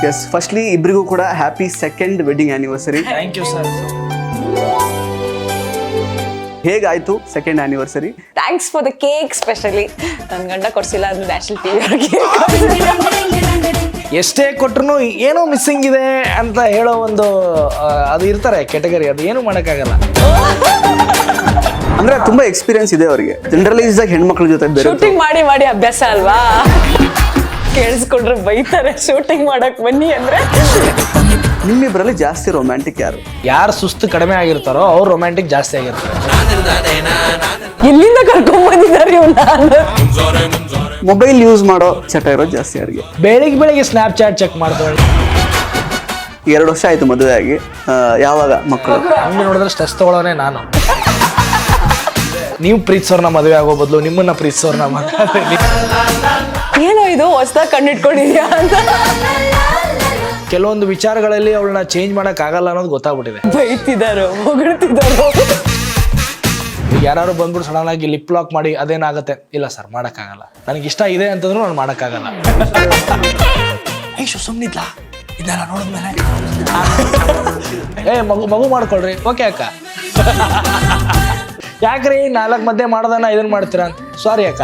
S firstly ಇಬ್ಬರಿಗೂ ಕೂಡ happy second wedding anniversary. Thank you sir. ಹೇಗಾಯ್ತು second anniversary? Thanks for the cake specially. ನನ್ನ ಗಂಡ ಕೊಡ್ಸಿಲ್ಲ ಅದು ನ್ಯಾಷನಲ್ ಟಿವಿ ಅವ್ರಿಗೆ. ಎಷ್ಟೇ ಕೊಟ್ರು ಏನೋ ಮಿಸ್ಸಿಂಗ್ ಇದೆ ಅಂತ ಹೇಳೋ ಒಂದು ಅದು ಇರ್ತಾರೆ ಕೆಟಗರಿ, ಅದು ಏನು ಮಾಡೋಕ್ಕಾಗಲ್ಲ. ಅಂದ್ರೆ ತುಂಬಾ ಎಕ್ಸ್ಪೀರಿಯನ್ಸ್ ಇದೆ ಅವರಿಗೆ. ಜನರಲೈಸ್ ಆಗಿ ಹೆಣ್ಮಕ್ಳ ಜೊತೆ ಬೇರೆ ಶೂಟಿಂಗ್ ಮಾಡಿ ಮಾಡಿ ಅಭ್ಯಾಸ ಅಲ್ವಾ, ಕೇಳಿಸ್ಕೊಂಡ್ರೆ ಬೈತಾರೆ. ಶೂಟಿಂಗ್ ಮಾಡಕ್ ಬನ್ನಿ ಅಂದ್ರೆ. ನಿಮ್ಮಿಬ್ಬರಲ್ಲಿ ಜಾಸ್ತಿ ರೊಮ್ಯಾಂಟಿಕ್ ಯಾರು? ಯಾರು ಸುಸ್ತು ಕಡಿಮೆ ಆಗಿರ್ತಾರೋ ಅವ್ರು ರೊಮ್ಯಾಂಟಿಕ್ ಜಾಸ್ತಿ ಆಗಿರ್ತಾರೆ. ಎಲ್ಲಿಂದ ಕರ್ಕೊಂಡ್ ಬಂದಿದ್ದಾರೆ ಇವ್ನ? ಮೊಬೈಲ್ ಯೂಸ್ ಮಾಡೋ ಚಟ ಇರೋದು ಜಾಸ್ತಿ ಯಾರಿಗೆ? ಬೆಳಿಗ್ಗೆ ಸ್ನ್ಯಾಪ್ ಚಾಟ್ ಚೆಕ್ ಮಾಡ್ತಾರೆ. 2 ವರ್ಷ ಆಯ್ತು ಮದುವೆ ಆಗಿ. ಯಾವಾಗ ಮಕ್ಕಳು? ಹಂಗೆ ನೋಡಿದ್ರೆ ಸ್ಟ್ರೆಸ್ ತಗೊಳ್ಳೋನೆ ನಾನು. ನೀವು ಪ್ರೀತಿಸೋರ್ನ ಮದುವೆ ಆಗೋ ಬದಲು ನಿಮ್ಮನ್ನ ಪ್ರೀತಿಸೋರ್ನ ಏನೋ ಇದು ಹೊಸದಾಗಿ ಕಂಡಿಟ್ಕೊಂಡಿದ್ಯಾ ಅಂತ. ಕೆಲವೊಂದು ವಿಚಾರಗಳಲ್ಲಿ ಅವಳನ್ನ ಚೇಂಜ್ ಮಾಡಕ್ ಆಗಲ್ಲ ಅನ್ನೋದು ಗೊತ್ತಾಗ್ಬಿಟ್ಟಿದೆ. ಬೈತಿದಾರೋ ಹೊಗಳ್ತಿದಾರೋ. ಯಾರು ಬಂದ್ಬಿಟ್ಟು ಸಡನ್ ಆಗಿ ಲಿಪ್ ಲಾಕ್ ಮಾಡಿ ಅದೇನಾಗತ್ತೆ? ಇಲ್ಲ ಸರ್ ಮಾಡೋಕ್ಕಾಗಲ್ಲ, ನನಗೆ ಇಷ್ಟ ಇದೆ ಅಂತಂದ್ರೂ ನಾನು ಮಾಡೋಕ್ಕಾಗಲ್ಲ. ಐಶು ಸುಮ್ಮನಿದ್ಲಾ ಇದೆಲ್ಲ ನೋಡಿದ್ಮೇಲೆ ಮಗು ಮಾಡ್ಕೊಳ್ರಿ. ಓಕೆ ಅಕ್ಕ. ಯಾಕ್ರಿ 4 ಮಧ್ಯೆ ಮಾಡೋದನ್ನ ಇದನ್ನ ಮಾಡ್ತೀರಾ ಅಂತ. ಸಾರಿ ಅಕ್ಕ.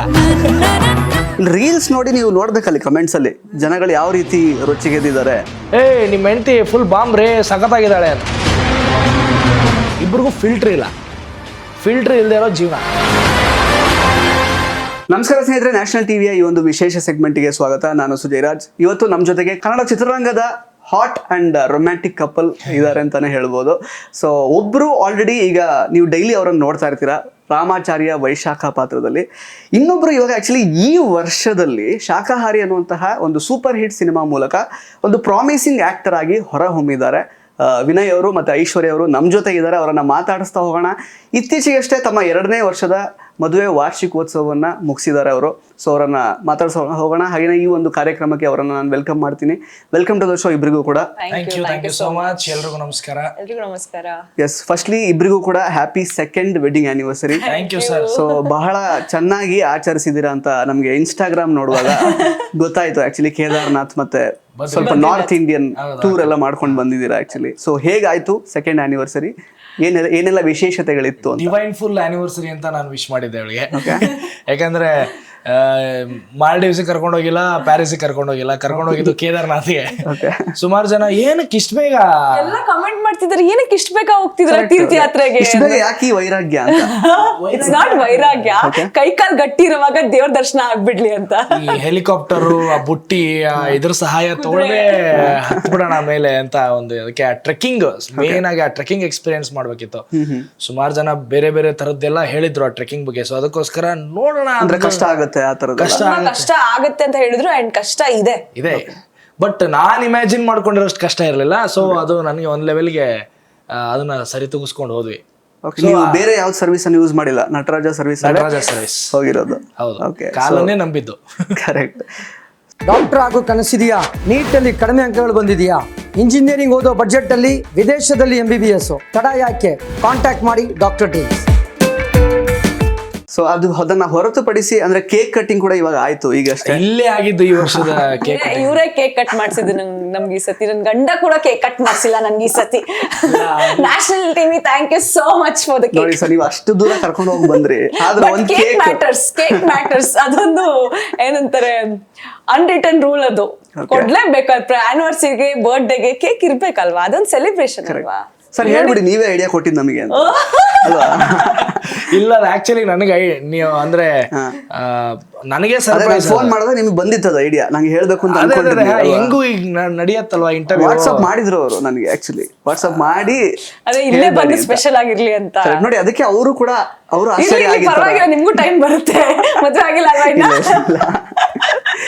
ರೀಲ್ಸ್ ನೋಡಿ ನೀವು ನೋಡ್ಬೇಕಲ್ಲಿ ಕಮೆಂಟ್ಸ್ ಅಲ್ಲಿ ಜನಗಳು ಯಾವ ರೀತಿ ರುಚಿಗೆದ್ದಿದ್ದಾರೆ. ನಿಮ್ಮ ಹೆಂಡತಿ ಫುಲ್ ಬಾಂಬ್ ರೇ ಸಖತ್ತಾಗಿದ್ದಾಳೆ ಅಂತ. ಇಬ್ರಿಗೂ ಫಿಲ್ಟರ್ ಇಲ್ಲ, ಫಿಲ್ಟರ್ ಇಲ್ಲದೆ ಇರೋ ಜೀವನ. ನಮಸ್ಕಾರ ಸ್ನೇಹಿತರೆ, ನ್ಯಾಷನಲ್ ಟಿವಿಯ ಈ ಒಂದು ವಿಶೇಷ ಸೆಗ್ಮೆಂಟ್ಗೆ ಸ್ವಾಗತ. ನಾನು ಸುಜಯ್ ರಾಜ್. ಇವತ್ತು ನಮ್ಮ ಜೊತೆಗೆ ಕನ್ನಡ ಚಿತ್ರರಂಗದ ಹಾಟ್ ಅಂಡ್ ರೊಮ್ಯಾಂಟಿಕ್ ಕಪಲ್ ಇದ್ದಾರೆ ಅಂತಾನೆ ಹೇಳ್ಬೋದು. ಸೊ ಒಬ್ರು ಆಲ್ರೆಡಿ ಈಗ ನೀವು ಡೈಲಿ ಅವರನ್ನು ನೋಡ್ತಾ ಇರ್ತೀರಾ ರಾಮಾಚಾರ್ಯ ವೈಶಾಖ ಪಾತ್ರದಲ್ಲಿ. ಇನ್ನೊಬ್ರು ಇವಾಗ ಆಕ್ಚುಲಿ ಈ ವರ್ಷದಲ್ಲಿ ಶಾಕಾಹಾರಿ ಅನ್ನುವಂತಹ ಒಂದು ಸೂಪರ್ ಹಿಟ್ ಸಿನಿಮಾ ಮೂಲಕ ಒಂದು ಪ್ರಾಮಿಸಿಂಗ್ ಆಕ್ಟರ್ ಆಗಿ ಹೊರಹೊಮ್ಮಿದ್ದಾರೆ. ವಿನಯ್ ಅವರು ಮತ್ತು ಐಶ್ವರ್ಯ ಅವರು ನಮ್ಮ ಜೊತೆ ಇದ್ದಾರೆ. ಅವರನ್ನು ಮಾತಾಡಿಸ್ತಾ ಹೋಗೋಣ. ಇತ್ತೀಚೆಗಷ್ಟೇ ತಮ್ಮ 2ನೇ ವರ್ಷದ ಮದುವೆ ವಾರ್ಷಿಕೋತ್ಸವವನ್ನು ಮುಗಿಸಿದ್ದಾರೆ ಅವರು. ಸೊ ಅವರನ್ನು ಮಾತಾಡ್ಸೋ ಹೋಗೋಣ. ಹಾಗೆಯೇ ಈ ಒಂದು ಕಾರ್ಯಕ್ರಮಕ್ಕೆ ಅವರನ್ನು ನಾನು ವೆಲ್ಕಮ್ ಮಾಡ್ತೀನಿ. ವೆಲ್ಕಮ್ ಟು ದ ಶೋ ಇಬ್ಬರಿಗೂ ಕೂಡ. Thank you so much. ಎಲ್ರಿಗೂ ನಮಸ್ಕಾರ. ನಮಸ್ಕಾರ. ಎಸ್ ಫಸ್ಟ್ಲಿ ಇಬ್ಬರಿಗೂ ಕೂಡ happy second wedding anniversary. Thank you sir. So ಬಹಳ ಚೆನ್ನಾಗಿ ಆಚರಿಸಿದ್ದೀರಾ ಅಂತ ನಮಗೆ ಇನ್ಸ್ಟಾಗ್ರಾಮ್ ನೋಡುವಾಗ ಗೊತ್ತಾಯ್ತು. ಆಕ್ಚುಲಿ ಕೇದಾರ್ನಾಥ್ ಮತ್ತೆ ಸ್ವಲ್ಪ ನಾರ್ತ್ ಇಂಡಿಯನ್ ಟೂರ್ ಎಲ್ಲ ಮಾಡ್ಕೊಂಡು ಬಂದಿದ್ದೀರಾ ಆಕ್ಚುಲಿ. ಸೊ ಹೇಗಾಯ್ತು ಸೆಕೆಂಡ್ ಆನಿವರ್ಸರಿ? ಏನೆಲ್ಲ ವಿಶೇಷತೆಗಳಿತ್ತು? ಡಿವೈನ್ ಫುಲ್ ಆನಿವರ್ಸರಿ ಅಂತ ನಾನು ವಿಶ್ ಮಾಡಿದ್ದೆ ಅವಳಿಗೆ. ಯಾಕಂದ್ರೆ ಮಾಲ್ಡೀವ್ಸಿಗೆ ಕರ್ಕೊಂಡು ಹೋಗಿಲ್ಲ, ಪ್ಯಾರಿಸ್ಗೆ ಕರ್ಕೊಂಡು ಹೋಗಿಲ್ಲ, ಕರ್ಕೊಂಡು ಹೋಗಿದ್ದು ಕೇದಾರ್ನಾಥ್ಗೆ. ಸುಮಾರು ಜನ ಏನಕ್ಕೆ ಇಷ್ಟ ಬೇಗ ಎಲ್ಲ ಕಮೆಂಟ್ ಮಾಡ್ತಿದ್ದಾರೆ, ಏನಕ್ಕೆ ಇಷ್ಟ ಬೇಗ ಹೋಗ್ತಿದ್ರ ತೀರ್ಥಯಾತ್ರೆಗೆ? ಯಾಕೆ ವೈರಾಗ್ಯ ಅಂತ? ಇಟ್ಸ್ ನಾಟ್ ವೈರಾಗ್ಯ, ಕೈಕಾಲ್ ಗಟ್ಟಿ ಇರುವಾಗ ದೇವ್ರ ದರ್ಶನ ಆಗ್ಬಿಡ್ಲಿ ಅಂತ. ಈ ಹೆಲಿಕಾಪ್ಟರು, ಆ ಬುಟ್ಟಿ, ಇದ್ರ ಸಹಾಯ ತಗೊಳ್ಳದೆ ಹತ್ಬಿಡೋಣ ಮೇಲೆ ಅಂತ ಒಂದು ಅದಕ್ಕೆ ಆ ಟ್ರೆಕ್ಕಿಂಗ್ ಮೇನ್ ಆಗಿ ಆ ಟ್ರೆಕ್ಕಿಂಗ್ ಎಕ್ಸ್ಪೀರಿಯನ್ಸ್ ಮಾಡ್ಬೇಕಿತ್ತು. ಸುಮಾರು ಜನ ಬೇರೆ ಬೇರೆ ತರದ್ದೆಲ್ಲ ಹೇಳಿದ್ರು ಆ ಟ್ರೆಕ್ಕಿಂಗ್ ಬಗ್ಗೆ. ಸೊ ಅದಕ್ಕೋಸ್ಕರ ನೋಡೋಣ. ಅಂದ್ರೆ ಕಷ್ಟ ಆಗುತ್ತೆ, ಆ ತರದ ಕಷ್ಟ ಆಗತ್ತೆ ಅಂತ ಹೇಳಿದ್ರು ಅಂಡ್ ಕಷ್ಟ ಇದೆ. ಬಟ್ ನಾನ್ ಇಮ್ಯಾಜಿನ್ ಮಾಡ್ಕೊಂಡಿರೋಷ್ಟು ಕಷ್ಟ ಇರಲಿಲ್ಲ. ಸೊ ಅದು ನನಗೆ ಒಂದ್ ಲೆವೆಲ್ಗೆ ಅದನ್ನ ಸರಿ ತೂಗಿಸ್ಕೊಂಡು ಹೋದ್ವಿ. ನೀವು ಬೇರೆ ಯಾವ್ದು ಸರ್ವಿಸ್ ಅನ್ನು ಯೂಸ್ ಮಾಡಿಲ್ಲ? ನಟರಾಜ ಸರ್ವಿಸ್ ಹೋಗಿರೋದು. ಹೌದು, ಕಾಲನ್ನೇ ನಂಬಿದ್ದು. ಕರೆಕ್ಟ್. ಡಾಕ್ಟರ್ ಆಗೋ ಕನಸಿದೆಯಾ? ನೀಟಲ್ಲಿ ಕಡಿಮೆ ಅಂಕಗಳು ಬಂದಿದೆಯಾ? ಇಂಜಿನಿಯರಿಂಗ್ ಓದೋ ಬಜೆಟ್ ಅಲ್ಲಿ ವಿದೇಶದಲ್ಲಿ MBBS ತಡ ಯಾಕೆ? ಕಾಂಟ್ಯಾಕ್ಟ್ ಮಾಡಿ ಡಾಕ್ಟರ್ ಡ್ರೀಮ್ಸ್. ಸೊ ಅದನ್ನ ಹೊರತುಪಡಿಸಿ ಅಂದ್ರೆ ಕೇಕ್ ಕಟ್ಟಿಂಗ್ ಕೂಡ ಇವಾಗ ಆಯ್ತು ಈಗ ಅಷ್ಟೇ. ಇಲ್ಲೇ ಆಗಿದ್ದು ಈ ವರ್ಷದ ಕೇಕ್. ಇವರೇ ಕೇಕ್ ಕಟ್ ಮಾಡ್ಸಿದ್ದು ನಮ್ಗೆ ಈ ಸತಿ. ನನ್ ಗಂಡ ಕೂಡ ಕೇಕ್ ಕಟ್ ಮಾಡ್ಸಿಲ್ಲ ನನ್ಗೆ ಈ ಸತಿ. National TV thank you so much for the cake. ನೋಡಿ ಸರ್, ನೀವು ಅಷ್ಟು ದೂರ ಕರ್ಕೊಂಡು ಹೋಗಿ ಬಂದ್ರಿ, ಆದ್ರೆ ಒಂದು ಕೇಕ್ ಮ್ಯಾಟರ್ಸ್. ಅದೊಂದು ಏನಂತಾರೆ ಅನ್ರಿಟನ್ ರೂಲ್. ಅದು ಕೊಡ್ಲೇಬೇಕು. ಆನಿವರ್ಸರಿಗೆ, ಬರ್ತ್ಡೇಗೆ ಕೇಕ್ ಇರ್ಬೇಕಲ್ವಾ? ಅದೊಂದು ಸೆಲೆಬ್ರೇಷನ್ ಅಲ್ವಾ? ಸರ್ ಹೇಳ್ಬಿಡಿ, ನೀವೇ ಐಡಿಯಾ ಕೊಟ್ಟಿದ್ದು ನಮಗೆ ಅಂತ ಅಲ್ವಾ? ಇಲ್ಲ, ಆಕ್ಚುಲಿ ನನಗೆ ನೀವು ಅಂದ್ರೆ ನನಗೆ ಸರ್ಪ್ರೈಸ್ ಫೋನ್ ಮಾಡಿದ್ರೆ ನಿಮ್ಗೆ ಬಂದಿತ್ತದ ಐಡಿಯಾ, ನಂಗೆ ಹೇಳ್ಬೇಕು ಅಂತ ಅನ್ಕೊಂಡಿದ್ದೆ. ಹೆಂಗೂ ಈಗ ನಡೆಯತ್ತಲ್ವಾ ಇಂಟರ್ವ್ಯೂ. ವಾಟ್ಸ್ಆಪ್ ಮಾಡಿದ್ರು ಅವರು ನನಗೆ. ಆಕ್ಚುಲಿ ವಾಟ್ಸ್ಆಪ್ ಮಾಡಿ ಅದೇ ಇಲ್ಲೇ ಬಂದು ಸ್ಪೆಷಲ್ ಆಗಿರ್ಲಿ ಅಂತ ನೋಡಿ. ಅದಕ್ಕೆ ಅವರು ಕೂಡ ಅವರು ಆಶ್ಚರ್ಯ ಆಗಿತ್ತು. ನಿಮ್ಗೂ ಟೈಮ್ ಬರುತ್ತೆ, ಮದುವೆ ಆಗಿಲ್ಲ ಅಲ್ವಾ ಇನ್ನ?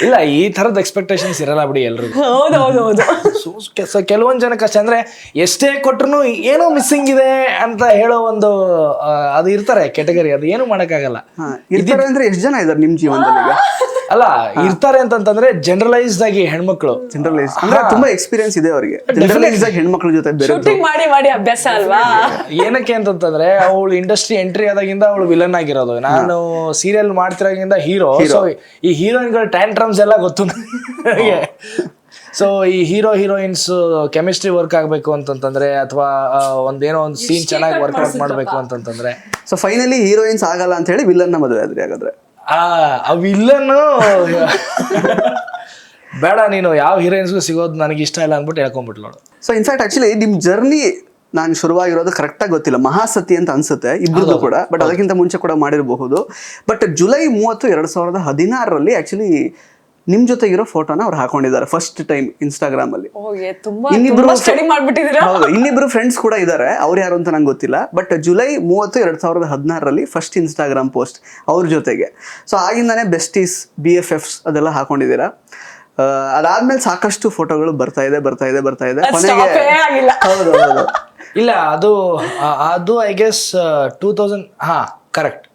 ಇಲ್ಲ, ಈ ತರದ ಎಕ್ಸ್ಪೆಕ್ಟೇಷನ್ಸ್ ಇರಲ್ಲ ಬಿಡಿ ಎಲ್ರಿಗೂ. ಹೌದೌದು. ಸೊ ಕೆಲವೊಂದ್ ಜನಕ್ಕೆ ಅಷ್ಟೇ, ಅಂದ್ರೆ ಎಷ್ಟೇ ಕೊಟ್ರು ಏನೋ ಮಿಸ್ಸಿಂಗ್ ಇದೆ ಅಂತ ಹೇಳೋ ಒಂದು ಅದು ಇರ್ತಾರೆ ಕೆಟಗರಿ, ಅದು ಏನು ಮಾಡಕ್ಕಾಗಲ್ಲ. ಇರ್ತಾರೆ ಅಂದ್ರೆ ಎಷ್ಟು ಜನ ಇದಾರೆ ನಿಮ್ ಜೀವನದಲ್ಲಿ ಈಗ? ಅಲ್ಲ, ಇರ್ತಾರೆ ಅಂತಂದ್ರೆ ಜನರಲೈಸ್ಡ್ ಆಗಿ ಹೆಣ್ಮಕ್ಳು. ಜನರಲೈಸ್ ಅಂದ್ರೆ ತುಂಬಾ ಎಕ್ಸ್ಪೀರಿಯನ್ಸ್ ಇದೆ ಅವರಿಗೆ. ಜನರಲೈಸ್ ಆಗಿ ಹೆಣ್ಮಕ್ಳ ಜೊತೆ ಬೇರೆ ಶೂಟಿಂಗ್ ಮಾಡಿ ಮಾಡಿ ಅಭ್ಯಾಸ ಅಲ್ವಾ? ಏನಕ್ಕೆ ಅಂತಂದ್ರೆ ಅವಳು ಇಂಡಸ್ಟ್ರಿ ಎಂಟ್ರಿ ಆದಾಗಿಂದ ಅವಳು ವಿಲನ್ ಆಗಿರೋದು, ನಾನು ಸೀರಿಯಲ್ ಮಾಡ್ತಿರಾಗಿಂದ ಹೀರೋ. ಸೊ ಈ ಹೀರೋಯಿನ್ಗಳ ಟ್ಯಾಂಟ್ರಮ್ಸ್ ಎಲ್ಲ ಗೊತ್ತು ನನಗೆ. ಸೊ ಈ ಹೀರೋಯಿನ್ಸ್ ಕೆಮಿಸ್ಟ್ರಿ ವರ್ಕ್ ಆಗ್ಬೇಕು ಅಂತಂತಂದ್ರೆ ಅಥವಾ ಒಂದೇನೋ ಒಂದು ಸೀನ್ ಚೆನ್ನಾಗಿ ವರ್ಕೌಟ್ ಮಾಡ್ಬೇಕು ಅಂತಂತಂದ್ರೆ ಸೊ ಫೈನಲಿ ಹೀರೋಯಿನ್ಸ್ ಆಗಲ್ಲ ಅಂತ ಹೇಳಿ ವಿಲನ್ ನ ಮದುವೆ ಆದ್ರಿ ಹಾಗಾದ್ರೆ. ಆ ವಿಲ್ಲನ್ನು ಬೇಡ ನೀನು ಯಾವ ಹೀರೋಯಿನ್ಸ್ಗೂ ಸಿಗೋದು ನನಗೆ ಇಷ್ಟ ಇಲ್ಲ ಅಂದ್ಬಿಟ್ಟು ಹೇಳ್ಕೊಂಡ್ಬಿಟ್ಲು ನೋಡು. ಸೊ ಇನ್ಫ್ಯಾಕ್ಟ್ ಆಕ್ಚುಲಿ ನಿಮ್ ಜರ್ನಿ ನಾನು ಶುರುವಾಗಿರೋದು ಕರೆಕ್ಟಾಗಿ ಗೊತ್ತಿಲ್ಲ, ಮಹಾಸತಿ ಅಂತ ಅನ್ಸುತ್ತೆ ಇಬ್ಬರದು ಕೂಡ, ಬಟ್ ಅದಕ್ಕಿಂತ ಮುಂಚೆ ಕೂಡ ಮಾಡಿರಬಹುದು. ಬಟ್ ಜುಲೈ 30, 2016 ಆಕ್ಚುಲಿ ನಿಮ್ ಜೊತೆಗಿರೋ ಫೋಟೋನ ಅವ್ರು ಹಾಕೊಂಡಿದ್ದಾರೆ ಫಸ್ಟ್ ಟೈಮ್ ಇನ್ಸ್ಟಾಗ್ರಾಮ್ ಅಲ್ಲಿ. ತುಂಬಾ ಸ್ಟಡಿ ಮಾಡ್ಬಿಟ್ಟಿದ್ದೀರಾ. ಹೌದು, ಇನ್ನಿಬ್ರು ಫ್ರೆಂಡ್ಸ್ ಕೂಡ ಇದ್ದಾರೆ, ಅವ್ರು ಯಾರು ಅಂತ ನಂಗೆ ಗೊತ್ತಿಲ್ಲ. But July 30, 2016 first Instagram post ಅವ್ರ ಜೊತೆಗೆ. ಸೊ ಆಗಿಂದಾನೆ ಬೆಸ್ಟೀಸ್, BFFs ಅದೆಲ್ಲ ಹಾಕೊಂಡಿದ್ದೀರಾ. ಅದಾದ್ಮೇಲೆ ಸಾಕಷ್ಟು ಫೋಟೋಗಳು ಬರ್ತಾ ಇದೆ. ಹೌದು ಹೌದು. ಇಲ್ಲ ಅದು ಐ ಗೆಸ್ 2000 ಕರೆಕ್ಟ್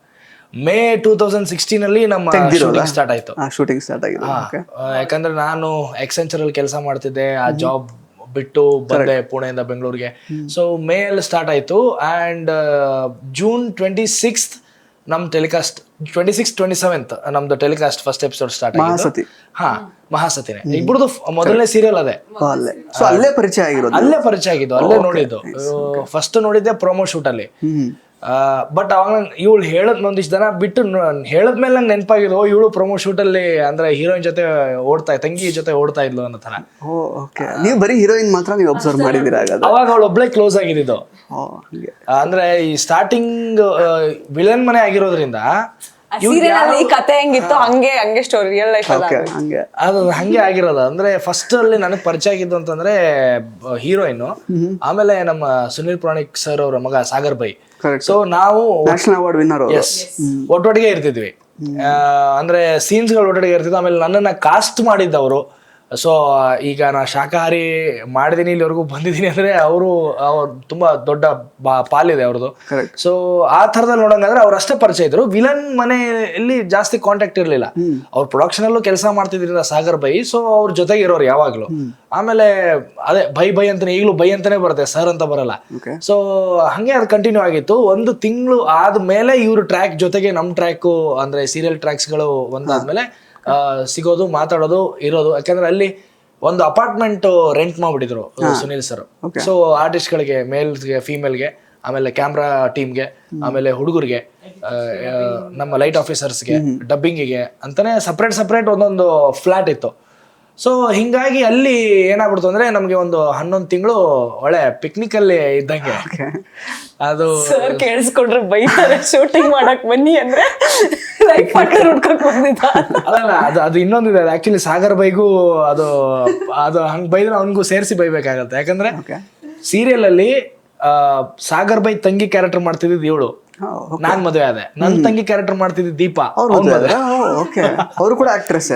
ಮೇ 2016 ಅಲ್ಲಿ ನಮ್ಮ ಶೂಟಿಂಗ್ ಸ್ಟಾರ್ಟ್ ಆಯ್ತು. ಶೂಟಿಂಗ್ ಸ್ಟಾರ್ಟ್ ಆಗಿದೆ. ಯಾಕಂದ್ರೆ ನಾನು ಎಕ್ಸೆಂಚರ್ ಅಲ್ಲಿ ಕೆಲಸ ಮಾಡ್ತಿದ್ದೆ, ಆ ಜಾಬ್ ಬಿಟ್ಟು ಬಂದೆ ಪುಣೆಯಿಂದ ಬೆಂಗಳೂರಿಗೆ. ಸೊ ಮೇ ಅಲ್ಲಿ ಸ್ಟಾರ್ಟ್ ಆಯ್ತು ಅಂಡ್ ಜೂನ್ 26 ನಮ್ ಟೆಲಿಕಾಸ್ಟ್ 27th ನಮ್ದು ಟೆಲಿಕಾಸ್ಟ್ ಫಸ್ಟ್ ಎಪಿಸೋಡ್ ಸ್ಟಾರ್ಟ್ ಆಗಿದೆ. ಮಹಾಸತಿನೇ ಇಬ್ಬರದು ಮೊದಲನೇ ಸೀರಿಯಲ್ ಅದೇ. ಸೊ ಅಲ್ಲೇ ಪರಿಚಯ ಆಗಿರೋದು, ಅಲ್ಲೇ ನೋಡಿದ್ದು. ಫಸ್ಟ್ ನೋಡಿದ್ದೆ ಪ್ರೊಮೋ ಶೂಟ್ ಅಲ್ಲಿ. ಬಟ್ ಅವಾಗ ಇವಳು ಹೇಳದ್ ಒಂದಿಷ್ಟು ಜನ ಬಿಟ್ಟು ಹೇಳದ್ಮೇಲೆ ನಂಗೆ ನೆನಪಾಗಿದ್ದು, ಇವಳು ಪ್ರೊಮೋ ಶೂಟ್ ಅಲ್ಲಿ ಅಂದ್ರೆ ಹೀರೋಯಿನ್ ಜೊತೆ ತಂಗಿ ಜೊತೆ ಓಡ್ತಾ ಇದ್ಲು ಅನ್ನೋ ತರ. ನೀವು ಬರೀ ಹೀರೋಯಿನ್ ಮಾತ್ರ ನೀವು ಅಬ್ಸರ್ವ್ ಮಾಡಿದಿರ? ಅವಾಗ ಅವಳು ಒಬ್ಳೆ ಕ್ಲೋಸ್ ಆಗಿದ್ದು. ಅಂದ್ರೆ ಈ ಸ್ಟಾರ್ಟಿಂಗ್ ವಿಲನ್ ಮನೆ ಆಗಿರೋದ್ರಿಂದ ಕತೆ ಹೆಂಗಿತ್ತು ಹಂಗೆ ಸ್ಟೋರಿ ರಿಯಲ್ ಲೈಫ್ ಅದು ಹಂಗೆ ಆಗಿರೋದು. ಅಂದ್ರೆ ಫಸ್ಟ್ ಅಲ್ಲಿ ನನಗೆ ಪರಿಚಯ ಆಗಿದ್ದು ಅಂತಂದ್ರೆ ಹೀರೋಯಿನ್, ಆಮೇಲೆ ನಮ್ಮ ಸುನೀಲ್ ಪುರಾಣಿಕ್ ಸರ್ ಅವರ ಮಗ ಸಾಗರ್ ಬೈ. ಸೊ ನಾವು ನ್ಯಾಷನಲ್ ಅವಾರ್ಡ್ ವಿನ್ನರ್ ಒಟ್ಟೊಟ್ಟಿಗೆ ಇರ್ತಿದ್ವಿ, ಅಂದ್ರೆ ಸೀನ್ಸ್ ಗಳು ಒಟ್ಟೊಟ್ಟಿಗೆ ಇರ್ತಿದ್ವಿ. ಆಮೇಲೆ ನನ್ನನ್ನ ಕಾಸ್ಟ್ ಮಾಡಿದ್ದವರು. ಸೊ ಈಗ ನಾ ಶಾಕಾಹಾರಿ ಮಾಡಿದೀನಿ, ಇಲ್ಲಿವರೆಗೂ ಬಂದಿದ್ದೀನಿ ಅಂದ್ರೆ ಅವರು ತುಂಬಾ ದೊಡ್ಡ ಪಾಲಿದೆ ಅವ್ರದ್ದು. ಸೊ ಆ ತರದಲ್ಲಿ ನೋಡಂಗಾದ್ರೆ ಅವ್ರು ಅಷ್ಟೇ ಪರಿಚಯ ಇದ್ರು. ವಿಲನ್ ಮನೆಯಲ್ಲಿ ಜಾಸ್ತಿ ಕಾಂಟ್ಯಾಕ್ಟ್ ಇರ್ಲಿಲ್ಲ. ಅವ್ರ ಪ್ರೊಡಕ್ಷನ್ ಅಲ್ಲೂ ಕೆಲಸ ಮಾಡ್ತಿದ್ರಿಂದ ಸಾಗರ್ ಬೈ. ಸೊ ಅವ್ರ ಜೊತೆಗೆ ಇರೋರು ಯಾವಾಗ್ಲೂ. ಆಮೇಲೆ ಅದೇ ಬೈ ಅಂತಾನೆ, ಈಗಲೂ ಬೈ ಅಂತಾನೆ ಬರುತ್ತೆ, ಸರ್ ಅಂತ ಬರಲ್ಲ. ಸೊ ಹಂಗೆ ಅದು ಕಂಟಿನ್ಯೂ ಆಗಿತ್ತು. ಒಂದು ತಿಂಗಳು ಆದ್ಮೇಲೆ ಇವ್ರ ಟ್ರ್ಯಾಕ್ ಜೊತೆಗೆ ನಮ್ ಟ್ರ್ಯಾಕ್ ಅಂದ್ರೆ ಸೀರಿಯಲ್ ಟ್ರ್ಯಾಕ್ಸ್ ಗಳು ಒಂದಾದ್ಮೇಲೆ ಸಿಗೋದು, ಮಾತಾಡೋದು, ಇರೋದು. ಯಾಕಂದ್ರೆ ಅಲ್ಲಿ ಒಂದು ಅಪಾರ್ಟ್ಮೆಂಟ್ ರೆಂಟ್ ಮಾಡ್ಬಿಟ್ಟಿದ್ರು ಸುನೀಲ್ ಸರ್. ಸೊ ಆರ್ಟಿಸ್ಟ್ಗಳಿಗೆ, ಮೇಲ್ಗೆ, ಫೀಮೇಲ್ಗೆ, ಆಮೇಲೆ ಕ್ಯಾಮ್ರಾ ಟೀಮ್ಗೆ, ಆಮೇಲೆ ಹುಡುಗರಿಗೆ, ನಮ್ಮ ಲೈಟ್ ಆಫೀಸರ್ಸ್ಗೆ, ಡಬ್ಬಿಂಗಿಗೆ ಅಂತಾನೆ ಸಪ್ರೇಟ್ ಒಂದೊಂದು ಫ್ಲಾಟ್ ಇತ್ತು. ಸೊ ಹಿಂಗಾಗಿ ಅಲ್ಲಿ ಏನಾಗ್ಬಿಡ್ತು ಅಂದ್ರೆ ನಮ್ಗೆ ಒಂದು 11 ತಿಂಗಳು ಒಳ್ಳೆ ಪಿಕ್ನಿಕ್ ಅಲ್ಲಿ ಇದ್ದಂಗೆ. ಅದು ಸರ್ ಕೇಳಿಸ್ಕೊಂಡ್ರೆ ಬೈತಾರೆ, ಶೂಟಿಂಗ್ ಮಾಡಕ್ ಬನ್ನಿ ಅಂದ್ರೆ ಅಲ್ಲ ಅದು ಇನ್ನೊಂದಿದೆ. ಆಕ್ಚುಲಿ ಸಾಗರ್ ಬೈಗೂ ಅದು ಹಂಗ್ ಬೈದ್ರೆ ಅವನಿಗೂ ಸೇರಿಸಿ ಬೈಬೇಕಾಗತ್ತೆ. ಯಾಕಂದ್ರೆ ಸೀರಿಯಲ್ ಅಲ್ಲಿ ಸಾಗರ್ ಬೈ ತಂಗಿ ಕ್ಯಾರೆಕ್ಟರ್ ಮಾಡ್ತಿದ್ದಿದ್ದು ಇವಳು, ನಾನ್ ಮದುವೆ ಆದೆ. ನನ್ ತಂಗಿ ಕ್ಯಾರೆಕ್ಟರ್ ಮಾಡ್ತಿದ್ದ ದೀಪಾ, ಅವರು ಕೂಡ ಆಕ್ಟ್ರೆಸ್.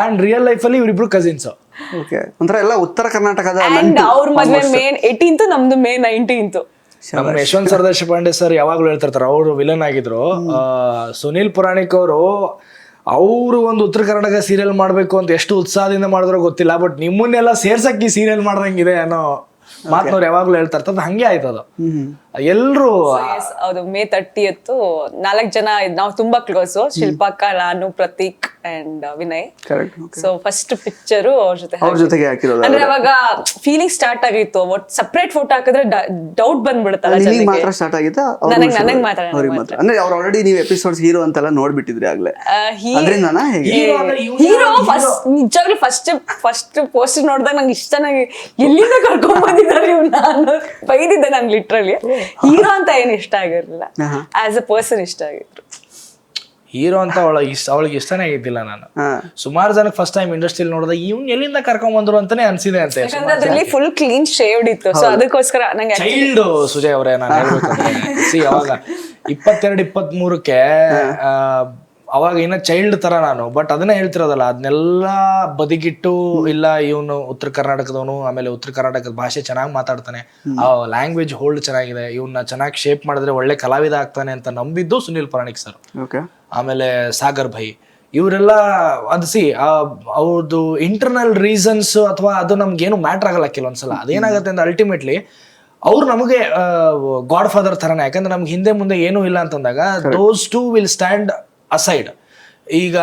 ಅಂಡ್ ರಿಯಲ್ ಲೈಫ್ ಅಲ್ಲಿ ಇವರಿಬ್ರು ಕಸಿನ್ಸ್. ಒಂಥರ ಎಲ್ಲ ಉತ್ತರ ಕರ್ನಾಟಕದ. ಅವ್ರ ಮದ್ವೆ May 18th, ನಮ್ದು May 19th. ನಮ್ಮ ಯಶವಂತ್ ಸರದೇಶ ಪಾಂಡೆ ಸರ್ ಯಾವಾಗ್ಲೂ ಹೇಳ್ತಿರ್ತಾರೆ, ಅವರು ವಿಲನ್ ಆಗಿದ್ರು. ಸುನೀಲ್ ಪುರಾಣಿಕ್ ಅವರು ಒಂದು ಉತ್ತರ ಕರ್ನಾಟಕ ಸೀರಿಯಲ್ ಮಾಡ್ಬೇಕು ಅಂತ ಎಷ್ಟು ಉತ್ಸಾಹದಿಂದ ಮಾಡಿದ್ರೋ ಗೊತ್ತಿಲ್ಲ. ಬಟ್ ನಿಮ್ಮನ್ನೆಲ್ಲ ಸೇರ್ಸಕ್ಕೆ ಸೀರಿಯಲ್ ಮಾಡ್ದಂಗಿದೆ ಅನ್ನೋ ಮಾತನವ್ರು ಯಾವಾಗ್ಲೂ ಹೇಳ್ತಾ ಇರ್ತದ. ಹಂಗೆ ಆಯ್ತದ. ಎಲ್ರು ಹೌದು. May 30th 4 ಜನ ನಾವು ತುಂಬಾ ಕ್ಲೋಸ್. ಶಿಲ್ಪಾಕ್ಕ, ನಾನು, Prateek and Vinay. So first picture ಅವ್ರ ಜೊತೆಗೆ ಅಂದ್ರೆ ಅವಾಗ ಫೀಲಿಂಗ್ ಸ್ಟಾರ್ಟ್ ಆಗಿತ್ತು. ಒಟ್ ಸಪರೇಟ್ ಫೋಟೋ ಹಾಕಿದ್ರೆ ಡೌಟ್ ಬಂದ್ಬಿಡುತ್ತಲ್ಲ. ನನಗೆ ಮಾತ್ರ ಅಂದ್ರೆ ಅವ್ರು ಆಲ್ರೆಡಿ ನೀವು ಎಪಿಸೋಡ್ಸ್ ಹೀರೋ ಅಂತೆಲ್ಲ ನೋಡ್ಬಿಟ್ಟಿದ್ರಿ ಆಗ್ಲೇ. ಹೀರೋ ನಿಜವಾಗ್ಲೂ ಫಸ್ಟ್ ಪೋಸ್ಟ್ ನೋಡಿದಾಗ ನಂಗೆ ಇಷ್ಟ. ನಂಗೆ ಎಲ್ಲಿಂದ ಕರ್ಕೊಂಡ್ ಬಂದಿದ್ದಾರೆ ನಾನು ಬೈದಿದ್ದೆ. ನಾನು ಲಿಟ್ರಲಿ ಹೀರೋ ಅಂತ ಏನು ಇಷ್ಟ ಆಗಿರ್ಲಿಲ್ಲ, ಆಸ್ ಅ ಪರ್ಸನ್ ಇಷ್ಟ ಆಗಿದ್ರು. ಹೀರೋ ಅಂತ ಅವಳಿಗೆ ಇಷ್ಟನೇ ಆಗಿದ್ದಿಲ್ಲ. ನಾನು ಸುಮಾರು ಜನಕ್ಕೆ ಫಸ್ಟ್ ಟೈಮ್ ಇಂಡಸ್ಟ್ರಿಯಲ್ಲಿ ನೋಡಿದಾಗ ಇವ್ನು ಎಲ್ಲಿಂದ ಕರ್ಕೊಂಡ್ ಬಂದ್ರು ಅಂತಾನೆ ಅನ್ಸಿದೆ ಅಂತೆ. ಅದ್ರಲ್ಲಿ ಫುಲ್ ಕ್ಲೀನ್ ಶೇವ್ಡ್ ಇತ್ತು. ಸೊ ಅದಕ್ಕೋಸ್ಕರ ನಂಗೆ ಚೈಲ್ಡ್ ಸುಜಯ್ ಅವರೇ ನಾನು ಹೇಳ್ಬೇಕಂದ್ರೆ ಅವಾಗ 22-23ಕ್ಕೆ ಅವಾಗ ಇನ್ನ ಚೈಲ್ಡ್ ತರ ನಾನು. ಬಟ್ ಅದನ್ನೇ ಹೇಳ್ತಿರೋದಲ್ಲ, ಅದನ್ನೆಲ್ಲ ಬದಿಗಿಟ್ಟು ಇಲ್ಲ ಇವನು ಉತ್ತರ ಕರ್ನಾಟಕದವನು, ಆಮೇಲೆ ಉತ್ತರ ಕರ್ನಾಟಕದ ಭಾಷೆ ಚೆನ್ನಾಗಿ ಮಾತಾಡ್ತಾನೆ, ಆ ಲ್ಯಾಂಗ್ವೇಜ್ ಹೋಲ್ಡ್ ಚೆನ್ನಾಗಿದೆ, ಇವನ್ನ ಚೆನ್ನಾಗಿ ಶೇಪ್ ಮಾಡಿದ್ರೆ ಒಳ್ಳೆ ಕಲಾವಿದ ಆಗ್ತಾನೆ ಅಂತ ನಂಬಿದ್ದು ಸುನೀಲ್ ಪುರಾಣಿಕ್ ಸರ್, ಆಮೇಲೆ ಸಾಗರ್ ಭೈ. ಇವರೆಲ್ಲ ಅವ್ರದ್ದು ಇಂಟರ್ನಲ್ ರೀಸನ್ಸ್ ಅಥವಾ ಅದು ನಮ್ಗೇನು ಮ್ಯಾಟ್ರ್ ಆಗಲ್ಲ ಕೆಲವೊಂದ್ಸಲ. ಅದೇನಾಗುತ್ತೆ ಅಂದ್ರೆ ಅಲ್ಟಿಮೇಟ್ಲಿ ಅವ್ರು ನಮಗೆ ಗಾಡ್ ಫಾದರ್ ತರನೇ. ಯಾಕಂದ್ರೆ ನಮ್ಗೆ ಹಿಂದೆ ಮುಂದೆ ಏನೂ ಇಲ್ಲ ಅಂತಂದಾಗ those two will stand aside. ಈಗ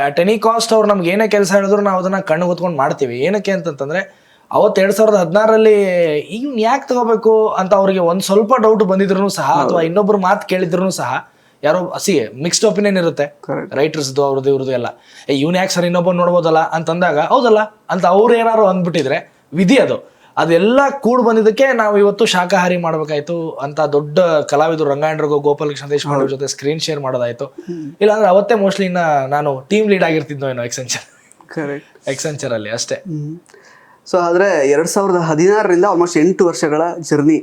ಅಟ್ ಎನಿ ಕಾಸ್ಟ್ ಅವ್ರು ನಮ್ಗೆ ಏನೇ ಕೆಲಸ ಹೇಳಿದ್ರು ನಾವು ಅದನ್ನ ಕಣ್ಣು ಹೊತ್ಕೊಂಡು ಮಾಡ್ತೀವಿ. ಏನಕ್ಕೆ ಅಂತಂತಂದ್ರೆ ಅವತ್ತು 2016ರಲ್ಲಿ ಇವ್ನು ಯಾಕೆ ತಗೋಬೇಕು ಅಂತ ಅವ್ರಿಗೆ ಒಂದ್ ಸ್ವಲ್ಪ ಡೌಟ್ ಬಂದಿದ್ರು ಸಹ, ಅಥವಾ ಇನ್ನೊಬ್ರು ಮಾತು ಕೇಳಿದ್ರು ಸಹ, ಯಾರೋ ಮಿಕ್ಸ್ಡ್ ಒಪಿನಿಯನ್ ಇರುತ್ತೆ ರೈಟರ್ಸ್ದು, ಅವ್ರದ್ದು ಇವ್ರದ್ದು ಎಲ್ಲ. ಇವ್ನು ಯಾಕೆ ಸರ್ ಇನ್ನೊಬ್ಬ ನೋಡ್ಬೋದಲ್ಲ ಅಂತಂದಾಗ ಹೌದಲ್ಲ ಅಂತ ಅವ್ರು ಏನಾರು ಅಂದ್ಬಿಟ್ಟಿದ್ರೆ ವಿಧಿ ಅದೆಲ್ಲ ಕೂಡ್ ಬಂದಿದ್ದಕ್ಕೆ ನಾವು ಇವತ್ತು ಶಾಕಾಹಾರಿ ಮಾಡ್ಬೇಕಾಯ್ತು ಅಂತ ದೊಡ್ಡ ಕಲಾವಿದರು ರಂಗಾಯಣರಿಗೂ ಗೋಪಾಲಕೃಷ್ಣ ದೇಶಪಾಂಡೆ ಅವ್ರ ಜೊತೆ ಸ್ಕ್ರೀನ್ ಶೇರ್ ಮಾಡೋದಾಯ್ತು. ಇಲ್ಲಾಂದ್ರೆ ಅವತ್ತೇ ಮೋಸ್ಟ್ಲಿ ನಾನು ಟೀಮ್ ಲೀಡ್ ಆಗಿರ್ತಿದ್ನೋ ಏನೋ ಎಕ್ಸೆಂಚರ್ ಅಲ್ಲಿ ಅಷ್ಟೇ. ಸೊ ಆದ್ರೆ 2016ರಿಂದ ಆಲ್ಮೋಸ್ಟ್ 8 ವರ್ಷಗಳ ಜರ್ನಿ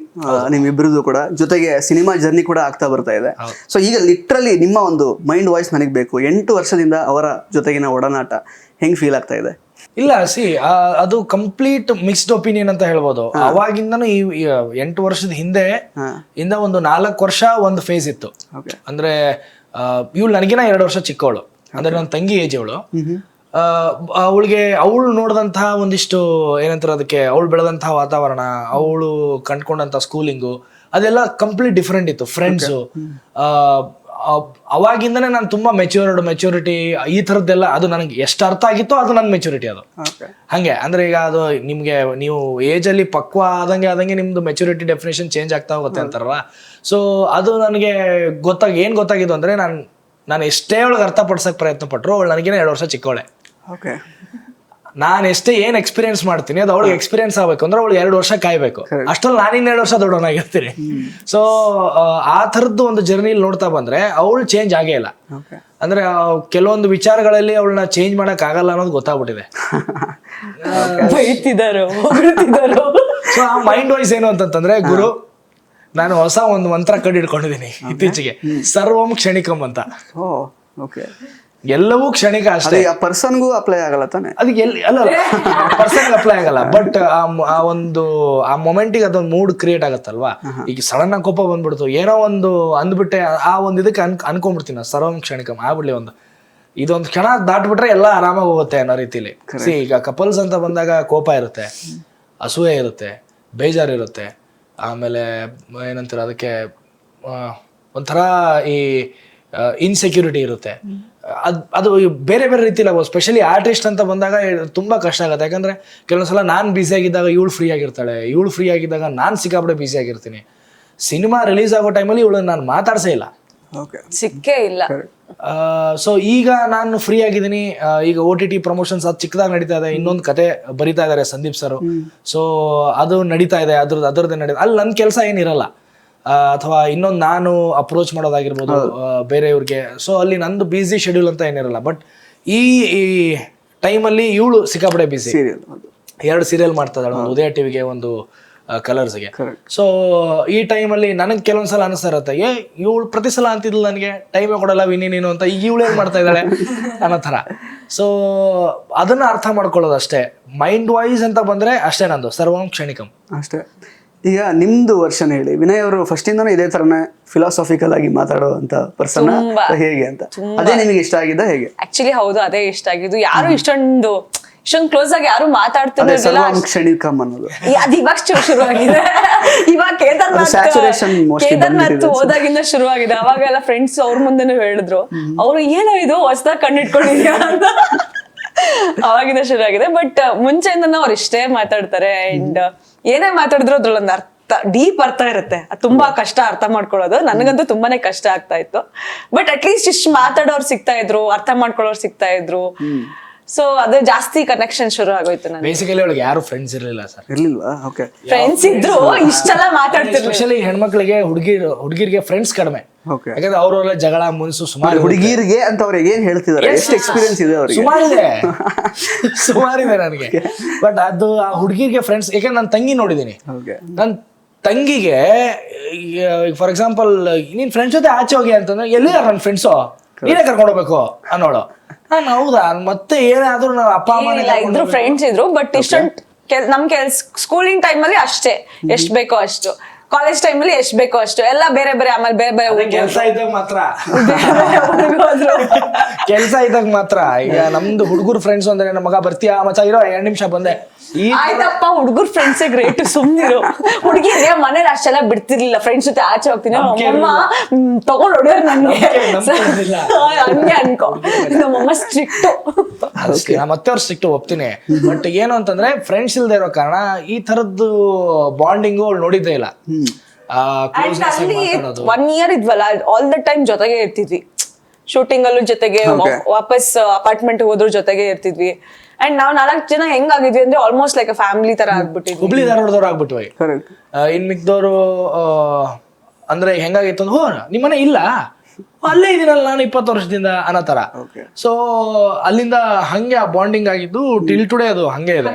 ನಿಮ್ಮಿಬ್ಬರದು ಕೂಡ, ಜೊತೆಗೆ ಸಿನಿಮಾ ಜರ್ನಿ ಕೂಡ ಆಗ್ತಾ ಬರ್ತಾ ಇದೆ. ಸೊ ಈಗ ಲಿಟ್ರಲಿ ನಿಮ್ಮ ಒಂದು ಮೈಂಡ್ ವಾಯ್ಸ್ ನನಗೆ ಬೇಕು. 8 ವರ್ಷದಿಂದ ಅವರ ಜೊತೆಗಿನ ಒಡನಾಟ ಹೆಂಗ್ ಫೀಲ್ ಆಗ್ತಾ ಇದೆ? ಇಲ್ಲ ಅದು ಕಂಪ್ಲೀಟ್ ಮಿಕ್ಸ್ಡ್ ಒಪಿನಿಯನ್ ಅಂತ ಹೇಳ್ಬೋದು. ಅವಾಗಿಂದನೂ ಈ 8 ವರ್ಷದ ಹಿಂದೆ ಒಂದು 4 ವರ್ಷ ಒಂದು ಫೇಸ್ ಇತ್ತು. ಅಂದ್ರೆ ಇವಳು ನನಗಿನ 2 ವರ್ಷ ಚಿಕ್ಕವಳು, ಅಂದ್ರೆ ನನ್ನ ತಂಗಿ ಏಜ್ ಅವಳು. ಅವಳು ನೋಡಿದಂತಹ ಒಂದಿಷ್ಟು ಏನಂತಾರೆ ಅದಕ್ಕೆ, ಅವಳು ಬೆಳೆದಂತಹ ವಾತಾವರಣ, ಅವಳು ಕಂಡ್ಕೊಂಡಂತ ಸ್ಕೂಲಿಂಗು ಅದೆಲ್ಲ ಕಂಪ್ಲೀಟ್ ಡಿಫ್ರೆಂಟ್ ಇತ್ತು. ಫ್ರೆಂಡ್ಸು ಅವಾಗಿಂದನೇ ನಾನು ತುಂಬಾ ಮೆಚೂರಿಟಿ ಈ ಥರದ್ದೆಲ್ಲ ಅದು ನನಗೆ ಎಷ್ಟು ಅರ್ಥ ಆಗಿತ್ತೋ ಅದು ನನ್ನ ಮೆಚುರಿಟಿ. ಅದು ಹಂಗೆ ಅಂದ್ರೆ ಈಗ ಅದು ನಿಮ್ಗೆ ನೀವು ಏಜ್ ಅಲ್ಲಿ ಪಕ್ವ ಆದಂಗೆ ನಿಮ್ದು ಮೆಚುರಿಟಿ ಡೆಫಿನೇಷನ್ ಚೇಂಜ್ ಆಗ್ತಾ ಹೋಗುತ್ತೆ ಅಂತಾರಲ್ಲ. ಸೊ ಅದು ನನಗೆ ಗೊತ್ತಾಗಿದ್ದು ಅಂದ್ರೆ ನಾನು ಎಷ್ಟೇ ಅವಳಿಗೆ ಅರ್ಥಪಡಿಸಕ್ ಪ್ರಯತ್ನ ಪಟ್ರು ಅವಳು ನನಗೇನೆ 2 ವರ್ಷ ಚಿಕ್ಕವಳೆ. ನಾನು ಎಷ್ಟೇ ಏನ್ ಎಕ್ಸ್ಪೀರಿಯನ್ಸ್ ಮಾಡ್ತೀನಿ ಅದು ಅವಳಿಗೆ ಎಕ್ಸ್ಪೀರಿಯನ್ಸ್ ಆಗ್ಬೇಕು ಅಂದ್ರೆ ಅವಳು 2 ವರ್ಷ ಕಾಯ್ಬೇಕು. ಅಷ್ಟರಲ್ಲಿ ನಾನಿನ್ನ 2 ವರ್ಷ ದೊಡ್ಡವನಾಗಿರ್ತೀನಿ. ಸೊ ಆ ಥರದ್ದು ಒಂದು ಜರ್ನಿಲಿ ನೋಡ್ತಾ ಬಂದ್ರೆ ಅವಳು ಚೇಂಜ್ ಆಗೇ ಇಲ್ಲ. ಅಂದ್ರೆ ಕೆಲವೊಂದು ವಿಚಾರಗಳಲ್ಲಿ ಅವಳನ್ನ ಚೇಂಜ್ ಮಾಡಕ್ ಆಗಲ್ಲ ಅನ್ನೋದು ಗೊತ್ತಾಗ್ಬಿಟ್ಟಿದೆ. ಸೊ ಆ ಮೈಂಡ್ ವಾಯ್ಸ್ ಏನು ಅಂತಂದ್ರೆ, ಗುರು ನಾನು ಹೊಸ ಒಂದು ಮಂತ್ರ ಕಡ್ ಹಿಡ್ಕೊಂಡಿದ್ದೀನಿ ಇತ್ತೀಚೆಗೆ, ಸರ್ವಂ ಕ್ಷಣಿಕಂ ಅಂತ. ಎಲ್ಲವೂ ಕ್ಷಣಿಕ ಅಷ್ಟೇ. ಪರ್ಸನ್ಗೂ ಅಪ್ಲೈ ಆಗಲ್ಲ ತಾನೆ? ಅದಕ್ಕೆ ಅಲ್ಲ ಪರ್ಸನ್ ಅಪ್ಲೈ ಆಗಲ್ಲ, ಬಟ್ ಆ ಮೊಮೆಂಟಿಗೆ ಅದೊಂದು ಮೂಡ್ ಕ್ರಿಯೇಟ್ ಆಗತ್ತಲ್ವಾ. ಈಗ ಸಡನ್ ಆಗಿ ಕೋಪ ಬಂದ್ಬಿಡ್ತು, ಏನೋ ಒಂದು ಅಂದ್ಬಿಟ್ಟೆ, ಆ ಒಂದು ಇದಕ್ಕೆ ಅನ್ಕೊಂಡ್ಬಿಡ್ತೀನಿ ಸರ್ವಂ ಕ್ಷಣಿಕಂ ಆಗ್ಬಿಡ್ಲಿ, ಇದೊಂದು ಕ್ಷಣ ದಾಟ್ಬಿಟ್ರೆ ಎಲ್ಲ ಆರಾಮಾಗಿ ಹೋಗುತ್ತೆ ಅನ್ನೋ ರೀತಿಲಿ. ಈಗ ಕಪಲ್ಸ್ ಅಂತ ಬಂದಾಗ ಕೋಪ ಇರುತ್ತೆ, ಅಸೂಯೆ ಇರುತ್ತೆ, ಬೇಜಾರಿರುತ್ತೆ, ಆಮೇಲೆ ಏನಂತೀರ ಅದಕ್ಕೆ ಒಂಥರ ಈ ಇನ್ಸೆಕ್ಯೂರಿಟಿ ಇರುತ್ತೆ. ಅದು ಬೇರೆ ಬೇರೆ ರೀತಿಲಿ ಆಗ್ಬೋದು. ಸ್ಪೆಷಲಿ ಆರ್ಟಿಸ್ಟ್ ಅಂತ ಬಂದಾಗ ತುಂಬಾ ಕಷ್ಟ ಆಗುತ್ತೆ. ಯಾಕಂದ್ರೆ ಕೆಲವೊಂದ್ಸಲ ನಾನು ಬ್ಯುಸಿ ಆಗಿದ್ದಾಗ ಇವಳು ಫ್ರೀ ಆಗಿರ್ತಾಳೆ, ಇವಳು ಫ್ರೀ ಆಗಿದ್ದಾಗ ನಾನು ಸಿಕ್ಕಾಪಟ್ಟೆ ಬ್ಯುಸಿ ಆಗಿರ್ತೀನಿ. ಸಿನಿಮಾ ರಿಲೀಸ್ ಆಗೋ ಟೈಮಲ್ಲಿ ಇವಳನ್ನ ನಾನು ಮಾತಾಡ್ಸೇ ಇಲ್ಲ, ಸಿಕ್ಕೇ ಇಲ್ಲ. ಸೊ ಈಗ ನಾನು ಫ್ರೀ ಆಗಿದ್ದೀನಿ. ಈಗ OTT ಪ್ರಮೋಷನ್ಸ್ ಅದು ಚಿಕ್ಕದಾಗಿ ನಡೀತಾ ಇದೆ. ಇನ್ನೊಂದು ಕತೆ ಬರಿತಾ ಇದಾರೆ ಸಂದೀಪ್ ಸರ್. ಸೊ ಅದು ನಡೀತಾ ಇದೆ, ಅದರದ್ದೇ ನಡೀತಾ. ಅಲ್ಲಿ ನನ್ನ ಕೆಲಸ ಏನಿರಲ್ಲ, ಅಥವಾ ಇನ್ನೊಂದು ನಾನು ಅಪ್ರೋಚ್ ಮಾಡೋದಾಗಿರ್ಬೋದು ಬೇರೆಯವ್ರಿಗೆ. ಸೊ ಅಲ್ಲಿ ನಂದು ಬ್ಯುಸಿ ಶೆಡ್ಯೂಲ್ ಅಂತ ಏನಿರಲ್ಲ. ಬಟ್ ಈ ಟೈಮಲ್ಲಿ ಇವಳು ಸಿಕ್ಕಾಪಟ್ಟೆ ಬ್ಯುಸಿ. 2 ಸೀರಿಯಲ್ ಮಾಡ್ತಾ ಇದ್ದಾಳೆ, ಒಂದು ಉದಯ ಟಿವಿಗೆ, ಒಂದು ಕಲರ್ಸ್ಗೆ. ಸೊ ಈ ಟೈಮಲ್ಲಿ ನನಗೆ ಕೆಲವೊಂದ್ಸಲ ಅನಿಸ್ತಾ ಇರುತ್ತೆ, ಇವಳು ಪ್ರತಿ ಸಲ ಅಂತಿದ್ಲು ನನಗೆ ಟೈಮೇ ಕೊಡಲ್ಲ ವಿನಿ ನೀನು ಅಂತ, ಈಗ ಇವಳು ಏನ್ ಮಾಡ್ತಾ ಇದ್ದಾಳೆ ಅನ್ನೋ ಥರ. ಸೊ ಅದನ್ನ ಅರ್ಥ ಮಾಡ್ಕೊಳ್ಳೋದು ಅಷ್ಟೇ. ಮೈಂಡ್ ವಾಯ್ಸ್ ಅಂತ ಬಂದ್ರೆ ಅಷ್ಟೇ, ನಂದು ಸರ್ವಂ ಕ್ಷಣಿಕಂ ಅಷ್ಟೇ. ಈಗ ನಿಮ್ದು ವರ್ಷನ್ ಹೇಳಿ. ವಿನಯ್ ಅವರು ಫಸ್ಟ್ ಇಂದಾನು ಇದೇ ತರನೇ ಫಿಲಾಸಫಿಕಲ್ ಆಗಿ ಮಾತಾಡುವಂತ ಪರ್ಸನ್ ಹೇಗೆ ಅಂತ, ಅದೇ ನಿಮಗೆ ಇಷ್ಟ ಆಗಿದ್ದ ಹೇಗೆ? ಆಕ್ಚುಲಿ ಹೌದು, ಅದೇ ಇಷ್ಟ ಆಗಿದ್ದು. ಯಾರು ಇಷ್ಟೊಂದು ಕ್ಲೋಸ್ ಆಗಿ ಯಾರು ಮಾತಾಡ್ತಿರ್ಲಿಲ್ಲ. ಕ್ಷಣಿಕಂ ಅನ್ನೋದು ಅದು ಇವಾಗ ಶುರುವಾಗಿದೆ. ಇವಾಗ ಕೇದಾರ್ನಾಥ್ ಹೋದಾಗಿಂದ ಶುರುವಾಗಿದೆ. ಅವಾಗೆಲ್ಲ ಫ್ರೆಂಡ್ಸ್ ಅವ್ರ ಮುಂದೆನೂ ಹೇಳಿದ್ರು, ಅವ್ರು ಏನೋ ಇದು ಹೊಸದಾಗಿ ಕಣ್ಣಿಟ್ಕೊಂಡಿದ್ಯಾ ಅಂತ. ಅವಾಗಿಂದ ಶುರುವಾಗಿದೆ. ಬಟ್ ಮುಂಚೆಯಿಂದ ಅವ್ರು ಇಷ್ಟೇ ಮಾತಾಡ್ತಾರೆ. ಅಂಡ್ ಏನೇ ಮಾತಾಡಿದ್ರು ಅದ್ರಲ್ಲೊಂದು ಡೀಪ್ ಅರ್ಥ ಇರುತ್ತೆ. ತುಂಬಾ ಕಷ್ಟ ಅರ್ಥ ಮಾಡ್ಕೊಳ್ಳೋದು. ನನಗಂತೂ ತುಂಬಾನೇ ಕಷ್ಟ ಆಗ್ತಾ ಇತ್ತು. ಬಟ್ ಅಟ್ಲೀಸ್ಟ್ ಇಷ್ಟು ಮಾತಾಡೋರು ಸಿಗ್ತಾ ಇದ್ರು, ಅರ್ಥ ಮಾಡ್ಕೊಳ್ಳೋರು ಸಿಗ್ತಾ ಇದ್ರು. ಸೊ ಅದೇ ಜಾಸ್ತಿ ಕನೆಕ್ಷನ್ ಶುರು ಆಗೋಯ್ತು. ನಾನು ಬೇಸಿಕಲಿ ಅವಳಿಗೆ ಯಾರು ಫ್ರೆಂಡ್ಸ್ ಇರಲಿಲ್ಲ ಸರ್. ಇರ್ಲಿಲ್ವಾ? ಓಕೆ, ಫ್ರೆಂಡ್ಸ್ ಇದ್ರು ಇಷ್ಟೆಲ್ಲ ಮಾತಾಡ್ತಿರ್ಲಿಲ್ಲ. ಸ್ಪೆಷಲಿ ಹೆಣ್ಮಕ್ಳಿಗೆ ಹುಡುಗಿರಿಗೆ ಫ್ರೆಂಡ್ಸ್ ಕಡಿಮೆ. ಯಾಕಂದ್ರೆ ಅವ್ರವ್ರ ಜಗಳ ಮುನ್ಸು ಸುಮಾರು. ಹುಡುಗಿರಿಗೆ ಅಂತ ಅವ್ರಿಗೆ ಏನ್ ಹೇಳ್ತಿದ್ದಾರೆ, ಎಷ್ಟು ಎಕ್ಸ್ಪೀರಿಯನ್ಸ್ ಇದೆ ಅವ್ರಿಗೆ? ಸುಮಾರಿದೆ ನನಗೆ. ಬಟ್ ಅದು ಆ ಹುಡುಗಿರಿಗೆ ಫ್ರೆಂಡ್ಸ್, ಯಾಕಂದ್ರೆ ನನ್ನ ತಂಗಿ ನೋಡಿದೀನಿ. ನನ್ನ ತಂಗಿಗೆ ಫಾರ್ ಎಕ್ಸಾಂಪಲ್ ನೀನ್ ಫ್ರೆಂಡ್ಸ್ ಜೊತೆ ಆಚೆ ಹೋಗಿ ಅಂತಂದ್ರೆ, ಎಲ್ಲಿದಾರ ನನ್ನ ಫ್ರೆಂಡ್ಸು, ನೀನೇ ಕರ್ಕೊಂಡು ಹೋಗ್ಬೇಕು ಅನ್ನೋಳು. ನಾನು ಹೌದಾ, ಮತ್ತೆ ಏನಾದ್ರು ನಾವು ಅಪ್ಪ ಅಮ್ಮ ಇದ್ರು, ಫ್ರೆಂಡ್ಸ್ ಇದ್ರು. ಬಟ್ ಇಷ್ಟೊಂದು ನಮ್ ಸ್ಕೂಲಿಂಗ್ ಟೈಮ್ ಅಲ್ಲಿ ಅಷ್ಟೇ, ಎಷ್ಟ್ ಬೇಕೋ ಅಷ್ಟು. ಕಾಲೇಜ್ ಟೈಮಲ್ಲಿ ಎಷ್ಟ್ ಬೇಕೋ ಅಷ್ಟು ಎಲ್ಲ ಬೇರೆ ಬೇರೆ, ಆಮೇಲೆ ಬೇರೆ ಬೇರೆ ಕೆಲಸ ಇದ್ದಾಗ ಮಾತ್ರ ಹೋದ್ರು. ಕೆಲಸ ಇದ್ದಾಗ ಮಾತ್ರ. ಈಗ ನಮ್ದು ಹುಡುಗರು ಫ್ರೆಂಡ್ಸ್ ಅಂದ್ರೆ ನಮ್ಮ ಮಗ ಬರ್ತೀಯಾ ಮಚ್ಚ ಇರೋ 2 ನಿಮಿಷ ಬಂದೆ ಈ ಆಯ್ತಪ್ಪ, ಹುಡುಗರ್ ಫ್ರೆಂಡ್ಸ್ ಗ್ರೇಟ್, ಸುಮ್ನಿರು. ಹುಡುಗಿಗೆ ಮನೇಲಿ ಅಷ್ಟೆಲ್ಲ ಬಿಡ್ತಿರ್ಲಿಲ್ಲ, ಫ್ರೆಂಡ್ಸ್ ಜೊತೆ ಆಚೆ ಹೋಗ್ತೀನಿ, ನಮ್ಮಮ್ಮ ತಗೊಂಡ್ ಹೊಡೆಯೋರು ನನ್ಗೆ. ಹಂಗೆ ಅನ್ಕೋ, ನಮ್ಮಮ್ಮ ಸ್ಟ್ರಿಕ್ಟ್. ಮತ್ತೆ ಅವ್ರು ಸ್ಟ್ರಿಕ್ಟ್ ಒಪ್ತೀನಿ. ಬಟ್ ಏನು ಅಂತಂದ್ರೆ ಫ್ರೆಂಡ್ಸ್ ಇಲ್ದೇ ಇರೋ ಕಾರಣ ಈ ತರದ್ದು ಬಾಂಡಿಂಗು ಅವ್ಳು ನೋಡಿದ್ದೇ ಇಲ್ಲ. ಅಲ್ಲಿ 1 year ಇದ್ವಲ್ಲ, ಆಲ್ ದ ಟೈಮ್ ಜೊತೆಗೆ ಇರ್ತಿದ್ವಿ. ಶೂಟಿಂಗ್ ಅಲ್ಲೂ ಜೊತೆಗೆ, ವಾಪಸ್ ಅಪಾರ್ಟ್ಮೆಂಟ್ ಹೋದ್ರು ಜೊತೆಗೆ ಇರ್ತಿದ್ವಿ. ಅಂಡ್ ನಾವ್ 4 ಜನ ಹೆಂಗಾಗಿದ್ವಿ ಅಂದ್ರೆ ಆಲ್ಮೋಸ್ಟ್ ಲೈಕ್ ಫ್ಯಾಮಿಲಿ ತರ ಆಗ್ಬಿಟ್ಟಿದ್ವಿ. ಹುಬ್ಳಿ ಧಾರವಾಡದವ್ರು ಆಗ್ಬಿಟ್ವಿ. ಇನ್ ಮಿಕ್ದವ್ರು ಅಂದ್ರೆ ಹೆಂಗಾಗಿತ್ತು ಅಂದ್ರೆ, ನಿಮ್ಮನೆ ಇಲ್ಲ ಅಲ್ಲೇ ಇದೀನಲ್ಲ ನಾನು 20 ವರ್ಷದಿಂದ ಅನ್ನೋ ತರ. ಸೊ ಅಲ್ಲಿಂದ ಹಂಗೆ ಆ ಬಾಂಡಿಂಗ್ ಆಗಿದ್ದು ಟಿಲ್ ಟುಡೇ ಅದು ಹಂಗೆ ಇದೆ.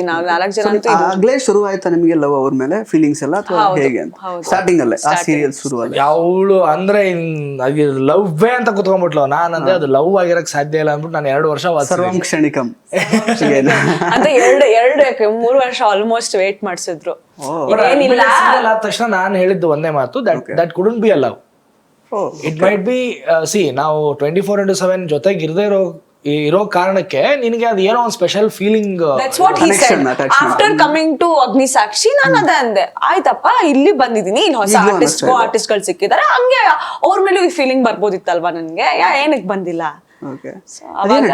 ನಾವ್ 4 ಜನ ಅಂತೂ ಆಗ್ಲೇ ಶುರು ಆಯ್ತಾ ನಿಮ್ಗೆ ಲವ್ ಅವ್ರ ಮೇಲೆ ಫೀಲಿಂಗ್ಸ್ ಎಲ್ಲ, ಅಥವಾ ಹೇಗೆ ಅಂತ ಸ್ಟಾರ್ಟಿಂಗ್ ಅಲ್ಲೇ ಆ ಸೀರಿಯಲ್ ಶುರು ಅಲ್ಲ? ಅವಳು ಅಂದ್ರೆ ಲವ್ವೇ ಅಂತ ಕುತ್ಕೊಂಡ್ಬಿಟ್ಲು. ನಾನಂದ್ರೆ ಅದು ಲವ್ ಆಗಿರಕ್ ಸಾಧ್ಯ ಇಲ್ಲ ಅಂದ್ಬಿಟ್ಟು ನಾನು 2 ವರ್ಷ ಸರ್ವಂ ಕ್ಷಣಿಕಂ ಅಂತ 3 ವರ್ಷ ಆಲ್ಮೋಸ್ಟ್ ವೇಟ್ ಮಾಡ್ಸಿದ್ರು. ಏನಿಲ್ಲ ಆದ ತಕ್ಷಣ ನಾನು ಹೇಳಿದ್ದು ಒಂದೇ ಮಾತು, that couldn't be a love. It might be ಸಿ ನಾವು 24/7 ಜೊತೆಗೆ ಇರೋ ಕಾರಣಕ್ಕೆ ನಿನಗೆ ಅದು ಏನೋ ಒಂದು special feeling. After coming to Agnisakshi ನಾನು ಅದೇ ಅಂದೆ, ಆಯ್ತಪ್ಪ ಇಲ್ಲಿ ಬಂದಿದೀನಿ, ಇಲ್ಲಿ ಹೊಸ ಆರ್ಟಿಸ್ಟ್ ಗಳು ಸಿಕ್ಕಿದಾರೆ, ಹಂಗೆ ಅವ್ರ ಮೇಲೂ ಈ ಫೀಲಿಂಗ್ ಬರ್ಬೋದಿತ್ತಲ್ವಾ ನನ್ಗೆ, ಏನಕ್ಕೆ ಬಂದಿಲ್ಲ?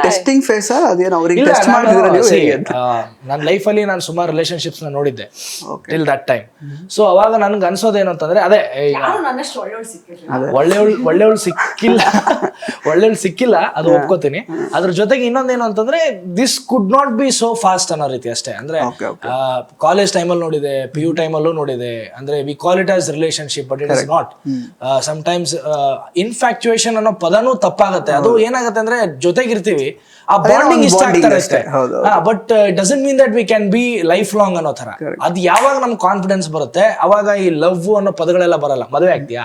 ಟೆಸ್ಟಿಂಗ್ ಫೇಸ್ ಅದೇನು ಅವ್ರಿಗೆ ಟೆಸ್ಟ್ ಮಾಡಿದ್ರೆ ನನ್ನ ಲೈಫಲ್ಲಿ ನಾನು ಸುಮಾರು ರಿಲೇಶನ್ಶಿಪ್ಸ್ ನ ನೋಡಿದ್ದೆ ಟಿಲ್ ದಟ್ ಟೈಮ್. ಸೊ ಅವಾಗ ನನ್ಗೆ ಅನ್ಸೋದೇನು ಅಂತಂದ್ರೆ, ಅದೇ ಒಳ್ಳೆಯವಳು ಸಿಕ್ಕಿಲ್ಲ ಅದು ಒಪ್ಕೋತೀನಿ. ಅದ್ರ ಜೊತೆಗೆ ಇನ್ನೊಂದೇನು ಅಂತಂದ್ರೆ, this could not be so fast ಅನ್ನೋ ರೀತಿ ಅಷ್ಟೇ. ಅಂದ್ರೆ ಕಾಲೇಜ್ ಟೈಮಲ್ಲಿ ನೋಡಿದೆ, PU ಟೈಮಲ್ಲೂ ನೋಡಿದೆ. ಅಂದ್ರೆ we call it as relationship, but it is not. Sometimes infatuation ಅನ್ನೋ ಪದನೂ ತಪ್ಪಾಗತ್ತೆ. ಅದು ಏನಾಗುತ್ತೆ ಅಂದ್ರೆ, ಜೊತೆಗಿರ್ತೀವಿ, ಆ ಬಾಂಡಿಂಗ್ ಇಷ್ಟ ಆಗ್ತಾರೆ ಅಷ್ಟೇ, but doesn't mean that we can be life long ಅನ್ನೋ ತರ. ಅದು ಯಾವಾಗ ನಮ್ಗೆ ಕಾನ್ಫಿಡೆನ್ಸ್ ಬರುತ್ತೆ ಅವಾಗ ಈ ಲವ್ ಅನ್ನೋ ಪದಗಳೆಲ್ಲ ಬರಲ್ಲ. ಮದುವೆ ಆಗ್ತೀಯಾ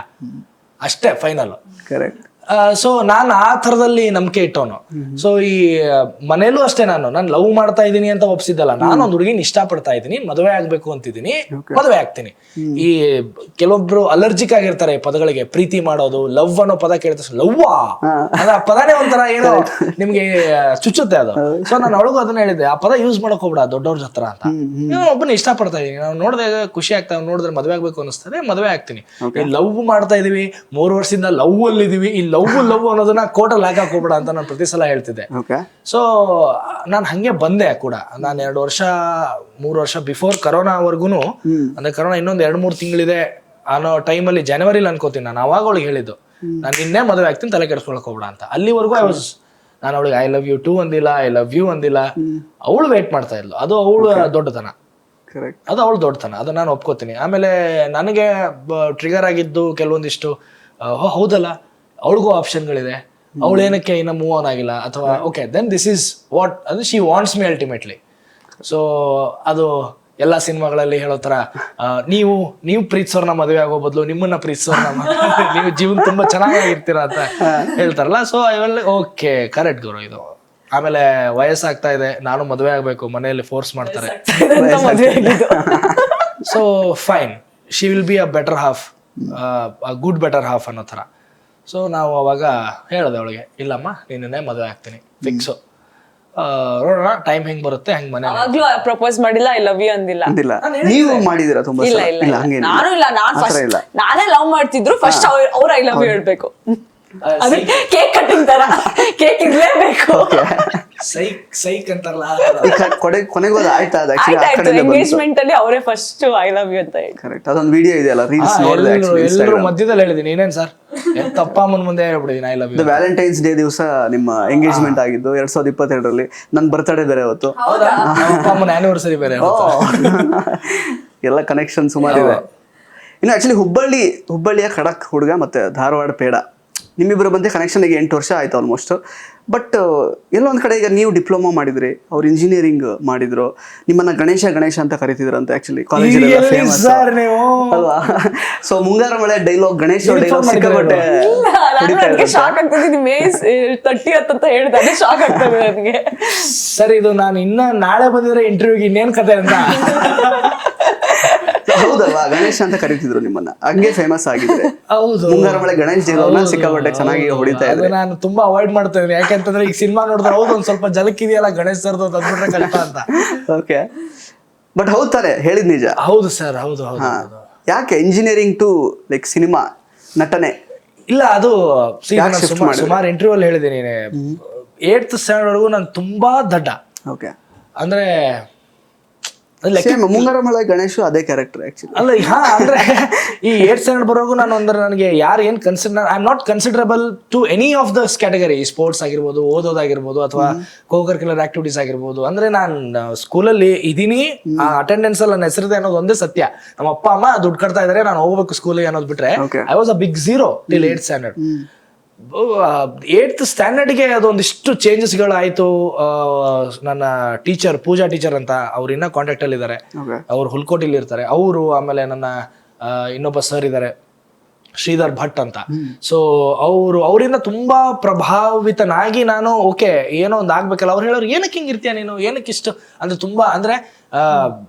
ಅಷ್ಟೇ ಫೈನಲ್. ಸೊ ನಾನು ಆ ಥರದಲ್ಲಿ ನಂಬಿಕೆ ಇಟ್ಟವನು. ಸೊ ಈ ಮನೇಲೂ ಅಷ್ಟೇ, ನಾನು ಲವ್ ಮಾಡ್ತಾ ಇದ್ದೀನಿ ಅಂತ ಒಪ್ಸಿದ್ದಲ್ಲ. ನಾನು ಒಂದು ಹುಡುಗಿನ ಇಷ್ಟಪಡ್ತಾ ಇದ್ದೀನಿ, ಮದುವೆ ಆಗ್ಬೇಕು ಅಂತಿದ್ದೀನಿ, ಮದುವೆ ಆಗ್ತೀನಿ. ಈ ಕೆಲವೊಬ್ರು ಅಲರ್ಜಿಕ್ ಆಗಿರ್ತಾರೆ ಈ ಪದಗಳಿಗೆ. ಪ್ರೀತಿ ಮಾಡೋದು, ಲವ್ ಅನ್ನೋ ಪದ ಕೇಳ್ತಾರೆ, ಲವ್ವಾ ಅಂದ್ರೆ ಆ ಪದನೇ ಒಂಥರ ಏನೋ ನಿಮ್ಗೆ ಚುಚ್ಚುತ್ತೆ ಅದು. ಸೊ ನಾನು ಅವಳಿಗೂ ಅದನ್ನ ಹೇಳಿದ್ದೆ, ಆ ಪದ ಯೂಸ್ ಮಾಡಕ್ ಹೋಗ್ಬಿಡ ದೊಡ್ಡವ್ರ ಹತ್ರ ಅಂತ. ಒಬ್ಬನ ಇಷ್ಟಪಡ್ತಾ ಇದೀನಿ, ನಾವು ನೋಡಿದಾಗ ಖುಷಿ ಆಗ್ತಾ, ನೋಡಿದ್ರೆ ಮದುವೆ ಆಗ್ಬೇಕು ಅನಿಸ್ತದೆ, ಮದುವೆ ಆಗ್ತೀನಿ. ಲವ್ ಮಾಡ್ತಾ ಇದೀವಿ, 3 ವರ್ಷದಿಂದ ಲವ್ ಅಲ್ಲಿ ಇದೀವಿ, ಈ ಲವ್ ಅನ್ನೋದನ್ನ ಕೋಟಲ್ಲಿ ಹಾಕಕ್ ಹೋಗ್ಬೇಡ ಅಂತ ನಾನು ಪ್ರತಿ ಸಲ ಹೇಳ್ತಿದ್ದೆ. ಸೊ ನಾನು ಹಂಗೆ ಬಂದೆ ಕೂಡ. ನಾನು 2 ವರ್ಷ 3 ವರ್ಷ ಬಿಫೋರ್ ಕರೋನಾವರೆಗೂ, ಅಂದ್ರೆ ಕರೋನಾ ಇನ್ನೊಂದು 2-3 ತಿಂಗಳಿದೆ ಅನ್ನೋ ಟೈಮಲ್ಲಿ, ಜನವರಿಲಿ ಅನ್ಕೋತೀನಿ, ನಾನು ಅವಾಗ ಅವಳಿಗೆ ಹೇಳಿದ್ದು, ನಾನು ಇನ್ನೇ ಮದುವೆ ಆಗ್ತೀನಿ, ತಲೆ ಕೆಡಿಸ್ಕೊಳಕ್ ಹೋಗ್ಬೇಡ ಅಂತ. ಅಲ್ಲಿವರೆಗೂ ನಾನು ಅವಳಿಗೆ ಐ ಲವ್ ಯು ಟು ಅಂದಿಲ್ಲ, ಐ ಲವ್ ಯು ಅಂದಿಲ್ಲ. ಅವಳು ವೇಟ್ ಮಾಡ್ತಾ ಇದ್ಲು. ಅದು ಅವಳು ದೊಡ್ಡತನ, ಅದು ಅವಳು ದೊಡ್ಡತನ, ಅದು ನಾನು ಒಪ್ಕೋತೀನಿ. ಆಮೇಲೆ ನನಗೆ ಟ್ರಿಗರ್ ಆಗಿದ್ದು ಕೆಲವೊಂದಿಷ್ಟು, ಹೌದಲ್ಲ ಅವಳಿಗೂ ಆಪ್ಷನ್ಗಳಿದೆ, ಅವಳು ಏನಕ್ಕೆ ಇನ್ನ ಮೂವ್ ಆನ್ ಆಗಿಲ್ಲ, ಅಥವಾ okay then this is what ಅದು she wants me ultimately. So ಅದು ಎಲ್ಲ ಸಿನಿಮಾಗಳಲ್ಲಿ ಹೇಳೋ ತರ, ನೀವು ಪ್ರೀತಿಸೋರ್ನ ಮದುವೆ ಆಗೋ ಬದಲು ನಿಮ್ಮನ್ನ ಪ್ರೀತಿಸೋರ್ನ ನೀವು ಜೀವನ ತುಂಬಾ ಚೆನ್ನಾಗಿರ್ತೀರಾ ಅಂತ ಹೇಳ್ತಾರಲ್ಲ. ಸೊ ಇವೆಲ್ಲ ಓಕೆ, ಕರೆಕ್ಟ್ ಗುರು ಇದು. ಆಮೇಲೆ ವಯಸ್ಸಾಗ್ತಾ ಇದೆ, ನಾನು ಮದುವೆ ಆಗ್ಬೇಕು, ಮನೆಯಲ್ಲಿ ಫೋರ್ಸ್ ಮಾಡ್ತಾರೆ. So fine, she will be a better half, good better half ಅನ್ನೋ ಥರ. ಸೊ ನಾವು ಅವಾಗ ಹೇಳಿದೆ ಅವಳಿಗೆ, ಇಲ್ಲಮ್ಮ ನಿನ್ನೆ ಮದುವೆ ಆಗ್ತೀನಿ ಫಿಕ್ಸು, ನೋಡೋಣ ಟೈಮ್ ಹೆಂಗ್ ಬರುತ್ತೆ ಹಂಗ್. ಮನೆ ಪ್ರಪೋಸ್ ಮಾಡಿಲ್ಲ, ಐ ಲವ್ ಯು ಅಂದಿಲ್ಲ. ನೀವು ಮಾಡಿದಿರಾ ತುಂಬಾ? ನಾನು ಇಲ್ಲ, ನಾನೇ ಲವ್ ಮಾಡ್ತಿದ್ರು, ಫಸ್ಟ್ ಅವ್ರು ಐ ಲವ್ ಯು ಹೇಳ್ಬೇಕು. ಕೇಕ್ ಕಟ್ಟಿಂಗ್ ತರ, ಕೇಕ್ ಇರ್ಲೇಬೇಕು. ಸೈಕ್ ಅಂತಾರಲ್ಲ, ಕೊನೆಗೂ ಆಯ್ತಾ? ಎಂಗೇಜ್ಮೆಂಟ್ ಅಲ್ಲಿ ಅವರೇ ಫಸ್ಟ್ ಐ ಲವ್ ಯು ಅಂತ ಹೇಳಿ. ಕರೆಕ್ಟ್, ಅದೊಂದು ವಿಡಿಯೋ ಇದೆಯಲ್ಲ, ರೀಲ್ಸ್ ನೋಡಿದೆ. ಎಲ್ಲರೂ ಮಧ್ಯದಲ್ಲಿ ಹೇಳಿದೀನಿ, ಏನೇನ್ ಸರ್ ತಪ್ಪ ಮುಂದೆ ಹೇಳ್ಬಿಡಿದೀನಿ I love you. Valentine's day ದಿವಸ ನಿಮ್ಮ ಎಂಗೇಜ್ಮೆಂಟ್ ಆಗಿದ್ದು 2022ರಲ್ಲಿ. ನನ್ನ ಬರ್ತಡೇ ಬೇರೆ ಅವತ್ತು, ಅಪ್ಪ ಅಮ್ಮನ ಆನಿವರ್ಸರಿ ಬೇರೆ. ಎಲ್ಲ ಕನೆಕ್ಷನ್ ಸುಮಾರು ಇದೆ. ಇನ್ನು ಆಕ್ಚುಲಿ ಹುಬ್ಬಳ್ಳಿಯ ಖಡಕ್ ಹುಡುಗ ಮತ್ತೆ ಧಾರವಾಡ ಪೇಡ, ನಿಮ್ಮಿಬ್ಬರು ಬಂದು ಕನೆಕ್ಷನ್ ಈಗ 8 ವರ್ಷ ಆಯ್ತು ಆಲ್ಮೋಸ್ಟ್. ಬಟ್ ಎಲ್ಲೊಂದ್ ಕಡೆ ಈಗ ನೀವು ಡಿಪ್ಲೊಮಾ ಮಾಡಿದ್ರಿ, ಅವ್ರು ಇಂಜಿನಿಯರಿಂಗ್ ಮಾಡಿದ್ರು, ನಿಮ್ಮನ್ನ ಗಣೇಶ ಅಂತ ಕರೀತಿದ್ರಂತೆ ಆಕ್ಚುಲಿ ಕಾಲೇಜಲ್ಲಿ ಫೇಮಸ್ ಅಲ್ವಾ? ಸೊ ಮುಂಗಾರ ಮಳೆ ಡೈಲಾಗ್, ಗಣೇಶ ಡೈಲಾಗ್ ಸಿಕ್ಕಾಪಟ್ಟೆ ಶಾಕ್ ಆಗ್ತದೆ. ಮೇ 30th ಅಂತ ಹೇಳಿದಾಗ ಶಾಕ್ ಆಗ್ತದೆ ನನಗೆ. ಸರ್ ಇದು ನಾನು ಇನ್ನ ನಾಳೆ ಬಂದಿದ್ರೆ ಇಂಟರ್ವ್ಯೂಗೆ ಇನ್ನೇನ್ ಕತೆ ಅಂತ. ಹೌದಲ್ವಾ, ಗಣೇಶ್ ಅಂತ ಕರೀತಿದ್ರು ನಿಮ್ಮನ್ನ, ಹಂಗೆ ಫೇಮಸ್ ಆಗಿದ್ರೆ. ಹೌದು, ಮುಂಗಾರು ಮಳೆ ಗಣೇಶ್ ಜೀವನ ಸಿಕ್ಕಾಪಟ್ಟೆ ಚೆನ್ನಾಗಿ ಹೊಡಿತಾ ಅದು ಇದ್ರೆ. ನಾನು ತುಂಬಾ ಅವಾಯ್ಡ್ ಮಾಡ್ತಾ ಇದ್ದೀನಿ. ಯಾಕೆಂತಂದ್ರೆ ಈಗ ಸಿನಿಮಾ ನೋಡಿದ್ರೆ ಹೌದು ಒಂದ್ ಸ್ವಲ್ಪ ಜಲಕ್ಕಿದೆಯಲ್ಲ ಗಣೇಶ್ ಸರ್ದು ಅಂದ್ಬಿಟ್ರೆ ಕಷ್ಟ ಅಂತ. ಓಕೆ, ಬಟ್ ಹೌದ್ ತಾನೆ ಹೇಳಿದ್ ನಿಜ. ಹೌದು ಸರ್, ಹೌದು ಹೌದು ಹಾ. ಹೌದು. ಯಾಕೆ ಇಂಜಿನಿಯರಿಂಗ್ ಟು ಲೈಕ್ ಸಿನಿಮಾ ನಟನೆ? ಇಲ್ಲ, ಅದು ಯಾಕ್ shift ಮಾಡಿದ್ರಿ? ಸುಮಾರು ಇಂಟರ್ವ್ಯೂ ಅಲ್ಲಿ ಹೇಳಿದ್ದೀನಿ. 8th ಸ್ಟ್ಯಾಂಡರ್ಡ್ ವರೆಗೂ ನಾನು ತುಂಬಾ ದಡ್ಡ. ಓಕೆ, ಅಂದ್ರೆ ಸೇಮ್ ಮುಂಗಾರು ಮಳೆ ಗಣೇಶ್ ಅದೇ ಕ್ಯಾರೆಕ್ಟರ್ ಆಕ್ಚುಲಿ. ಅಲ್ಲ, ಹಾ, ಅಂದ್ರೆ ಈ 8th ಸ್ಟ್ಯಾಂಡರ್ಡ್ ಬರೋಗೂ ನಾನು ಅಂದ್ರೆ ನನಗೆ ಯಾರು ಏನ್ I am not considerable to any of this category. Sports ಆಗಿರ್ಬೋದು, ಓದೋದಾಗಿರ್ಬೋದು, ಅಥವಾ ಕೋಕರಿಕ್ಯುಲರ್ ಆಕ್ಟಿವಿಟೀಸ್ ಆಗಿರ್ಬೋದು. ಅಂದ್ರೆ ನಾನು ಸ್ಕೂಲಲ್ಲಿ ಇದೀನಿ, ಆ ಅಟೆಂಡೆನ್ಸ್ ಅಲ್ಲಿ ನನ್ನ ಹೆಸರಿದೆ ಅನ್ನೋದು ಒಂದೇ ಸತ್ಯ. ನಮ್ಮ ಅಪ್ಪ ಅಮ್ಮ ದುಡ್ಡು ಕಟ್ತಾ ಇದಾರೆ, ನಾನು ಹೋಗ್ಬೇಕು ಸ್ಕೂಲಿಗೆ ಅನ್ನೋದು ಬಿಟ್ರೆ I was a big zero till 8th standard. 8th ಸ್ಟ್ಯಾಂಡರ್ಡ್ಗೆ ಅದೊಂದಿಷ್ಟು ಚೇಂಜಸ್ಗಳು ಆಯ್ತು. ನನ್ನ ಟೀಚರ್, ಪೂಜಾ ಟೀಚರ್ ಅಂತ, ಅವ್ರು ಇನ್ನೂ ಕಾಂಟ್ಯಾಕ್ಟ್ ಅಲ್ಲಿ ಇದ್ದಾರೆ. ಅವ್ರು ಹುಲ್ಕೋಟಿಲಿ ಇರ್ತಾರೆ ಅವರು. ಆಮೇಲೆ ನನ್ನ ಇನ್ನೊಬ್ಬ ಸರ್ ಇದ್ದಾರೆ, ಶ್ರೀಧರ್ ಭಟ್ ಅಂತ. ಸೊ ಅವರಿಂದ ತುಂಬಾ ಪ್ರಭಾವಿತನಾಗಿ ನಾನು ಓಕೆ ಏನೋ ಒಂದು ಆಗ್ಬೇಕಲ್ಲ. ಅವ್ರು ಹೇಳೋರು, ಏನಕ್ಕೆ ಹಿಂಗಿರ್ತೀಯ ನೀನು, ಏನಕ್ಕೆ ಇಷ್ಟು ಅಂದ್ರೆ ತುಂಬಾ ಅಂದ್ರೆ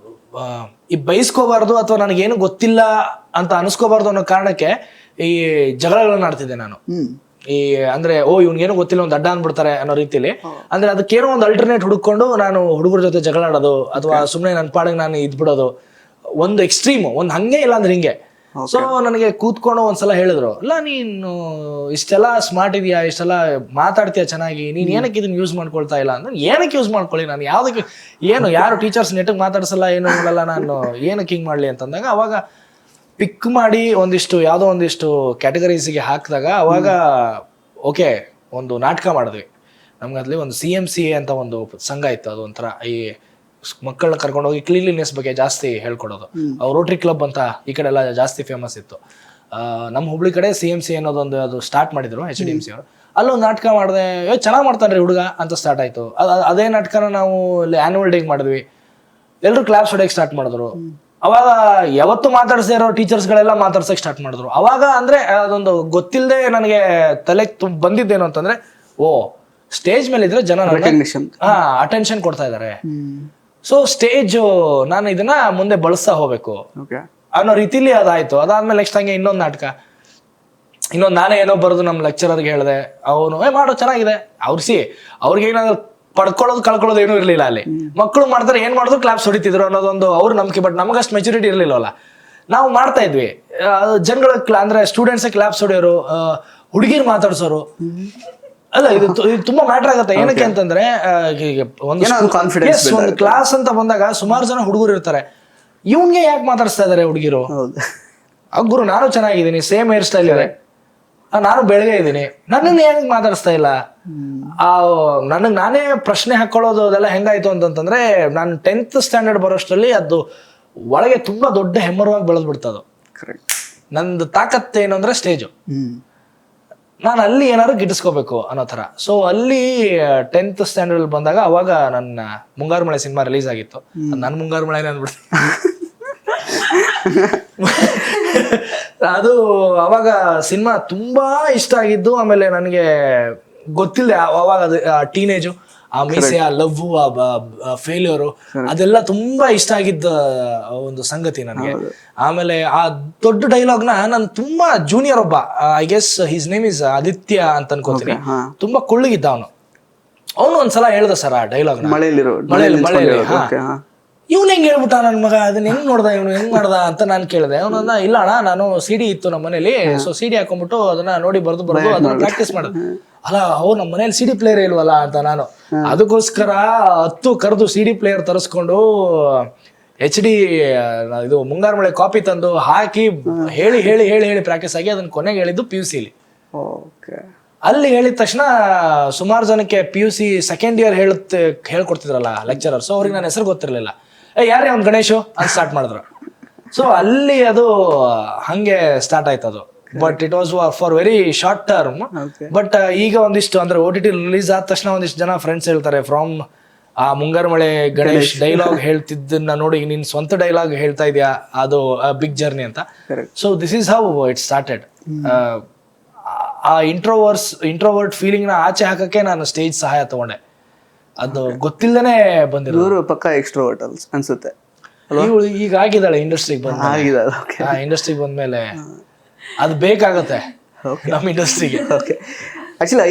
ಈ ಬೈಸ್ಕೋಬಾರ್ದು ಅಥವಾ ನನಗೇನು ಗೊತ್ತಿಲ್ಲ ಅಂತ ಅನಿಸ್ಕೋಬಾರ್ದು ಅನ್ನೋ ಕಾರಣಕ್ಕೆ ಈ ಜಗಳಗಳನ್ನ ಆಡ್ತಿದ್ದೆ ನಾನು. ಈ ಅಂದ್ರೆ ಇವ್ನಿಗೇನು ಗೊತ್ತಿಲ್ಲ, ಒಂದು ಅಡ್ಡ ಅಂದ್ಬಿಡ್ತಾರೆ ಅನ್ನೋ ರೀತಿಲಿ. ಅಂದ್ರೆ ಅದಕ್ಕೇನೋ ಒಂದು ಅಲ್ಟರ್ನೇಟ್ ಹುಡುಕೊಂಡು ನಾನು ಹುಡುಗರ ಜೊತೆ ಜಗಳ ಆಡೋದು, ಅಥವಾ ಸುಮ್ಮನೆ ನನ್ನ ಪಾಡಿಗೆ ನಾನು ಇದ್ಬಿಡೋದು. ಒಂದು ಎಕ್ಸ್ಟ್ರೀಮು, ಒಂದು ಹಂಗೆ ಇಲ್ಲ ಅಂದ್ರೆ ಹಿಂಗೆ. ಸೊ ನನಗೆ ಕೂತ್ಕೊಂಡು ಒಂದ್ಸಲ ಹೇಳಿದ್ರು, ಇಲ್ಲ ನೀನು ಇಷ್ಟೆಲ್ಲ ಸ್ಮಾರ್ಟ್ ಇದೆಯಾ, ಇಷ್ಟೆಲ್ಲ ಮಾತಾಡ್ತೀಯ ಚೆನ್ನಾಗಿ, ನೀನ್ ಏನಕ್ಕೆ ಇದನ್ನ ಯೂಸ್ ಮಾಡ್ಕೊಳ್ತಾ ಇಲ್ಲ ಅಂದ್ರೆ, ಏನಕ್ಕೆ ಯೂಸ್ ಮಾಡ್ಕೊಳ್ಳಿ, ನಾನು ಯಾವ್ದಕ್ಕೆ ಯಾರು ಟೀಚರ್ಸ್ ನೆಟ್ಟಿಗೆ ಮಾತಾಡ್ಸಲ್ಲ, ಏನು ಮಾಡಲ್ಲ, ನಾನು ಏನಕ್ಕೆ ಹಿಂಗ್ ಮಾಡ್ಲಿ ಅಂತಂದಾಗ ಅವಾಗ ಪಿಕ್ ಮಾಡಿ ಯಾವುದೋ ಒಂದಿಷ್ಟು ಕ್ಯಾಟಗರೀಸ್ಗೆ ಹಾಕಿದಾಗ ಅವಾಗ ಓಕೆ ಒಂದು ನಾಟಕ ಮಾಡಿದ್ವಿ. ನಮ್ಗೆ ಅದ್ರಲ್ಲಿ ಒಂದು CMCA ಅಂತ ಒಂದು ಸಂಘ ಇತ್ತು. ಅದು ಒಂಥರ ಈ ಮಕ್ಕಳನ್ನ ಕರ್ಕೊಂಡೋಗಿ ಕ್ಲೀನ್ಲಿನೆಸ್ ಬಗ್ಗೆ ಜಾಸ್ತಿ ಹೇಳ್ಕೊಡೋದು. ರೋಟರಿ ಕ್ಲಬ್ ಅಂತ ಈ ಕಡೆ ಎಲ್ಲ ಜಾಸ್ತಿ ಫೇಮಸ್ ಇತ್ತು. ನಮ್ಮ ಹುಬ್ಳಿ ಕಡೆ CMCA ಅನ್ನೋದೊಂದು ಅದು ಸ್ಟಾರ್ಟ್ ಮಾಡಿದ್ರು HDMC ಅವರು. ಅಲ್ಲೊಂದು ನಾಟಕ ಮಾಡಿದೆ, ಚೆನ್ನಾಗಿ ಮಾಡ್ತಾನ್ರಿ ಹುಡುಗ ಅಂತ ಸ್ಟಾರ್ಟ್ ಆಯ್ತು. ಅದೇ ನಾಟಕನ ನಾವು ಆನ್ಯುವಲ್ ಡೇಗೆ ಮಾಡಿದ್ವಿ. ಎಲ್ಲರೂ ಕ್ಲಾಪ್ಸ್ ಹೊಡೆಯಕ್ಕೆ ಸ್ಟಾರ್ಟ್ ಮಾಡಿದ್ರು. ಅವಾಗ ಯಾವತ್ತು ಮಾತಾಡ್ಸೇ ಇರೋ ಟೀಚರ್ಸ್ಗಳೆಲ್ಲ ಮಾತಾಡ್ಸಕ್ ಸ್ಟಾರ್ಟ್ ಮಾಡಿದ್ರು. ಅವಾಗ ಅಂದ್ರೆ ಅದೊಂದು ಗೊತ್ತಿಲ್ಲದೆ ನನಗೆ ತಲೆಗೆ ಬಂದಿದ್ದೇನು ಅಂತಂದ್ರೆ, ಸ್ಟೇಜ್ ಮೇಲೆ ಇದ್ರೆ ಜನ ಅಟೆನ್ಷನ್ ಕೊಡ್ತಾ ಇದಾರೆ. ಸೊ ಸ್ಟೇಜ್ ನಾನು ಇದನ್ನ ಮುಂದೆ ಬಳಸ್ತಾ ಹೋಗ್ಬೇಕು ಅನ್ನೋ ರೀತಿಲಿ ಅದಾಯ್ತು. ಅದಾದ್ಮೇಲೆ ನೆಕ್ಸ್ಟ್ ಹಂಗೆ ಇನ್ನೊಂದು ನಾಟಕ, ನಾನೇ ಏನೋ ಬರೋದು ನಮ್ಮ ಲೆಕ್ಚರರ್ಗೆ ಹೇಳಿದೆ. ಅವನು ಮಾಡೋ ಚೆನ್ನಾಗಿದೆ. ಅವ್ರಿಗೆ ಏನಾದ್ರು ಪಡ್ಕೊಳ್ಳೋದು ಕಳ್ಕೊಳ್ಳೋದು ಏನೂ ಇರ್ಲಿಲ್ಲ. ಅಲ್ಲಿ ಮಕ್ಕಳು ಮಾಡ್ತಾರೆ, ಏನ್ ಮಾಡಿದ್ರು ಕ್ಲಾಪ್ಸ್ ಹೊಡಿತಿದ್ರು ಅನ್ನೋದೊಂದು ಅವ್ರು ನಂಬಿಕೆ. ಬಟ್ ನಮಗಷ್ಟು ಮೆಚುರಿಟಿ ಇರ್ಲಿಲ್ಲವಲ್ಲ. ನಾವು ಮಾಡ್ತಾ ಇದ್ವಿ. ಜನಗಳ ಅಂದ್ರೆ ಸ್ಟೂಡೆಂಟ್ಸ್ ಕ್ಲಾಪ್ಸ್ ಹೊಡೆಯೋರು, ಹುಡುಗಿರ್ ಮಾತಾಡ್ಸೋರು. ಅಲ್ಲ, ಇದು ತುಂಬಾ ಮ್ಯಾಟರ್ ಆಗುತ್ತೆ. ಏನಕ್ಕೆ ಅಂತಂದ್ರೆ ಒಂದು ಕ್ಲಾಸ್ ಅಂತ ಬಂದಾಗ ಸುಮಾರು ಜನ ಹುಡುಗರು ಇರ್ತಾರೆ. ಇವನ್ಗೆ ಯಾಕೆ ಮಾತಾಡಿಸ್ತಾ ಇದಾರೆ ಹುಡುಗಿರು? ಗುರು ನಾನು ಚೆನ್ನಾಗಿದ್ದೀನಿ, ಸೇಮ್ ಹೇರ್ ಸ್ಟೈಲ್ ಇದೆ, ನಾನು ಬೆಳಗ್ಗೆ ಇದ್ದೀನಿ, ನನ್ನನ್ನು ಏನಕ್ಕೆ ಮಾತಾಡಿಸ್ತಾ ಇಲ್ಲ? ನನಗೆ ನಾನೇ ಪ್ರಶ್ನೆ ಹಾಕೊಳ್ಳೋದು ಅದೆಲ್ಲ ಹೆಂಗಾಯ್ತು ಅಂತಂದ್ರೆ, ನಾನು 10th ಸ್ಟ್ಯಾಂಡರ್ಡ್ ಬರೋಷ್ಟರಲ್ಲಿ ಅದು ಒಳಗೆ ತುಂಬಾ ದೊಡ್ಡ ಹೆಮ್ಮರವಾಗಿ ಬೆಳೆದ್ಬಿಡ್ತದು. ನಂದು ತಾಕತ್ ಏನು ಅಂದ್ರೆ ಸ್ಟೇಜು. ನಾನು ಅಲ್ಲಿ ಏನಾದ್ರು ಗಿಟ್ಟಿಸ್ಕೋಬೇಕು ಅನ್ನೋ ಥರ. ಸೊ ಅಲ್ಲಿ 10th ಸ್ಟ್ಯಾಂಡರ್ಡ್ ಬಂದಾಗ ಅವಾಗ ನನ್ನ ಮುಂಗಾರು ಮಳೆ ಸಿನಿಮಾ ರಿಲೀಸ್ ಆಗಿತ್ತು. ನನ್ನ ಮುಂಗಾರು ಮಳೆನೇ ಅಂದ್ಬಿಡ್ತೀನಿ. ಅದು ಅವಾಗ ಸಿನಿಮಾ ತುಂಬಾ ಇಷ್ಟ ಆಗಿದ್ದು. ಆಮೇಲೆ ನನಗೆ ಗೊತ್ತಿಲ್ಲ ಅವಾಗ ಅದು ಟೀನೇಜು, ಆ ಮೀಸೆ, ಆ ಲವ್, ಆ ಫೇಲ್ಯೂರು, ಅದೆಲ್ಲ ತುಂಬಾ ಇಷ್ಟ ಆಗಿದ್ದ ಒಂದು ಸಂಗತಿ ನನಗೆ. ಆಮೇಲೆ ಆ ದೊಡ್ಡ ಡೈಲಾಗ್ನ ನಾನು ತುಂಬಾ ಜೂನಿಯರ್ ಒಬ್ಬ, I guess his name is Aditya ಅಂತ ಅನ್ಕೋತೀನಿ, ತುಂಬಾ ಕುಳ್ಳಗಿದ್ದ ಅವನು ಒಂದ್ಸಲ ಹೇಳ್ದ ಸರ್ ಆ ಡೈಲಾಗ್ನ ಮಳೆಯಲ್ಲಿ. ಇವ್ನು ಹೆಂಗ್ ಹೇಳ್ಬಿಟ್ಟ ನನ್ ಮಗ, ಅದನ್ನ ಹೆಂಗ್ ನೋಡ್ದ, ಇವನು ಹೆಂಗ್ ಮಾಡ್ದ ಅಂತ ನಾನು ಕೇಳಿದೆ. ಅವನನ್ನ, ಇಲ್ಲ ಅಣ್ಣ ನಾನು CD ಇತ್ತು ನಮ್ಮ ಮನೇಲಿ, ಸೊ CD ಹಾಕೊಂಡ್ಬಿಟ್ಟು ಅದನ್ನ ನೋಡಿ ಬರ್ದು ಅದನ್ನ ಪ್ರಾಕ್ಟೀಸ್ ಮಾಡೋದು. ಅಲ್ಲ, ನಮ್ಮ ಮನೇಲಿ CD ಪ್ಲೇಯರ್ ಇಲ್ವಲ್ಲ ಅಂತ ನಾನು ಅದಕ್ಕೋಸ್ಕರ 10 ಕರೆದು CD ಪ್ಲೇಯರ್ ತರಿಸ್ಕೊಂಡು HD ಇದು ಮುಂಗಾರು ಮಳೆ ಕಾಪಿ ತಂದು ಹಾಕಿ ಹೇಳಿ ಹೇಳಿ ಹೇಳಿ ಹೇಳಿ ಪ್ರಾಕ್ಟೀಸ್ ಆಗಿ ಅದನ್ನ ಕೊನೆಗೆ ಹೇಳಿದ್ದು PUC ಲಿ. ಅಲ್ಲಿ ಹೇಳಿದ ತಕ್ಷಣ ಸುಮಾರು ಜನಕ್ಕೆ PUC ಸೆಕೆಂಡ್ ಇಯರ್ ಹೇಳ್ಕೊಡ್ತಿದ್ರಲ್ಲ ಲೆಕ್ಚರರ್ಸ್, ಅವ್ರಿಗೆ ನನ್ನ ಹೆಸರು ಗೊತ್ತಿರಲಿಲ್ಲ. ಯಾರೇ ಅವ್ನು ಗಣೇಶು ಅಂತ ಸ್ಟಾರ್ಟ್ ಮಾಡಿದ್ರು. ಸೊ ಅಲ್ಲಿ ಅದು ಹಂಗೆ ಸ್ಟಾರ್ಟ್ ಆಯ್ತು ಅದು. But it was for very short term. But ಈಗ ಒಂದಿಷ್ಟು ಅಂದ್ರೆ OTT ರಿಲೀಸ್ ಆದ ತಕ್ಷಣ ಒಂದಿಷ್ಟು ಜನ ಫ್ರೆಂಡ್ಸ್ ಹೇಳ್ತಾರೆ, ಫ್ರಮ್ ಆ ಮುಂಗಾರು ಮಳೆ ಗಣೇಶ್ ಡೈಲಾಗ್ ಹೇಳ್ತಿದ್ದನ್ನ ನೋಡಿ ನಿನ್ ಸ್ವಂತ ಡೈಲಾಗ್ ಹೇಳ್ತಾ ಇದೆಯಾ, ಅದು ಬಿಗ್ ಜರ್ನಿ ಅಂತ. So this is how it started. ಆ ಇಂಟ್ರೋವರ್ಟ್ ಫೀಲಿಂಗ್ ನ ಆಚೆ ಹಾಕಕ್ಕೆ ನಾನು ಸ್ಟೇಜ್ ಸಹಾಯ ತಗೊಂಡೆ. ಅದು ಗೊತ್ತಿಲ್ಲದೇನೆ ಬಂದಿರೋದು. ಪಕ್ಕ ಎಕ್ಸ್ಟ್ರೋವರ್ಟ್ ಅನ್ಸುತ್ತೆ. ಈಗ ಆಗಿದ್ದಾಳೆ ಇಂಡಸ್ಟ್ರಿಗೆ ಬಂದ ಆಗಿದೆ. ಓಕೆ ಇಂಡಸ್ಟ್ರಿಗೆ ಬಂದ್ಮೇಲೆ ಅದು ಬೇಕಾಗತ್ತೆ ನಮ್ಮ ಇಂಡಸ್ಟ್ರಿಗೆ. ಓಕೆ ಆಕ್ಚುಲಿ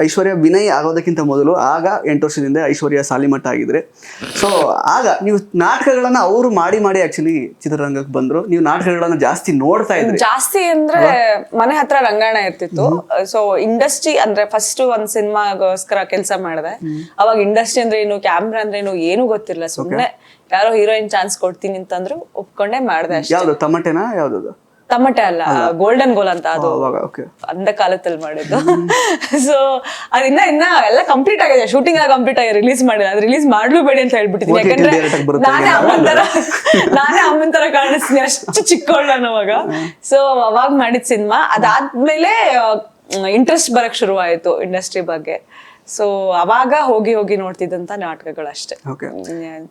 ಐಶ್ವರ್ಯ ವಿನಯ್ ಆಗೋದಕ್ಕಿಂತ ಮೊದಲು ಆಗ 8 ವರ್ಷದಿಂದ ಐಶ್ವರ್ಯ ಸಾಲಿಮಠ ಆಗಿದ್ರೆ. ಸೊ ಆಗ ನೀವು ನಾಟಕಗಳನ್ನ ಅವರು ಮಾಡಿ ಆಕ್ಚುಲಿ ಚಿತ್ರರಂಗಕ್ಕೆ ಬಂದ್ರು. ನೀವು ನಾಟಕಗಳನ್ನ ಜಾಸ್ತಿ ನೋಡ್ತಾ ಇದ್ರಿ. ಜಾಸ್ತಿ ಅಂದ್ರೆ ಮನೆ ಹತ್ರ ರಂಗಾಯಣ ಇರ್ತಿತ್ತು. ಸೊ ಇಂಡಸ್ಟ್ರಿ ಅಂದ್ರೆ ಫಸ್ಟ್ ಒಂದ್ ಸಿನಿಮಾಗೋಸ್ಕರ ಕೆಲಸ ಮಾಡಿದೆ. ಅವಾಗ ಇಂಡಸ್ಟ್ರಿ ಅಂದ್ರೆ ಏನು, ಕ್ಯಾಮ್ರಾ ಅಂದ್ರೆ ಏನು ಗೊತ್ತಿಲ್ಲ. ಸುಮ್ನೆ ಯಾರೋ ಹೀರೋಯಿನ್ ಚಾನ್ಸ್ ಕೊಡ್ತೀನಿ ಅಂತಂದ್ರು ಒಪ್ಕೊಂಡೆ ಮಾಡ್ದೆ ಅಷ್ಟೇ. ಯಾವ್ದು ತಮಟೆನಾ ಯಾವ್ದು? ತಮಟೆ ಅಲ್ಲ, ಗೋಲ್ಡನ್ ಗೋಲ್ ಅಂತ, ಅದು ಓಕೆ ಅಂದ ಕಾಲದಲ್ಲಿ ಮಾಡಿದ್ದು. ಸೊ ಅದಿನ್ನ ಎಲ್ಲ ಕಂಪ್ಲೀಟ್ ಆಗಿದೆ, ಶೂಟಿಂಗ್ ಎಲ್ಲ ಕಂಪ್ಲೀಟ್ ಆಗಿದೆ, ರಿಲೀಸ್ ಮಾಡಿಲ್ಲ. ಅದು ರಿಲೀಸ್ ಮಾಡ್ಲೂಬೇಡಿ ಅಂತ ಹೇಳ್ಬಿಟ್ಟಿದ್ದೀನಿ. ಯಾಕಂದ್ರೆ ನಾನೇ ಅಮ್ಮನ್ ತರ ಕಾಣಿಸ್ತೀನಿ, ಅಷ್ಟು ಚಿಕ್ಕವಳು ನಾನು ಅವಾಗ. ಸೊ ಅವಾಗ ಮಾಡಿದ ಸಿನಿಮಾ. ಅದಾದ್ಮೇಲೆ ಇಂಟ್ರೆಸ್ಟ್ ಬರಕ್ ಶುರು ಆಯ್ತು ಇಂಡಸ್ಟ್ರಿ ಬಗ್ಗೆ. ಸೊ ಅವಾಗ ಹೋಗಿ ನೋಡ್ತಿದ್ದಂತ ನಾಟಕಗಳು ಅಷ್ಟೇ,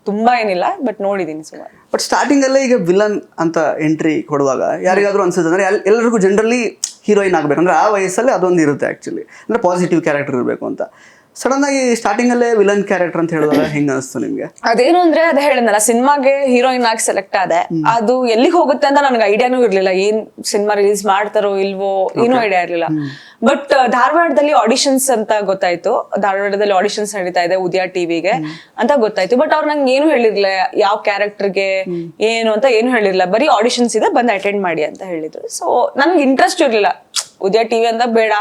ತುಂಬಾ ಏನಿಲ್ಲ, ಬಟ್ ನೋಡಿದೀನಿ ಸುಮಾರು. ಬಟ್ ಸ್ಟಾರ್ಟಿಂಗ್ ಅಲ್ಲೇ ಈಗ ವಿಲನ್ ಅಂತ ಎಂಟ್ರಿ ಕೊಡುವಾಗ ಯಾರಿಗಾದ್ರೂ ಅನ್ಸುತ್ತೆ ಅಂದ್ರೆ ಎಲ್ಲರಿಗೂ ಜನರಲಿ ಹೀರೋಯಿನ್ ಆಗ್ಬೇಕಂದ್ರೆ ಆ ವಯಸ್ಸಲ್ಲಿ ಅದೊಂದು ಇರುತ್ತೆ ಆಕ್ಚುಲಿ, ಅಂದ್ರೆ ಪಾಸಿಟಿವ್ ಕ್ಯಾರೆಕ್ಟರ್ ಇರಬೇಕು ಅಂತ. ಸಡನ್ ಆಗಿ ಸ್ಟಾರ್ಟಿಂಗ್ ಅಲ್ಲೇ ವಿಲನ್ ಕ್ಯಾರೆಕ್ಟರ್ ಅಂತ ಹೇಳಿದಾಗ ಹೆಂಗ ಅನಿಸ್ತು ನಿಮ್ಗೆ? ಅದೇನು ಅಂದ್ರೆ ಅದೇ ಹೇಳಿದ್ನಲ್ಲ, ಸಿನಿಮಾಗೆ ಹೀರೋಯಿನ್ ಆಗಿ ಸೆಲೆಕ್ಟ್ ಆದೆ. ಅದು ಎಲ್ಲಿಗೆ ಹೋಗುತ್ತೆ ಅಂತ ನನಗೆ ಐಡಿಯಾನೂ ಇರ್ಲಿಲ್ಲ. ಏನ್ ಸಿನಿಮಾ ರಿಲೀಸ್ ಮಾಡ್ತಾರೋ ಇಲ್ವೋ ಏನೂ ಐಡಿಯಾ ಇರ್ಲಿಲ್ಲ. ಬಟ್ ಧಾರವಾಡದಲ್ಲಿ ಆಡಿಷನ್ಸ್ ಅಂತ ಗೊತ್ತಾಯ್ತು. ಧಾರವಾಡದಲ್ಲಿ ಆಡಿಷನ್ಸ್ ನಡೀತಾ ಇದೆ ಉದಯ ಟಿವಿಗೆ ಅಂತ ಗೊತ್ತಾಯ್ತು. ಬಟ್ ಅವ್ರು ನಂಗೆ ಏನು ಹೇಳಿರ್ಲಿಲ್ಲ, ಯಾವ ಕ್ಯಾರೆಕ್ಟರ್ಗೆ ಏನು ಅಂತ ಏನು ಹೇಳಿರ್ಲಿಲ್ಲ. ಬರೀ ಆಡಿಷನ್ಸ್ ಇದೆ, ಬಂದು ಅಟೆಂಡ್ ಮಾಡಿ ಅಂತ ಹೇಳಿದ್ರು. ಸೊ ನನ್ಗೆ ಇಂಟ್ರೆಸ್ಟ್ ಇರ್ಲಿಲ್ಲ. ಉದಯ ಟಿವಿ ಅಂತ ಬೇಡ,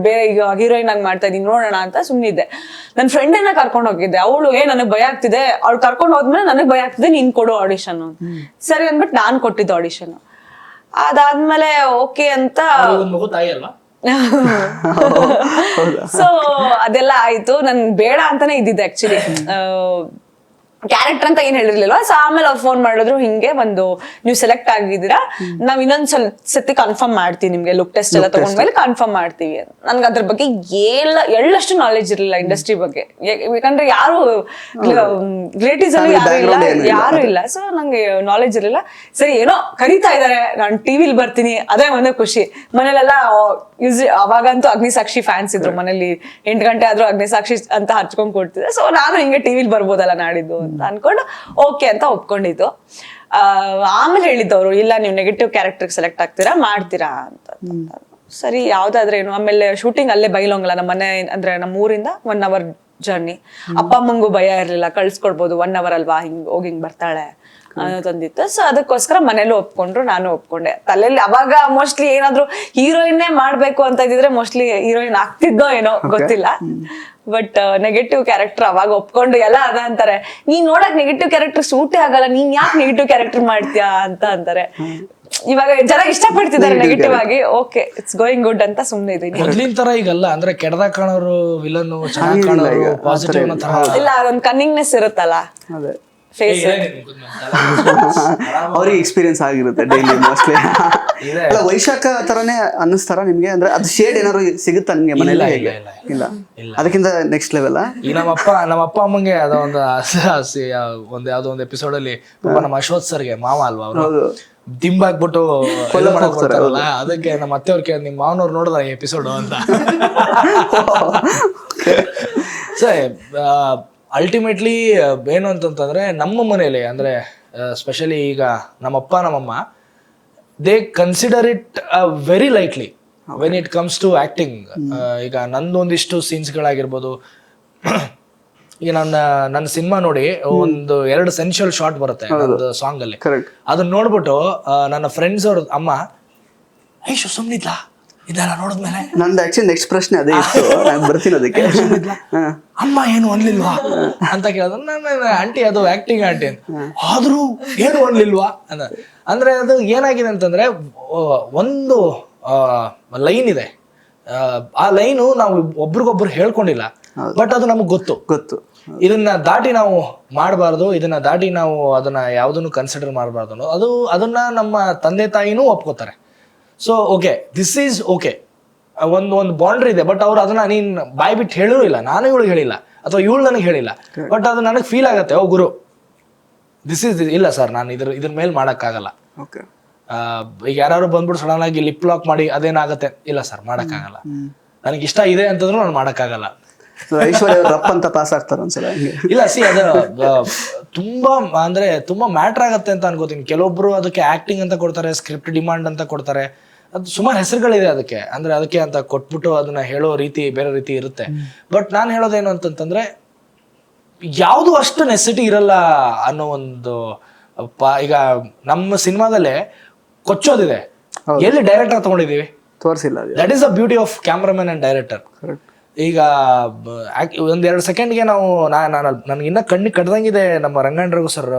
ಬೇರೆ ಈಗ ಹೀರೋಯಿನ್ ಆಗಿ ಮಾಡ್ತಾ ಇದೀನಿ ನೋಡೋಣ ಅಂತ ಸುಮ್ಮನಿದ್ದೆ. ನನ್ನ ಫ್ರೆಂಡನ್ನ ಕರ್ಕೊಂಡು ಹೋಗಿದ್ದೆ. ಅವಳು ನನಗೆ ಭಯ ಆಗ್ತಿದೆ, ಅವ್ಳು ಕರ್ಕೊಂಡು ಹೋದ್ಮೇಲೆ ನನಗೆ ಭಯ ಆಗ್ತಿದೆ, ನೀನ್ ಕೊಡು ಆಡಿಷನ್. ಸರಿ ಅಂದ್ಬಿಟ್ಟು ನಾನ್ ಕೊಟ್ಟಿದ್ದು ಆಡಿಷನ್. ಅದಾದ್ಮೇಲೆ ಓಕೆ ಅಂತ ಸೊ ಅದೆಲ್ಲ ಆಯ್ತು. ನನ್ ಬೇಡ ಅಂತಾನೆ ಇದ್ದಿದ್ದೆ ಆಕ್ಚುಲಿ, ಕ್ಯಾರೆಕ್ಟರ್ ಅಂತ ಏನ್ ಹೇಳಿರ್ಲಿಲ್ವಾ. ಸೊ ಆಮೇಲೆ ಅವ್ರು ಫೋನ್ ಮಾಡಿದ್ರು, ಹಿಂಗೆ ಒಂದು ನೀವು ಸೆಲೆಕ್ಟ್ ಆಗಿದ್ದೀರಾ, ನಾವ್ ಇನ್ನೊಂದ್ ಸತಿ ಕನ್ಫರ್ಮ್ ಮಾಡ್ತೀವಿ, ನಿಮ್ಗೆ ಲುಕ್ ಟೆಸ್ಟ್ ಎಲ್ಲ ತಗೊಂಡ್ಮೇಲೆ ಕನ್ಫರ್ಮ್ ಮಾಡ್ತೀವಿ. ನನ್ಗೆ ಅದ್ರ ಬಗ್ಗೆ ಎಳ್ಳಷ್ಟು ನಾಲೆಜ್ ಇರ್ಲಿಲ್ಲ ಇಂಡಸ್ಟ್ರಿ ಬಗ್ಗೆ. ಯಾಕಂದ್ರೆ ಯಾರು ರಿಲೇಟಿವ್ಸ್ ಅಲ್ಲಿ ಯಾರು ಇಲ್ಲ. ಸೊ ನಂಗೆ ನಾಲೆಜ್ ಇರ್ಲಿಲ್ಲ. ಸರಿ ಏನೋ ಕರೀತಾ ಇದಾರೆ, ನಾನು ಟಿವಿಲಿ ಬರ್ತೀನಿ, ಅದೇ ಒಂದೇ ಖುಷಿ. ಮನೇಲೆಲ್ಲ ಅವಾಗಂತೂ ಅಗ್ನಿಸಾಕ್ಷಿ ಫ್ಯಾನ್ಸ್ ಇದ್ರು ಮನೇಲಿ. 8 ಗಂಟೆ ಆದ್ರೂ ಅಗ್ನಿಸಾಕ್ಷಿ ಅಂತ ಹಚ್ಕೊಂಡ್ ಕೊಡ್ತಿದ್ದೆ. ಸೊ ನಾನು ಹಿಂಗೆ ಟಿವಿಲಿ ಬರ್ಬೋದಲ್ಲ ನಾಡಿದ್ದು ಅಂತ ಅನ್ಕೊಂಡು ಓಕೆ ಅಂತ ಒಪ್ಕೊಂಡಿದ್ದು. ಆಮೇಲೆ ಹೇಳಿದ್ದವ್ರು, ಇಲ್ಲ ನೀವು ನೆಗೆಟಿವ್ ಕ್ಯಾರೆಕ್ಟರ್ ಸೆಲೆಕ್ಟ್ ಆಗ್ತೀರಾ, ಮಾಡ್ತೀರಾ ಅಂತ. ಸರಿ ಯಾವ್ದಾದ್ರೆ ಏನು. ಆಮೇಲೆ ಶೂಟಿಂಗ್ ಅಲ್ಲೇ ಬೈಲೊಂಗಲ್ಲ, ನಮ್ಮ ಮನೆ ಅಂದ್ರೆ ನಮ್ಮ ಊರಿಂದ 1 hour ಜರ್ನಿ. ಅಪ್ಪ ಅಮ್ಮಂಗೂ ಭಯ ಇರ್ಲಿಲ್ಲ, ಕಳ್ಸ್ಕೊಡ್ಬೋದು, 1 hour ಅಲ್ವಾ, ಹಿಂಗ್ ಬರ್ತಾಳೆ ಅನ್ನೋದೊಂದಿತ್ತು. ಸೊ ಅದಕ್ಕೋಸ್ಕರ ಮನೇಲೂ ಒಪ್ಕೊಂಡ್ರು, ನಾನು ಒಪ್ಕೊಂಡೆ. ತಲೆಯಲ್ಲಿ ಅವಾಗ ಮೋಸ್ಟ್ಲಿ ಏನಾದ್ರು ಹೀರೋಯಿನ್ನೇ ಮಾಡ್ಬೇಕು ಅಂತ ಇದ್ದಿದ್ರೆ ಮೋಸ್ಟ್ಲಿ ಹೀರೋಯಿನ್ ಆಗ್ತಿದ್ದೋ ಏನೋ ಗೊತ್ತಿಲ್ಲ. ಬಟ್ ನೆಗೆಟಿವ್ ಕ್ಯಾರೆಕ್ಟರ್ ಅವಾಗ ಒಪ್ಕೊಂಡು ಎಲ್ಲ ಅದ ಅಂತಾರೆ, ನೀನ್ ನೋಡಕ್ ನೆಗೆಟಿವ್ ಕ್ಯಾರೆಕ್ಟರ್ ಸೂಟೇ ಆಗಲ್ಲ, ನೀನ್ ಯಾಕೆ ನೆಗೆಟಿವ್ ಕ್ಯಾರೆಕ್ಟರ್ ಮಾಡ್ತೀಯಾ ಅಂತ ಅಂತಾರೆ. ಇವಾಗ ಜನ ಇಷ್ಟಪಡ್ತಿದ್ದಾರೆ ನೆಗೆಟಿವ್ ಆಗಿ, ಓಕೆ ಇಟ್ಸ್ ಗೋಯಿಂಗ್ ಗುಡ್ ಅಂತ ಸುಮ್ನೆ ಇದೀನಿ. ಮೊದ್ಲಿನ ತರ ಈಗಲ್ಲ, ಅಂದ್ರೆ ಕೆಡದಾಗ ಕಾಣೋರು ವಿಲನ್, ಚೆನ್ನಾಗಿ ಕಾಣೋರು ಪಾಸಿಟಿವ್ ಅನ್ನೋ ತರ ಇಲ್ಲ. ಅದೊಂದು ಕನ್ನಿಂಗ್ನೆಸ್ ಇರುತ್ತಲ್ಲ ಫೇಸ್, ಅವ್ರಿಗೆ ಎಕ್ಸ್ಪೀರಿಯನ್ಸ್ ಆಗಿರುತ್ತೆ ಡೈಲಿ ಮೋಸ್ಟ್ಲಿ. ಅಲ್ಲ ವೈಶಾಖ ತರನೇ ಅನ್ನಿಸ್ತಾರ ನಿಮ್ಗೆ? ಅಂದ್ರೆ ಅದು ಶೇಡ್ ಏನಾದ್ರು ಸಿಗುತ್ತಾ ನಿಮ್ಗೆ ಮನೇಲಿ? ಇಲ್ಲ, ಅದಕ್ಕಿಂತ ನೆಕ್ಸ್ಟ್ ಲೆವೆಲ್. ಈ ನಮ್ಮ ಅಪ್ಪ ಅಮ್ಮಂಗೆ ಅದೋ ಒಂದು ಯಾವ್ದೋ ಒಂದು ಎಪಿಸೋಡ್ ಅಲ್ಲಿ ನಮ್ಮ ಅಶ್ವಥ್ ಸರ್ಗೆ ಮಾವ ಅಲ್ವಾ ಅವರು ದಿಂಬಾಕ್ಬಿಟ್ಟು ಹೋಗ್ತಾರಲ್ಲ, ಅದಕ್ಕೆ ನಮ್ಮ ಅತ್ತೆಯವ್ರ ಕೇಳಿ ನಿಮ್ ಮಾವನವ್ರು ನೋಡಿದ್ರ ಈ ಎಪಿಸೋಡ್ ಅಂತ. ಸೊ ಅಲ್ಟಿಮೇಟ್ಲಿ ಏನು ಅಂತಂತಂದ್ರೆ ನಮ್ಮ ಮನೇಲಿ ಅಂದ್ರೆ ಸ್ಪೆಷಲಿ ಈಗ ನಮ್ಮಪ್ಪ ನಮ್ಮಮ್ಮ they consider it very lightly when it comes to acting. ಈಗ ನಂದೊಂದಿಷ್ಟು ಸೀನ್ಸ್ಗಳಾಗಿರ್ಬೋದು, ಈಗ ನನ್ನ ಸಿನಿಮಾ ನೋಡಿ ಒಂದು 2 ಸೆನ್ಶುವಲ್ ಶಾಟ್ ಬರುತ್ತೆ ಒಂದು ಸಾಂಗ್ ಅಲ್ಲಿ. ಅದನ್ನ ನೋಡ್ಬಿಟ್ಟು ನನ್ನ ಫ್ರೆಂಡ್ಸ್ ಅವ್ರ ಅಮ್ಮ ಐಶು ಸುಮ್ನಿದ್ಲಾ ಇದೆಲ್ಲ ನೋಡಿದ್ಮೇಲೆ ನಂದು ಆಕ್ಚುಲಿ ನೆಕ್ಸ್ಟ್ ಪ್ರಶ್ನೆ ಅದೇ ಇತ್ತು, ನಾನು ಬರ್ತೀನಿ ಅದಕ್ಕೆ. ಅಮ್ಮ ಏನು ಅನ್ಲಿಲ್ವಾ ಅಂತ ಕೇಳಿದ್ರೆ ನಾನು ಆಂಟಿ ಅದು ಆಕ್ಟಿಂಗ್ ಆಂಟಿ ಆದ್ರೂ ಏನು ಅನ್ಲಿಲ್ವಾ ಅಂತ. ಅಂದ್ರೆ ಅದು ಏನಾಗಿದೆ ಅಂತಂದ್ರೆ ಒಂದು ಲೈನ್ ಇದೆ, ಆ ಲೈನು ನಾವು ಒಬ್ರಿಗೊಬ್ರು ಹೇಳ್ಕೊಂಡಿಲ್ಲ, ಬಟ್ ಅದು ನಮಗ್ ಗೊತ್ತು. ಇದನ್ನ ದಾಟಿ ನಾವು ಮಾಡಬಾರ್ದು, ಇದನ್ನ ದಾಟಿ ನಾವು ಅದನ್ನ ಯಾವ್ದನ್ನು ಕನ್ಸಿಡರ್ ಮಾಡಬಾರ್ದು ಅನ್ನೋದು ಅದನ್ನ ನಮ್ಮ ತಂದೆ ತಾಯಿನೂ ಒಪ್ಕೋತಾರೆ. So okay this is okay, ಒಂದು ಬೌಂಡ್ರಿ ಇದೆ. ಬಟ್ ಅವ್ರು ಅದನ್ನ ನೀನ್ ಬಾಯ್ ಬಿಟ್ಟು ಹೇಳಿರೂ ಇಲ್ಲ, ನಾನು ಇವಳು ಹೇಳಿಲ್ಲ ಅಥವಾ ಇವಳು ನನಗೆ ಹೇಳಿಲ್ಲ, ಬಟ್ ಅದು ನನಗೆ ಫೀಲ್ ಆಗತ್ತೆ, ಓ ಗುರು ದಿಸ್ ಈಸ್ ಇಲ್ಲ ಸರ್, ನಾನು ಇದ್ರ ಮೇಲೆ ಮಾಡಕ್ಕಾಗಲ್ಲ. ಈಗ ಯಾರು ಬಂದ್ಬಿಟ್ಟು ಸಡನ್ ಆಗಿ ಲಿಪ್ ಲಾಕ್ ಮಾಡಿ ಅದೇನಾಗತ್ತೆ, ಇಲ್ಲ ಸರ್ ಮಾಡಕ್ಕಾಗಲ್ಲ, ನನಗೆ ಇಷ್ಟ ಇದೆ ಅಂತಂದ್ರೂ ನಾನು ಮಾಡಕ್ಕಾಗಲ್ಲ. ಐಶ್ವರ್ಯ ರಪ್ಪ ಅಂತ ಪಾಸ್ ಆಗ್ತಾರ ಒಂದ್ಸಲ. ಇಲ್ಲ ಸಿ ಅದು ತುಂಬಾ ಮ್ಯಾಟ್ರ್ ಆಗತ್ತೆ ಅಂತ ಅನ್ಕೋತೀನಿ. ಕೆಲವೊಬ್ರು ಅದಕ್ಕೆ ಆಕ್ಟಿಂಗ್ ಅಂತ ಕೊಡ್ತಾರೆ, ಸ್ಕ್ರಿಪ್ಟ್ ಡಿಮಾಂಡ್ ಅಂತ ಕೊಡ್ತಾರೆ, ಅದು ಸುಮಾರು ಹೆಸರುಗಳಿದೆ ಅದಕ್ಕೆ. ಅಂದ್ರೆ ಅದಕ್ಕೆ ಅಂತ ಕೊಟ್ಬಿಟ್ಟು ಅದನ್ನ ಹೇಳೋ ರೀತಿ ಬೇರೆ ರೀತಿ ಇರುತ್ತೆ. ಬಟ್ ನಾನು ಹೇಳೋದೇನು ಅಂತಂತಂದ್ರೆ ಯಾವುದು ಅಷ್ಟು ನೆಸೆಸಿಟಿ ಇರಲ್ಲ ಅನ್ನೋ ಒಂದು ಈಗ ನಮ್ಮ ಸಿನಿಮಾದಲ್ಲೇ ಕೊಚ್ಚೋದಿದೆ, ಎಲ್ಲಿ ಡೈರೆಕ್ಟರ್ ತಗೊಂಡಿದೀವಿ ತೋರಿಸಿಲ್ಲ. That is the beauty of cameraman and director. ಈಗ ಒಂದೆರಡು ಸೆಕೆಂಡ್ಗೆ ನಾವು ನನಗೆ ಇನ್ನ ಕಣ್ಣಿಗೆ ಕಡ್ದಂಗಿದೆ ನಮ್ಮ ರಂಗಣ್ಣ ರಘು ಸರ್.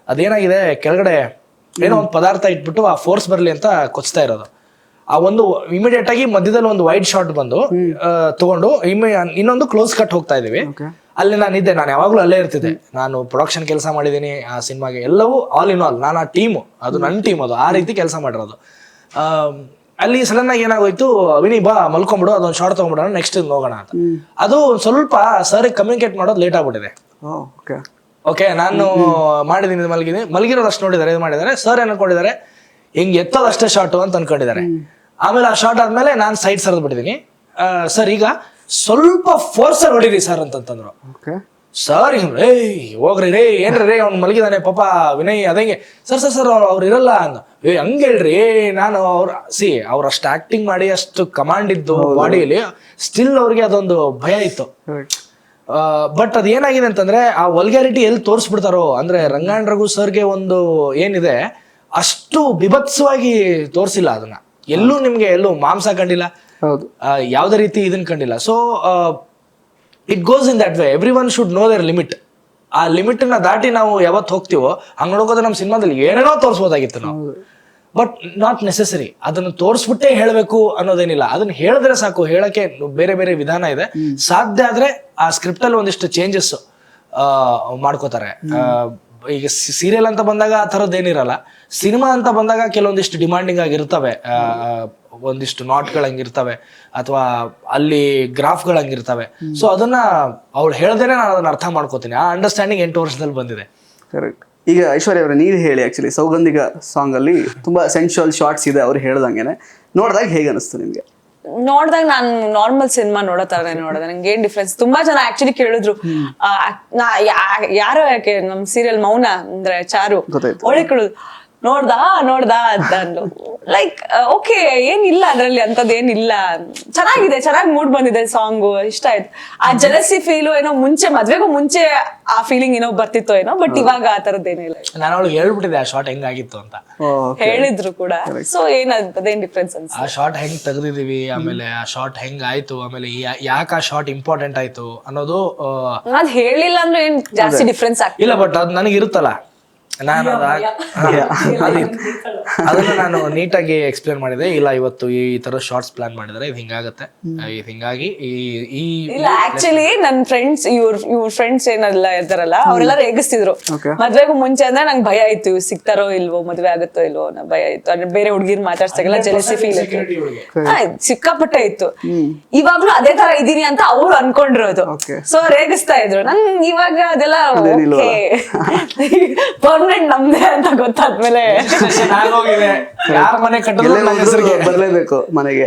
ಅದೇನಾಗಿದೆ, ಕೆಳಗಡೆ ಏನೋ ಒಂದು ಪದಾರ್ಥ ಇಟ್ಬಿಟ್ಟು ಆ ಫೋರ್ಸ್ ಬರ್ಲಿ ಅಂತ ಕೊಚ್ತಾ ಇರೋದು. ಆ ಒಂದು ಇಮಿಡಿಯೇಟ್ ಆಗಿ ಮಧ್ಯದಲ್ಲಿ ಒಂದು ವೈಡ್ ಶಾಟ್ ಬಂದು ತಗೊಂಡು ಇನ್ನೊಂದು ಕ್ಲೋಸ್ ಕಟ್ ಹೋಗ್ತಾ ಇದೀವಿ. ಅಲ್ಲಿ ನಾನು ಯಾವಾಗ್ಲೂ ಅಲ್ಲೇ ಇರ್ತಿದ್ದೆ. ನಾನು ಪ್ರೊಡಕ್ಷನ್ ಕೆಲಸ ಮಾಡಿದೀನಿ ಆ ಸಿನಿಮಾಗೆ, ಎಲ್ಲವೂ ಆಲ್ ಇನ್ ಆಲ್ ನಾನು ಆ ಟೀಮು, ಅದು ನನ್ನ ಟೀಮ್, ಅದು ಆ ರೀತಿ ಕೆಲಸ ಮಾಡಿರೋದು. ಅಲ್ಲಿ ಸಡನ್ ಆಗಿ ಏನಾಗೋಯ್ತು, ವಿನಿ ಬಾ ಮಲ್ಕೊಂಬಿಡು, ಅದೊಂದು ಶಾರ್ಟ್ ತಗೊಂಡ್ಬಿಡೋಣ, ನೆಕ್ಸ್ಟ್ ಹೋಗೋಣ ಅಂತ. ಅದು ಸ್ವಲ್ಪ ಸರ್ ಕಮ್ಯುನಿಕೇಟ್ ಮಾಡೋದು ಲೇಟ್ ಆಗ್ಬಿಟ್ಟಿದೆ. ಓಕೆ, ನಾನು ಮಾಡಿದೀನಿ, ಮಲಗಿರೋದು ಅಷ್ಟು ನೋಡಿದ್ದಾರೆ, ಇದು ಮಾಡಿದ್ದಾರೆ. ಸರ್ ಏನ್ ಅನ್ಕೊಂಡಿದ್ದಾರೆ, ಹಿಂಗ್ ಎತ್ತೋದು ಅಷ್ಟೇ ಶಾರ್ಟು ಅಂತ ಅನ್ಕೊಂಡಿದ್ದಾರೆ. ಆಮೇಲೆ ಆ ಶಾರ್ಟ್ ಆದ್ಮೇಲೆ ನಾನು ಸೈಡ್ ಸರಿದ್ ಬಿಟ್ಟಿದ್ದೀನಿ. ಸರ್ ಈಗ ಸ್ವಲ್ಪ ಫೋರ್ಸ್ ಹೊಡಿರಿ ಸರ್ ಅಂತಂದ್ರು. ಸರ್ ರೇ ಹೋಗ್ರಿ ರೇ, ಏನ್ರಿ ರೇ ಅವ್ನು ಮಲಗಿದಾನೆ ಪಾಪ ವಿನಯ್, ಅದಂಗೆ ಸರ್ ಅವ್ರು ಇರಲ್ಲ ಅಂದ. ಹಂಗ ಹೇಳ್ರಿ, ನಾನು ಅವ್ರು ಅಷ್ಟು ಆಕ್ಟಿಂಗ್ ಮಾಡಿ ಅಷ್ಟು ಕಮಾಂಡ್ ಇದ್ದು ಬಾಡಿಯಲ್ಲಿ, ಸ್ಟಿಲ್ ಅವ್ರಿಗೆ ಅದೊಂದು ಭಯ ಇತ್ತು. ಬಟ್ ಅದ್ ಏನಾಗಿದೆ ಅಂತಂದ್ರೆ ಆ ವಲ್ಗ್ಯಾರಿಟಿ ಎಲ್ಲಿ ತೋರಿಸ್ಬಿಡ್ತಾರೋ, ಅಂದ್ರೆ ರಂಗಣ್ಣ ರಘು ಸರ್ಗೆ ಒಂದು ಏನಿದೆ ಅಷ್ಟು ಬಿಭತ್ಸವಾಗಿ ತೋರಿಸಿಲ್ಲ ಅದನ್ನ. ಎಲ್ಲೂ ನಿಮ್ಗೆ ಎಲ್ಲೂ ಮಾಂಸ ಕಂಡಿಲ್ಲ, ಯಾವ್ದೇ ರೀತಿ ಇದನ್ ಕಂಡಿಲ್ಲ. So it goes in that way. Every one should know their limit. ಆ ಲಿಮಿಟ್ ನ ದಾಟಿ ನಾವು ಯಾವತ್ತು ಹೋಗ್ತೀವೋ ಹಂಗ ನೋಡೋದು ನಮ್ಮ ಸಿನಿಮಾದಲ್ಲಿ ಏನೇನೋ ತೋರಿಸಬಹುದಾಗಿತ್ತು ನಾವು. But not necessary. ಅದನ್ನು ತೋರಿಸ್ಬಿಟ್ಟೇ ಹೇಳಬೇಕು ಅನ್ನೋದೇನಿಲ್ಲ. ಅದನ್ನ ಹೇಳಿದ್ರೆ ಸಾಕು. ಹೇಳಕ್ಕೆ ಬೇರೆ ಬೇರೆ ವಿಧಾನ ಇದೆ. ಸಾಧ್ಯ ಆದ್ರೆ ಆ ಸ್ಕ್ರಿಪ್ಟ್ ಅಲ್ಲಿ ಒಂದಿಷ್ಟು ಚೇಂಜಸ್ ಮಾಡ್ಕೋತಾರೆ. ಈಗ ಸೀರಿಯಲ್ ಅಂತ ಬಂದಾಗ ಆ ಥರದ್ದೇನಿರಲ್ಲ. ಸಿನಿಮಾ ಅಂತ ಬಂದಾಗ ಕೆಲವೊಂದಿಷ್ಟು ಡಿಮಾಂಡಿಂಗ್ ಆಗಿರ್ತವೆ, ಒಂದಿಷ್ಟು ನಾಟ್ಗಳಂಗಿರ್ತವೆ ಅಥವಾ ಅಲ್ಲಿ ಗ್ರಾಫ್ಗಳಂಗಿರ್ತವೆ. ಸೊ ಅದನ್ನ ಅವ್ರು ಹೇಳ್ದೇನೆ ನಾನು ಅದನ್ನ ಅರ್ಥ ಮಾಡ್ಕೋತೀನಿ. ಆ ಅಂಡರ್ಸ್ಟ್ಯಾಂಡಿಂಗ್ 8 ವರ್ಷದಲ್ಲಿ ಬಂದಿದೆ. ಕರೆಕ್ಟ್. ಈಗ ಐಶ್ವರ್ಯ ಅವರೇ, ನೀವು ಹೇಳಿ, ಆಕ್ಚುಲಿ ಸೌಗಂಧಿಕ ಸಾಂಗ್ ಅಲ್ಲಿ ತುಂಬಾ ಸೆನ್ಶುವಲ್ ಶಾರ್ಟ್ಸ್ ಇದೆ, ಅವ್ರು ಹೇಳ್ದಂಗೆನೆ. ನೋಡಿದಾಗ ಹೇಗೆ ಅನಿಸ್ತು ನಿಮ್ಗೆ? ನೋಡ್ದಾಗ ನಾನು ನಾರ್ಮಲ್ ಸಿನಿಮಾ ನೋಡೋ ತರನೇ ನೋಡಿದೆ. ನಂಗೆ ಏನ್ ಡಿಫ್ರೆನ್ಸ್, ತುಂಬಾ ಜನ ಆಕ್ಚುಲಿ ಕೇಳಿದ್ರು, ಯಾರೋ ಯಾಕೆ ನಮ್ ಸೀರಿಯಲ್ ಮೌನ ಅಂದ್ರೆ ಚಾರು ಒಳ್ಳೆ ಕೇಳುದು ನೋಡ್ದಾ ಅಂತ ಅಂದ್ಲು. ಲೈಕ್ ಓಕೆ, ಏನಿಲ್ಲ ಅದ್ರಲ್ಲಿ ಅಂತದ್ ಏನಿಲ್ಲ, ಚೆನ್ನಾಗಿದೆ, ಚೆನ್ನಾಗಿ ಮೂಡ್ ಬಂದಿದೆ ಸಾಂಗು, ಇಷ್ಟ ಆಯ್ತು. ಆ ಜಲಸಿ ಫೀಲು ಏನೋ ಮುಂಚೆ ಮದ್ವೆಗೂ ಮುಂಚೆ ಆ ಫೀಲಿಂಗ್ ಏನೋ ಬರ್ತಿತ್ತೋ ಏನೋ, ಬಟ್ ಇವಾಗ ಆ ತರದ್ದೇನಿಲ್ಲ. ನಾನು ಅವಳಿಗೆ ಹೇಳ್ಬಿಟ್ಟಿದ್ದೆ ಆ ಶಾರ್ಟ್ ಹೆಂಗಾಗಿತ್ತು ಅಂತ, ಹೇಳಿದ್ರು ಕೂಡ. ಸೊ ಅದೇನ್ ಡಿಫ್ರೆನ್ಸ್ ಅನ್ಸ, ಆ ಶಾರ್ಟ್ ಹೆಂಗ್ ತೆಗ್ದಿದೀವಿ, ಆಮೇಲೆ ಆ ಶಾರ್ಟ್ ಹೆಂಗ್ ಆಯ್ತು, ಆಮೇಲೆ ಯಾಕೆ ಆ ಶಾರ್ಟ್ ಇಂಪಾರ್ಟೆಂಟ್ ಆಯ್ತು ಅನ್ನೋದು ಅದ್ ಹೇಳಿಲ್ಲ ಅಂದ್ರೆ ಏನ್ ಜಾಸ್ತಿ ಡಿಫ್ರೆನ್ಸ್ ಆಗ್ತಿಲ್ಲ. ಇಲ್ಲ, ಬಟ್ ಅದ್ ನನಗೆ ಇರುತ್ತಲ್ಲ, ನಾನು ಅದನ್ನ ನಾನು ನೀಟಾಗಿ ಎಕ್ಸ್ಪ್ಲೇನ್ ಮಾಡಿದೆ. ಇಲ್ಲ, ಇವತ್ತು ಈ ತರ ಶಾರ್ಟ್ಸ್ ಪ್ಲಾನ್ ಮಾಡಿದ್ರೆ ಇದು ಹಿಂಗಾಗತ್ತೆ, ಇದು ಹಿಂಗಾಗಿ ಇಲ್ಲ. ಆಕ್ಚುಲಿ ನನ್ ಫ್ರೆಂಡ್ಸ್, ಇವ್ರ ಫ್ರೆಂಡ್ಸ್ ಏನೆಲ್ಲ ಇರ್ತಾರಲ್ಲ, ಅವರೆಲ್ಲ ರೇಗಿಸ್ತಿದ್ರು ಮದ್ವೆಗೂ ಮುಂಚೆ. ಅಂದ್ರೆ ನಂಗೆ ಭಯ ಇತ್ತು, ಇವ್ ಸಿಗ್ತಾರೋ ಇಲ್ವೋ, ಮದ್ವೆ ಆಗುತ್ತೋ ಇಲ್ವೋ ಅನ್ನೋ ಭಯ ಇತ್ತು. ಅಂದ್ರೆ ಬೇರೆ ಹುಡುಗಿರ್ ಮಾತಾಡ್ಸಾಗೆಲ್ಲ ಜೆಲಸಿ ಫೀಲ್ ಸಿಕ್ಕಾಪಟ್ಟೆ ಇತ್ತು. ಇವಾಗ್ಲೂ ಅದೇ ತರ ಇದೀನಿ ಅಂತ ಅವ್ರು ಅನ್ಕೊಂಡಿರೋದು. ಸೊ ರೇಗಿಸ್ತಾ ಇದ್ರು. ನನ್ ಇವಾಗ ಅದೆಲ್ಲ ಪರ್ಮನೆಂಟ್ ನಮ್ದೇ ಅಂತ ಗೊತ್ತಾದ್ಮೇಲೆ ಯಾರ ಮನೆ ಕಟ್ಟಿದ್ರು ನನ್ನ ಹೆಸರಿಗೆ ಬರ್ಲೇಬೇಕು ಮನೆಗೆ,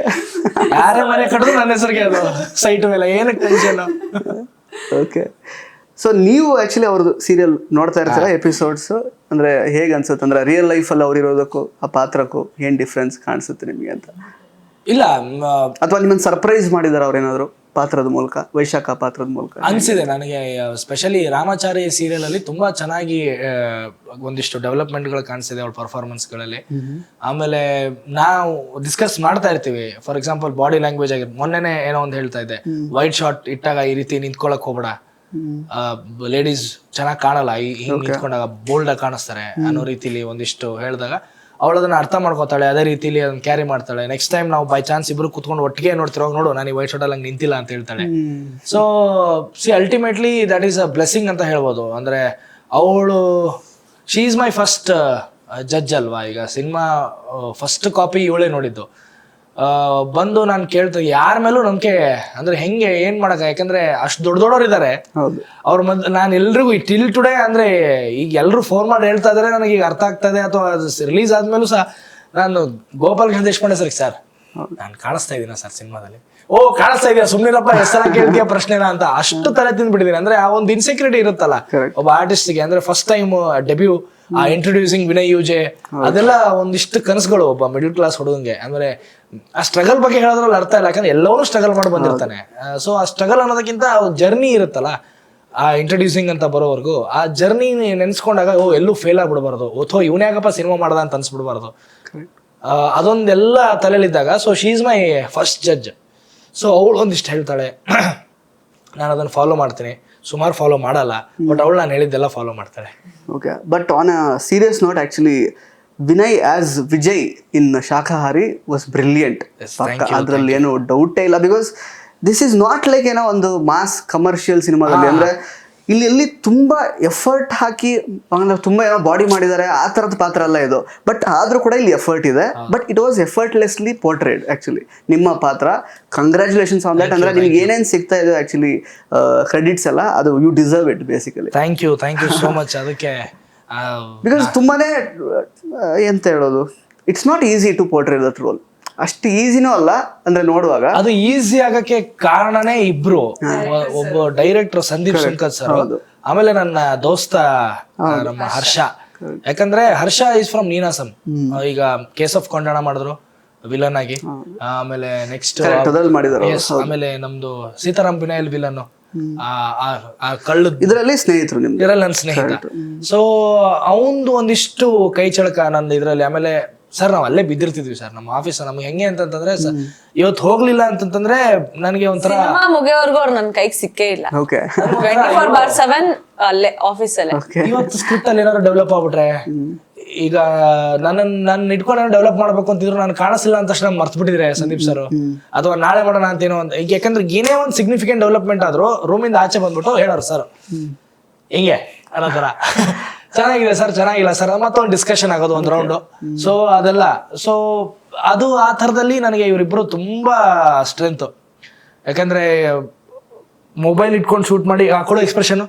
ಯಾರೇ ಮನೆ ಕಟ್ಟಿದ್ರು ನನ್ನ ಹೆಸರಿಗೆ ಅದು ಸೈಟ್ ಮೇಲೆ. ಏನಕ್ಕೆ ಟೆನ್ಷನ್? ಓಕೆ. ಸೊ ನೀವು ಆಕ್ಚುಲಿ ಅವ್ರದ್ದು ಸೀರಿಯಲ್ ನೋಡ್ತಾ ಇರ್ತೀರಾ ಎಪಿಸೋಡ್ಸ್, ಅಂದ್ರೆ ಹೇಗೆ ಅನ್ಸುತ್ತೆ? ಅಂದ್ರೆ ರಿಯಲ್ ಲೈಫ್ ಅಲ್ಲಿ ಅವ್ರು ಇರೋದಕ್ಕೂ ಆ ಪಾತ್ರಕ್ಕೂ ಏನ್ ಡಿಫ್ರೆನ್ಸ್ ಕಾಣಿಸುತ್ತೆ ನಿಮ್ಗೆ ಅಂತ? ಇಲ್ಲ, ಅಥವಾ ನಿಮ್ಮನ್ನ ಸರ್ಪ್ರೈಸ್ ಮಾಡಿದಾರ ಅವ್ರೇನಾದ್ರು ಪಾತ್ರದ ಮೂಲಕ, ವೈಶಾಖ ಪಾತ್ರದ ಮೂಲಕ? ಅನ್ಸಿದೆ ನನಗೆ. ಸ್ಪೆಷಲಿ ರಾಮಾಚಾರಿ ಸೀರಿಯಲ್ ಅಲ್ಲಿ ತುಂಬಾ ಚೆನ್ನಾಗಿ ಒಂದಿಷ್ಟು ಡೆವಲಪ್ಮೆಂಟ್ಗಳು ಕಾಣಿಸಿದೆ ಅವಳ ಪರ್ಫಾರ್ಮೆನ್ಸ್ಗಳಲ್ಲಿ. ಆಮೇಲೆ ನಾವು ಡಿಸ್ಕಸ್ ಮಾಡ್ತಾ ಇರ್ತೀವಿ. ಫಾರ್ ಎಕ್ಸಾಂಪಲ್ ಬಾಡಿ ಲ್ಯಾಂಗ್ವೇಜ್ ಆಗಿರ್, ಮೊನ್ನೆನೆ ಏನೋ ಒಂದು ಹೇಳ್ತಾ ಇದ್ದೆ, ವೈಟ್ ಶಾರ್ಟ್ ಇಟ್ಟಾಗ ಈ ರೀತಿ ನಿಂತ್ಕೊಳಕ್ ಹೋಗ್ಬೇಡ, ಲೇಡೀಸ್ ಚೆನ್ನಾಗಿ ಕಾಣಲ್ಲ, ಹಿಂಗ್ ನಿಂತ್ಕೊಂಡಾಗ ಬೋಲ್ಡ್ ಆಗಿ ಕಾಣಿಸ್ತಾರೆ ಅನ್ನೋ ರೀತಿಲಿ ಒಂದಿಷ್ಟು ಹೇಳಿದಾಗ ಅವಳದನ್ನ ಅರ್ಥ ಮಾಡ್ಕೋತಾಳೆ, ಅದೇ ರೀತಿಲಿ ಅದನ್ನ ಕ್ಯಾರಿ ಮಾಡ್ತಾಳೆ. ನೆಕ್ಸ್ಟ್ ಟೈಮ್ ನಾವು ಬೈ ಚಾನ್ಸ್ ಇಬ್ರು ಕುತ್ಕೊಂಡು ಒಟ್ಟಿಗೆ ನೋಡ್ತಿರೋವಾಗ ನೋಡು ನಾನು ಈ ವೈಟ್ ಶಾರ್ಟ್ ಅಲ್ಲಿ ನಿಂತಿಲ್ಲ ಅಂತ ಹೇಳ್ತಾಳೆ. So ultimately that is a blessing ಅಂತ ಹೇಳ್ಬೋದು. ಅಂದ್ರೆ ಅವಳು she is my first judge ಅಲ್ವಾ. ಈಗ ಸಿನಿಮಾ ಫಸ್ಟ್ ಕಾಪಿ ಇವಳೇ ನೋಡಿದ್ದು. ಬಂದು ನಾನು ಕೇಳ್ತಾ ಯಾರ ಮೇಲೂ ನಂಬಿಕೆ, ಅಂದ್ರೆ ಹೆಂಗೆ ಏನ್ ಮಾಡಕ, ಯಾಕಂದ್ರೆ ಅಷ್ಟು ದೊಡ್ಡವ್ರು ಇದಾರೆ ಅವ್ರ ನಾನು ಎಲ್ರಿಗೂ ಟಿಲ್ ಟುಡೇ, ಅಂದ್ರೆ ಈಗ ಎಲ್ರು ಫೋನ್ ಮಾಡಿ ಹೇಳ್ತಾ ಇದಾರೆ, ನನಗೆ ಈಗ ಅರ್ಥ ಆಗ್ತದೆ. ಅಥವಾ ರಿಲೀಸ್ ಆದ್ಮೇಲೂ ಸಹ ನಾನು ಗೋಪಾಲ್ ದೇಶಪಾಂಡೆ ಸರ್ ನಾನು ಕಾಣಿಸ್ತಾ ಇದ್ದೀನ ಸರ್ ಸಿನಿಮಾದಲ್ಲಿ, ಓ ಕಾಣಿಸ್ತಾ ಇದೆಯಾ ಸುಮ್ನಿರಪ್ಪ ಹೆಸರ ಕೇಳ್ತೀಯ ಪ್ರಶ್ನೆನ ಅಂತ ಅಷ್ಟು ತಲೆ ತಿಂದ್ಬಿಟ್ಟಿದೀನಿ. ಅಂದ್ರೆ ಆ ಒಂದು ಇನ್ಸೆಕ್ಯೂರಿಟಿ ಇರುತ್ತಲ್ಲ ಒಬ್ಬ ಆರ್ಟಿಸ್ಟ್ಗೆ, ಅಂದ್ರೆ ಫಸ್ಟ್ ಟೈಮ್ ಡೆಬ್ಯೂ, ಆ ಇಂಟ್ರೊಡ್ಯೂಸಿಂಗ್ ವಿನಯ್ ಯುಜೆ, ಅದೆಲ್ಲ ಒಂದಿಷ್ಟು ಕನಸುಗಳು ಒಬ್ಬ ಮಿಡಲ್ ಕ್ಲಾಸ್ ಹುಡುಗಂಗೆ. ಅಂದ್ರೆ ಆ ಸ್ಟ್ರಗಲ್ ಬಗ್ಗೆ ಹೇಳೋದ್ರಲ್ಲಿ ಅರ್ಥ ಇಲ್ಲ, ಯಾಕಂದ್ರೆ ಎಲ್ಲವನ್ನೂ ಸ್ಟ್ರಗಲ್ ಮಾಡಿ ಬಂದಿರ್ತಾನೆ. ಸೊ ಆ ಸ್ಟ್ರಗಲ್ ಅನ್ನೋದಕ್ಕಿಂತ ಜರ್ನಿ ಇರುತ್ತಲ್ಲ, ಆ ಇಂಟ್ರೊಡ್ಯೂಸಿಂಗ್ ಅಂತ ಬರೋವರೆಗೂ ಆ ಜರ್ನಿ ನೆನ್ಸ್ಕೊಂಡಾಗ ಓ ಎಲ್ಲೂ ಫೇಲ್ ಆಗ್ಬಿಡ್ಬಾರ್ದು, ಓಥೋ ಇವನ್ಯಾಗಪ್ಪ ಸಿನಿಮಾ ಮಾಡ್ದ ಅಂತ ಅನ್ಸ್ಬಿಡ್ಬಾರ್ದು, ಅದೊಂದೆಲ್ಲ ತಲೆಯಲ್ಲಿದ್ದಾಗ. So she is my first judge. So ಅವಳು ಒಂದಿಷ್ಟು ಹೇಳ್ತಾಳೆ, ನಾನು ಅದನ್ನು ಫಾಲೋ ಮಾಡ್ತೀನಿ. ಸುಮಾರು ಫಾಲೋ ಮಾಡಲ್ಲ, ಬಟ್ ಅವಳು ನಾನು ಹೇಳಿದ್ದೆಲ್ಲ ಫಾಲೋ ಮಾಡ್ತಾಳೆ. Okay, but on a serious note, actually Vinay as Vijay in Shakhahaari was brilliant. ಅದ್ರಲ್ಲಿ ಏನು ಡೌಟೇ ಇಲ್ಲ. Because this is not like ಏನೋ ಒಂದು ಮಾಸ್ ಕಮರ್ಷಿಯಲ್ ಸಿನಿಮಾದಲ್ಲಿ, ಅಂದ್ರೆ ಇಲ್ಲಿ ತುಂಬಾ ಎಫರ್ಟ್ ಹಾಕಿ ತುಂಬಾ ಏನೋ ಬಾಡಿ ಮಾಡಿದ್ದಾರೆ, ಆ ತರದ ಪಾತ್ರ ಅಲ್ಲ ಇದು. ಬಟ್ ಆದ್ರೂ ಕೂಡ ಇಲ್ಲಿ ಎಫರ್ಟ್ ಇದೆ, but it was effortlessly portrayed. Actually ನಿಮ್ಮ ಪಾತ್ರ, ಕಂಗ್ರ್ಯಾಚುಲೇಷನ್ಸ್ ಆನ್ ದಟ್. ಅಂದ್ರೆ ನಿಮ್ಗೆ ಏನೇನ್ ಸಿಗ್ತಾ ಇದೆ ಆಕ್ಚುಲಿ ಕ್ರೆಡಿಟ್ಸ್ ಎಲ್ಲ, ಅದು you deserve it basically. Thank you so much. ಅದಕ್ಕೆ ಬಿಕಾಸ್ ತುಂಬಾನೇ ಎಂತ ಹೇಳೋದು, it's not easy to portrait that role. ಅಷ್ಟು ಈಸಿನೂ ಅಲ್ಲ ಅಂದ್ರೆ ನೋಡುವಾಗ. ಅದು ಈಸಿ ಆಗಕ್ಕೆ ಕಾರಣನೇ ಇಬ್ರು, ಒಬ್ಬ ಡೈರೆಕ್ಟರ್ ಸಂದೀಪ್ ಶಂಕರ್ ಸರ್, ಆಮೇಲೆ ನನ್ನ ದೋಸ್ತ ನಮ್ಮ ಹರ್ಷ. ಯಾಕಂದ್ರೆ ಹರ್ಷ ಈಸ್ ಫ್ರಮ್ ನೀನಾಸಂ, ಈಗ ಕೇಸ್ ಆಫ್ ಕೊಂಡಣ ಮಾಡಿದ್ರು ವಿಲನ್ ಆಗಿ. ಆಮೇಲೆ ನೆಕ್ಸ್ಟ್ ಆಮೇಲೆ ನಮ್ದು ಸೀತಾರಾಮ್ ಬಿನಾಯಲ್ ವಿಲನ್, ಆ ಕಳ್ಳು ಇದರಲ್ಲಿ ಸ್ನೇಹಿತರು ನಿಮ್ಗೆ, ಇದರಲ್ಲಿ ನನ್ನ ಸ್ನೇಹಿತ. ಸೊ ಅವಂದು ಒಂದಿಷ್ಟು ಕೈ ಚಳಕ ನಂದು ಇದ್ರಲ್ಲಿ. ಆಮೇಲೆ ಸರ್ ನಾವ್ ಅಲ್ಲೇ ಬಿದ್ದಿರ್ತಿದ್ವಿ ಸರ್ ನಮ್ಮ ಆಫೀಸ್. ನಮ್ಗೆ ಹೆಂಗೆ ಅಂತಂದ್ರೆ ಇವತ್ತು ಹೋಗ್ಲಿಲ್ಲ ಅಂತಂದ್ರೆ ನನಗೆ ಒಂಥರ ಮುಗಿಯೋವರೆಗೂ ಅವ್ರು ನನ್ ಕೈಗೆ ಸಿಕ್ಕೇ ಇಲ್ಲ. 24/7 ಅಲ್ಲೇ ಆಫೀಸ್ ಅಲ್ಲೇ. ಇವತ್ತು ಸ್ಕ್ರಿಪ್ಟ್ ಅಲ್ಲಿ ಏನಾದ್ರು ಡೆವಲಪ್ ಆಗ್ಬಿಟ್ರೆ, ಈಗ ನನ್ನ ಇಟ್ಕೊಂಡು ಡೆವಲಪ್ ಮಾಡ್ಬೇಕು ಅಂತಿದ್ರು, ನಾನು ಕಾಣಿಸಿಲ್ಲ ಅಂತ ತಕ್ಷಣ ಮರ್ತು ಬಿಟ್ಟಿದ್ರೆ ಸಂದೀಪ್ ಸರ್, ಅಥವಾ ನಾಳೆ ಮಾಡೋಣ ಅಂತ ಏನೋ ಒಂದು. ಯಾಕಂದ್ರೆ ಏನೇ ಒಂದು ಸಿಗ್ನಿಫಿಕೆಂಟ್ ಡೆವಲಪ್ಮೆಂಟ್ ಆದ್ರೂ ರೂಮಿಂದ ಆಚೆ ಬಂದ್ಬಿಟ್ಟು ಹೇಳೋರು ಸರ್ ಹಿಂಗೆ ಅನ್ನೋ ತರ, ಚೆನ್ನಾಗಿದೆ ಸರ್, ಚೆನ್ನಾಗಿಲ್ಲ ಸರ್, ಮತ್ತೊಂದು ಡಿಸ್ಕಷನ್ ಆಗೋದು ಒಂದು ರೌಂಡು. ಸೊ ಅದೆಲ್ಲ, ಸೊ ಅದು ಆ ಥರದಲ್ಲಿ ನನಗೆ ಇವರಿಬ್ರು ತುಂಬಾ ಸ್ಟ್ರೆಂತ್. ಯಾಕಂದ್ರೆ ಮೊಬೈಲ್ ಇಟ್ಕೊಂಡು ಶೂಟ್ ಮಾಡಿ ಕೊಡೋ ಎಕ್ಸ್ಪ್ರೆಷನ್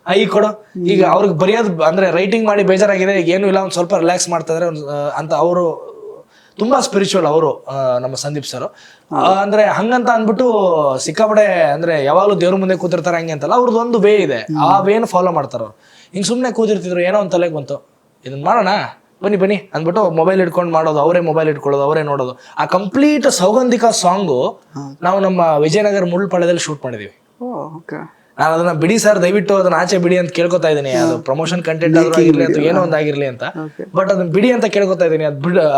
ಈ ಕೊಡೋ, ಈಗ ಅವ್ರಿಗೆ ಬರೆಯೋದು ಅಂದ್ರೆ ರೈಟಿಂಗ್ ಮಾಡಿ ಬೇಜಾರಾಗಿದೆ, ಈಗ ಏನು ಇಲ್ಲ, ಒಂದು ಸ್ವಲ್ಪ ರಿಲ್ಯಾಕ್ಸ್ ಮಾಡ್ತಾ ಇದಾರೆ ಅಂತ. ಅವರು ತುಂಬಾ ಸ್ಪಿರಿಚುವಲ್ ಅವರು, ನಮ್ಮ ಸಂದೀಪ್ ಸರ್. ಅಂದ್ರೆ ಹಂಗಂತ ಅಂದ್ಬಿಟ್ಟು ಸಿಕ್ಕಾಪಡೆ ಅಂದ್ರೆ ಯಾವಾಗಲೂ ದೇವ್ರ ಮುಂದೆ ಕೂತಿರ್ತಾರೆ ಹಂಗೆ ಅಂತಲ್ಲ, ಅವ್ರದ್ದು ಒಂದು ವೇ ಇದೆ, ಆ ವೇನ ಫಾಲೋ ಮಾಡ್ತಾರ ಅವ್ರು. ಹಿಂಗೆ ಸುಮ್ಮನೆ ಕೂತಿರ್ತಿದ್ರು, ಏನೋ ಒಂದು ತಲೆಗೆ ಬಂತು ಇದನ್ನ ಮಾಡೋಣ ಬನ್ನಿ ಅಂದ್ಬಿಟ್ಟು ಮೊಬೈಲ್ ಇಟ್ಕೊಂಡು ಮಾಡೋದು, ಅವರೇ ಮೊಬೈಲ್ ಇಟ್ಕೊಳ್ಳೋದು, ಅವರೇ ನೋಡೋದು. ಆ ಕಂಪ್ಲೀಟ್ ಸೌಗಂಧಿಕ ಸಾಂಗು ನಾವು ನಮ್ಮ ವಿಜಯನಗರ ಮುಳ್ಳುಪಾಳ್ಯದಲ್ಲಿ ಶೂಟ್ ಮಾಡಿದೀವಿ. ನಾನು ಅದನ್ನ ಬಿಡಿ ಸರ್, ದಯವಿಟ್ಟು ಅದನ್ನ ಆಚೆ ಬಿಡಿ ಅಂತ ಕೇಳ್ಕೊತಾ ಇದ್ದೀನಿ. ಅದು ಪ್ರಮೋಷನ್ ಕಂಟೆಂಟ್ ಆದ್ರೂ ಆಗಿರ್ಲಿ ಅಥವಾ ಏನೋ ಒಂದು ಆಗಿರ್ಲಿ ಅಂತ, ಬಟ್ ಅದನ್ನ ಬಿಡಿ ಅಂತ ಕೇಳ್ಕೊತಾ ಇದ್ದೀನಿ.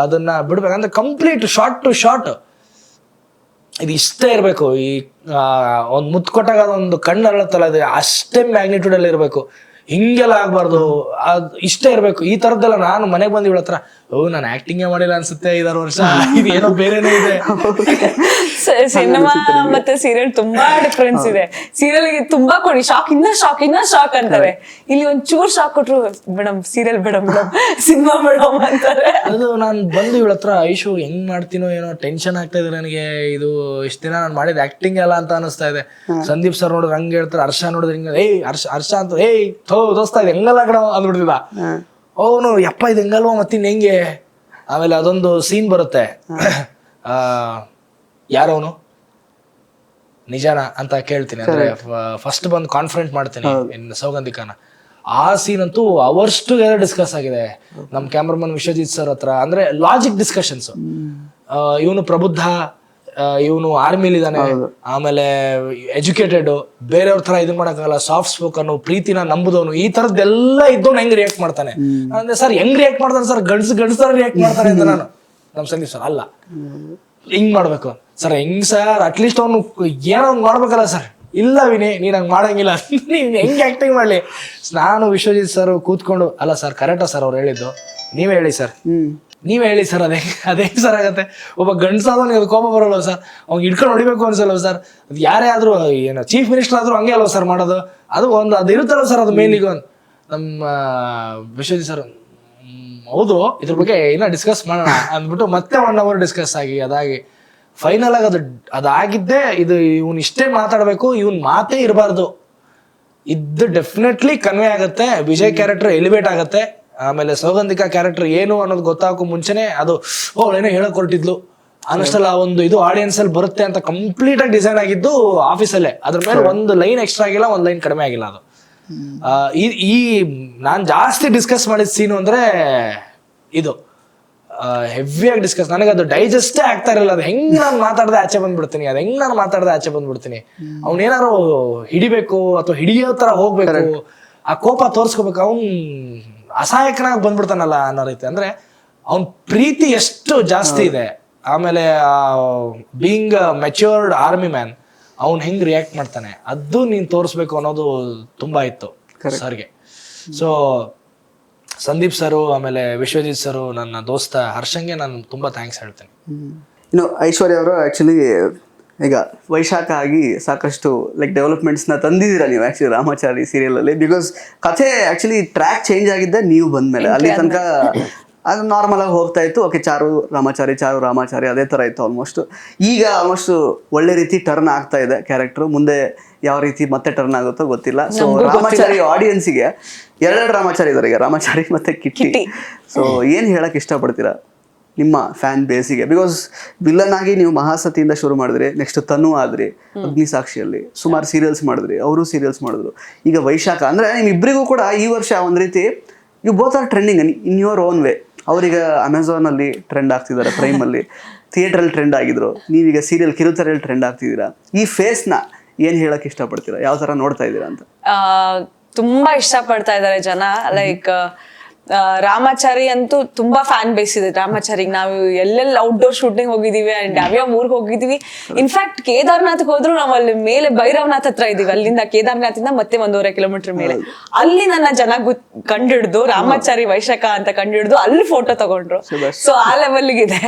ಅದನ್ನ ಬಿಡ್ಬೇಕಂದ್ರೆ ಕಂಪ್ಲೀಟ್ ಶಾರ್ಟ್ ಟು ಶಾರ್ಟ್ ಇದು ಇಷ್ಟೇ ಇರಬೇಕು. ಈ ಒಂದು ಮುತ್ತು ಕೊಟ್ಟಾಗ ಅದೊಂದು ಕಣ್ಣು ಅರಳುತ್ತಲ್ಲ, ಅದು ಅಷ್ಟೇ ಮ್ಯಾಗ್ನಿಟ್ಯೂಡ್ ಅಲ್ಲಿ ಇರಬೇಕು, ಹಿಂಗೆಲ್ಲ ಆಗ್ಬಾರ್ದು, ಅದ್ ಇಷ್ಟೇ ಇರ್ಬೇಕು. ಈ ತರದ್ದೆಲ್ಲ ನಾನು ಮನೆಗೆ ಬಂದು ಇವಳ ಹತ್ರ, ನಾನು ಆಕ್ಟಿಂಗೇ ಮಾಡಿಲ್ಲ ಅನ್ಸುತ್ತೆ 5-6 ವರ್ಷ, ಇದು ಏನೋ ಬೇರೆನೇ ಇದೆ. ಸಿನಿಮಾ ಮತ್ತೆ ಸೀರಿಯಲ್ ತುಂಬಾ ಡಿಫ್ರೆನ್ಸ್ ಇದೆ. ಸೀರಿಯಲ್ ತುಂಬಾ ಕೊಡಿ ಶಾಕ್, ಇನ್ನ ಶಾಕ್ ಅಂತಾರೆ. ಇಲ್ಲಿ ಒಂದ್ ಚೂರ್ ಶಾಕ್ ಕೊಟ್ರು madam serial madam cinema madam ಅಂತಾರೆ. ಅದು ನಾನು ಬಂದು ಇವಳ ಹತ್ರ, ಐಶು ಹೆಂಗ್ ಮಾಡ್ತೀನೋ ಏನೋ ಟೆನ್ಷನ್ ಆಗ್ತಾ ಇದೆ ನನಗೆ, ಇದು ಇಷ್ಟ ದಿನ ನಾನು ಮಾಡಿದ ಆಕ್ಟಿಂಗ್ ಎಲ್ಲ ಅಂತ ಅನಿಸ್ತಾ ಇದೆ. ಸಂದೀಪ್ ಸರ್ ನೋಡಿದ್ರೆ ಹಂಗೆ ಹೇಳ್ತಾರೆ, ಹರ್ಷ ನೋಡಿದ್ರೆ ಹಿಂಗ ಹರ್ಷ ಅಂತ ದೋಸ್ತ ಇದು ಹೆಂಗಲ್ಲ ಕಣ ಅಂದ್ಬಿಡ್ತಿದ್ದ ಅವನು. ಯಪ್ಪ ಇದು ಹೆಂಗಲ್ವ ಮತ್ತಿನ್ ಹೆಂಗೆ. ಆಮೇಲೆ ಅದೊಂದು ಸೀನ್ ಬರುತ್ತೆ, ಯಾರವನು ನಿಜಾನ ಅಂತ ಕೇಳ್ತೀನಿ, ಅಂದ್ರೆ ಫಸ್ಟ್ ಬಂದು ಕಾನ್ಫರೆಂಟ್ ಮಾಡ್ತೀನಿ ಇನ್ನು ಸೌಗಂಧಿಕನ. ಆ ಸೀನ್ ಅಂತೂ ಅವರ್ಸ್ ಟುಗೆದರ್ ಡಿಸ್ಕಸ್ ಆಗಿದೆ ನಮ್ ಕ್ಯಾಮ್ರಾಮನ್ ವಿಶ್ವಜಿತ್ ಸರ್ ಹತ್ರ. ಅಂದ್ರೆ ಲಾಜಿಕ್ ಡಿಸ್ಕಷನ್ಸ್. ಇವನು ಪ್ರಬುದ್ಧ, ಇವನು ಆರ್ಮಿಲಿ ಇದ್ದಾನೆ, ಆಮೇಲೆ ಎಜುಕೇಟೆಡ್, ಬೇರೆಯವ್ರ ತರ ಇದನ್ ಮಾಡಕ್ಕಾಗಲ್ಲ, ಸಾಫ್ಟ್ ಸ್ಪೋಕನ್, ಪ್ರೀತಿನ ನಂಬುದವನು, ಈ ತರದ್ದೆಲ್ಲ ಇದ್ದವನು ಹೆಂಗ್ ರಿಯಾಕ್ಟ್ ಮಾಡ್ತಾನೆ ಅಂದ್ರೆ, ಸರ್ ಹೆಂಗ್ ರಿಯಾಕ್ಟ್ ಮಾಡ್ತಾನೆ ಸರ್, ಗಂಡಸರ ರಿಯಾಕ್ಟ್ ಮಾಡ್ತಾನೆ ಅಂತ. ನಾನು ನಮ್ ಸಂದೀಪ್ ಸರ್ ಅಲ್ಲ ಹಿಂಗ್ ಮಾಡ್ಬೇಕು ಸರ್, ಹೆಂಗ್ ಸರ್ ಅಟ್ಲೀಸ್ಟ್ ಅವನು ಏನೋ ಒಂದ್ ಮಾಡ್ಬೇಕಲ್ಲ ಸರ್. ಇಲ್ಲ ವಿನಯ್ ನೀನ್ ಹಂಗ್ ಮಾಡಂಗಿಲ್ಲ, ನೀನ್ ಹೆಂಗ್ ಆಕ್ಟಿಂಗ್ ಮಾಡ್ಲಿ. ನಾನು ವಿಶ್ವಜಿತ್ ಸರ್ ಕೂತ್ಕೊಂಡು, ಅಲ್ಲ ಸರ್ ಕರೆಕ್ಟಾ ಸರ್ ಅವ್ರು ಹೇಳಿದ್ದು, ನೀವೇ ಹೇಳಿ ಸರ್, ನೀವೇ ಹೇಳಿ ಸರ್, ಅದೇ ಸರ್ ಆಗತ್ತೆ. ಒಬ್ಬ ಗಂಡಸಾದವನಿಗೆ ಅದು ಕೋಪ ಬರೋಲ್ಲ ಸರ್, ಅವ್ನಿಗೆ ಹಿಡ್ಕೊಂಡು ಹೊಡಿಬೇಕು ಅನ್ಸಲ್ಲ ಸರ್. ಅದು ಯಾರೇ ಆದ್ರೂ, ಏನೋ ಚೀಫ್ ಮಿನಿಸ್ಟರ್ ಆದ್ರೂ ಹಂಗೆ ಅಲ್ವ ಸರ್ ಮಾಡೋದು. ಅದು ಒಂದು ಅದು ಇರುತ್ತಲ್ಲ ಸರ್, ಅದು ಮೇನ್. ಈಗ ನಮ್ಮ ವಿಶ್ವಜಿತ್ ಸರ್ ಹೌದು ಇದ್ರ ಬಗ್ಗೆ ಏನೋ ಡಿಸ್ಕಸ್ ಮಾಡೋಣ ಅಂದ್ಬಿಟ್ಟು ಮತ್ತೆ 1 hour ಡಿಸ್ಕಸ್ ಆಗಿ ಅದಾಗಿ ಫೈನಲ್ ಆಗಿ ಅದಾಗಿದ್ದೆ. ಇದು ಇವ್ನು ಇಷ್ಟೇ ಮಾತಾಡ್ಬೇಕು, ಇವನ್ ಮಾತೇ ಇರಬಾರ್ದು, ಇದು ಡೆಫಿನೆಟ್ಲಿ ಕನ್ವೆ ಆಗತ್ತೆ, ವಿಜಯ್ ಕ್ಯಾರೆಕ್ಟರ್ ಎಲಿವೇಟ್ ಆಗತ್ತೆ. ಆಮೇಲೆ ಸೌಗಂಧಿಕ ಕ್ಯಾರೆಕ್ಟರ್ ಏನು ಅನ್ನೋದು ಗೊತ್ತಾಗೋ ಮುಂಚೆನೆ ಅದು ಏನೋ ಹೇಳಕ್ ಹೊರಟಿದ್ಲು ಅನ್ನಷ್ಟಲ್ಲ ಒಂದು ಇದು ಆಡಿಯನ್ಸ್ ಅಲ್ಲಿ ಬರುತ್ತೆ ಅಂತ ಕಂಪ್ಲೀಟ್ ಆಗಿ ಡಿಸೈನ್ ಆಗಿದ್ದು ಆಫೀಸಲ್ಲೇ. ಅದ್ರ ಮೇಲೆ ಒಂದು ಲೈನ್ ಎಕ್ಸ್ಟ್ರಾ ಆಗಿಲ್ಲ, ಒಂದು ಲೈನ್ ಕಡಿಮೆ ಆಗಿಲ್ಲ. ಅದು ಈ ನಾನ್ ಜಾಸ್ತಿ ಡಿಸ್ಕಸ್ ಮಾಡಿದ ಸೀನು ಅಂದ್ರೆ ಇದು ಹೆವಿಯಾಗಿ ಡಿಸ್ಕಸ್. ನನಗೆ ಅದು ಡೈಜೆಸ್ಟೇ ಆಗ್ತಾ ಇರಲಿಲ್ಲ. ಅದು ಹೆಂಗ್ ನಾನು ಮಾತಾಡದೆ ಆಚೆ ಬಂದ್ಬಿಡ್ತೀನಿ, ಅದು ಹೆಂಗ್ ನಾನು ಮಾತಾಡದೆ ಆಚೆ ಬಂದ್ಬಿಡ್ತೀನಿ. ಅವ್ನೇನಾರು ಹಿಡಿಬೇಕು ಅಥವಾ ಹಿಡಿಯೋ ತರ ಹೋಗ್ಬೇಕು, ಆ ಕೋಪ ತೋರ್ಸ್ಕೋಬೇಕು, ಅವ್ನ್ ಅಸಹಾಯಕನಾಗಿ ಬಂದ್ಬಿಡ್ತಾನಲ್ಲ ಅನ್ನೋ ರೀತಿ. ಅಂದ್ರೆ ಅವ್ನ್ ಪ್ರೀತಿ ಎಷ್ಟು ಜಾಸ್ತಿ ಇದೆ. ಆಮೇಲೆ ಬೀಯಿಂಗ್ ಮೆಚ್ಯೂರ್ಡ್ ಆರ್ಮಿ ಮ್ಯಾನ್, ಅವ್ನ್ ಹೆಂಗ್ ರಿಯಾಕ್ಟ್ ಮಾಡ್ತಾನೆ ಅದು ನೀನ್ ತೋರಿಸ್ಬೇಕು ಅನ್ನೋದು ತುಂಬಾ ಇತ್ತು ಸರ್ಗೆ. ಸೊ ಸಂದೀಪ್ ಸರು, ಆಮೇಲೆ ವಿಶ್ವಜಿತ್ ಸರು, ನನ್ನ ದೋಸ್ತ ಹರ್ಷಂಗೆ ನಾನು ತುಂಬಾ ಥ್ಯಾಂಕ್ಸ್ ಹೇಳ್ತೇನೆ. ಇನ್ನು ಐಶ್ವರ್ಯ ಅವರು ಆಕ್ಚುಲಿ ಈಗ ವೈಶಾಖ ಆಗಿ ಸಾಕಷ್ಟು ಲೈಕ್ ಡೆವಲಪ್ಮೆಂಟ್ಸ್ನ ತಂದಿದ್ದೀರಾ ನೀವು ಆ್ಯಕ್ಚುಲಿ ರಾಮಾಚಾರಿ ಸೀರಿಯಲಲ್ಲಿ. ಬಿಕಾಸ್ ಕಥೆ ಆ್ಯಕ್ಚುಲಿ ಟ್ರ್ಯಾಕ್ ಚೇಂಜ್ ಆಗಿದ್ದೆ ನೀವು ಬಂದಮೇಲೆ. ಅಲ್ಲಿ ತನಕ ಅದು ನಾರ್ಮಲ್ ಆಗಿ ಹೋಗ್ತಾ ಇತ್ತು. ಓಕೆ, ಚಾರು ರಾಮಾಚಾರಿ ಅದೇ ಥರ ಇತ್ತು ಆಲ್ಮೋಸ್ಟ್. ಈಗ ಆಲ್ಮೋಸ್ಟ್ ಒಳ್ಳೆ ರೀತಿ ಟರ್ನ್ ಆಗ್ತಾ ಇದೆ ಕ್ಯಾರೆಕ್ಟ್ರು. ಮುಂದೆ ಯಾವ ರೀತಿ ಮತ್ತೆ ಟರ್ನ್ ಆಗುತ್ತೋ ಗೊತ್ತಿಲ್ಲ. ಸೊ ರಾಮಾಚಾರಿ ಆಡಿಯನ್ಸಿಗೆ ಎರಡು ರಾಮಾಚಾರಿ ಇದ್ದಾರೆ ಈಗ, ರಾಮಾಚಾರಿ ಮತ್ತೆ ಕಿಟ್ಟಿ. ಸೊ ಏನು ಹೇಳಕ್ ಇಷ್ಟಪಡ್ತೀರಾ ನಿಮ್ಮ ಫ್ಯಾನ್ ಬೇಸಿಗೆ? ಬಿಕಾಸ್ ವಿಲನ್ ಆಗಿ ನೀವು ಮಹಾಸತಿಯಿಂದ ಶುರು ಮಾಡಿದ್ರಿ, ನೆಕ್ಸ್ಟ್ ತನು ಆದ್ರಿ, ಅಗ್ನಿಸಾಕ್ಷಿಯಲ್ಲಿ ಸುಮಾರು ಸೀರಿಯಲ್ಸ್ ಮಾಡಿದ್ರಿ, ಅವರು ಸೀರಿಯಲ್ಸ್ ಮಾಡಿದ್ರು. ಈಗ ವೈಶಾಖ ಅಂದ್ರೆ ನಿಮ್ಮಿಬ್ಬರಿಗೂ ಕೂಡ ಈ ವರ್ಷ ಒಂದ್ ರೀತಿ you both are trending in your own way. ಅವ್ರೀಗ ಅಮೆಝಾನ್ ಅಲ್ಲಿ ಟ್ರೆಂಡ್ ಆಗ್ತಿದ್ದಾರೆ, ಪ್ರೈಮ್ ಅಲ್ಲಿ, ಥಿಯೇಟರ್ ಟ್ರೆಂಡ್ ಆಗಿದ್ರು, ನೀವೀಗ ಸೀರಿಯಲ್ ಕಿರುತೆರೆಯಲ್ಲಿ ಟ್ರೆಂಡ್ ಆಗ್ತಿದ್ದೀರಾ. ಈ ಫೇಸ್ನ ಏನ್ ಹೇಳಕ್ ಇಷ್ಟಪಡ್ತೀರಾ? ಯಾವ ತರ ನೋಡ್ತಾ ಇದ್ದೀರಾ ಅಂತ? ತುಂಬಾ ಇಷ್ಟ ಪಡ್ತಾ ಇದಾರೆ ಜನ. ಲೈಕ್ ರಾಮಾಚಾರಿ ಅಂತೂ ತುಂಬಾ ಫ್ಯಾನ್ ಬೇಸ್ ಇದೆ ರಾಮಾಚಾರಿಗೆ. ನಾವು ಎಲ್ಲೆಲ್ಲಿ ಔಟ್ಡೋರ್ ಶೂಟಿಂಗ್ ಹೋಗಿದೀವಿ ಅಂಡ್ ಯಾವ್ಯಾವ ಊರ್ಗ್ ಹೋಗಿದೀವಿ. ಇನ್ಫ್ಯಾಕ್ಟ್ ಕೇದಾರ್ನಾಥ್ಗೆ ಹೋದ್ರು ನಾವು ಅಲ್ಲಿ ಮೇಲೆ ಭೈರವನಾಥ್ ಹತ್ರ ಇದೀವಿ. ಅಲ್ಲಿಂದ ಕೇದಾರ್ನಾಥಿಂದ ಮತ್ತೆ 1.5 ಕಿಲೋಮೀಟರ್ ಮೇಲೆ. ಅಲ್ಲಿ ನನ್ನ ಜನ ಕಂಡಿಡ್ದು ರಾಮಾಚಾರಿ ವೈಶಾಖ ಅಂತ ಕಂಡಿಡ್ದು ಅಲ್ಲಿ ಫೋಟೋ ತಗೊಂಡ್ರು. ಸೊ ಆ ಲೆವೆಲ್ಗಿದೆ.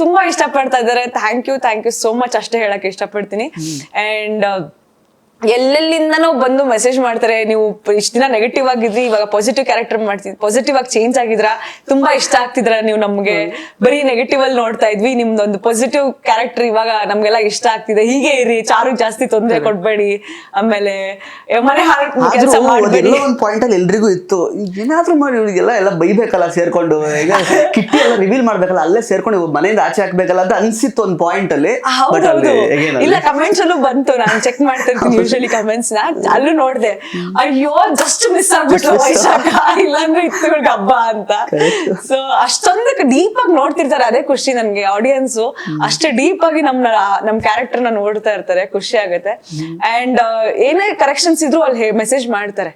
ತುಂಬಾ ಇಷ್ಟ ಪಡ್ತಾ ಇದಾರೆ. ಥ್ಯಾಂಕ್ ಯು ಸೋ ಮಚ್ ಅಷ್ಟೇ ಹೇಳಕ್ ಇಷ್ಟಪಡ್ತೀನಿ. ಅಂಡ್ ಎಲ್ಲೆಲ್ಲಿಂದನೂ ಬಂದು ಮೆಸೇಜ್ ಮಾಡ್ತಾರೆ, ನೀವು ಇಷ್ಟ ದಿನ ನೆಗೆಟಿವ್ ಆಗಿದ್ರಿ, ಇವಾಗ ಪಾಸಿಟಿವ್ ಕ್ಯಾರೆಕ್ಟರ್ ಮಾಡ್ತಿದ್ರಿ, ಪಾಸಿಟಿವ್ ಆಗಿ ಚೇಂಜ್ ಆಗಿದ್ರ, ತುಂಬಾ ಇಷ್ಟ ಆಗ್ತಿದ್ರ ನೀವು ನಮ್ಗೆ. ಬರೀ ನೆಗೆಟಿವ್ ಅಲ್ಲಿ ನೋಡ್ತಾ ಇದ್ವಿ, ನಿಮ್ದೊಂದು ಪಾಸಿಟಿವ್ ಕ್ಯಾರೆಕ್ಟರ್ ಇವಾಗ ನಮ್ಗೆಲ್ಲ ಇಷ್ಟ ಆಗ್ತಿದೆ, ಹೀಗೆ ಇರಿ, ಚಾರು ಜಾಸ್ತಿ ತೊಂದರೆ ಕೊಡ್ಬೇಡಿ, ಆಮೇಲೆ ಮನೆ ಕೆಲಸ ಮಾಡ್ಬೇಡಿ. ಒಂದು ಪಾಯಿಂಟ್ ಅಲ್ಲಿ ಎಲ್ರಿಗೂ ಇತ್ತು, ಏನಾದ್ರೂ ಮಾಡಿ ಇವಳಿಗೆಲ್ಲ ಎಲ್ಲ ಬೈಬೇಕಲ್ಲ ಸೇರ್ಕೊಂಡು, ಈಗ ಕಿಟ್ಟಿ ಎಲ್ಲ ರಿವೀಲ್ ಮಾಡ್ಬೇಕಲ್ಲ, ಅಲ್ಲೇ ಸೇರ್ಕೊಂಡು ಮನೆಯಿಂದ ಆಚೆ ಹಾಕ್ಬೇಕಲ್ಲ ಅಂತ ಅನ್ಸಿತ್ತು ಒಂದು ಪಾಯಿಂಟ್ ಅಲ್ಲಿ. ಇಲ್ಲ, ಕಮೆಂಟ್ಸ್ ಅಲ್ಲೂ ಬಂತು, ನಾನು ಚೆಕ್ ಮಾಡ್ತಿರ್ತೀನಿ ಯೂಶಲಿ ಕಮೆಂಟ್ಸ್ ನ, ಅಲ್ಲೂ ನೋಡ್ದೆ, ಅಯ್ಯೋ ಜಸ್ಟ್ ಮಿಸ್ ಆಗ್ಬಿಟ್ರು ವೈಶಾಖ, ಇಲ್ಲಾಂದ್ರೆ ಇತ್ತು ಹಬ್ಬ ಅಂತ. ಸೊ ಅಷ್ಟೊಂದು ಡೀಪ್ ಆಗಿ ನೋಡ್ತಿರ್ತಾರೆ, ಅದೇ ಖುಷಿ ನನ್ಗೆ. ಆಡಿಯನ್ಸ್ ಅಷ್ಟೇ ಡೀಪ್ ಆಗಿ ನಮ್ ಕ್ಯಾರೆಕ್ಟರ್ ನ ನೋಡ್ತಾ ಇರ್ತಾರೆ, ಖುಷಿ ಆಗುತ್ತೆ. ಅಂಡ್ ಏನೇ ಕರೆಕ್ಷನ್ಸ್ ಇದ್ರು ಅಲ್ಲಿ ಮೆಸೇಜ್ ಮಾಡ್ತಾರೆ,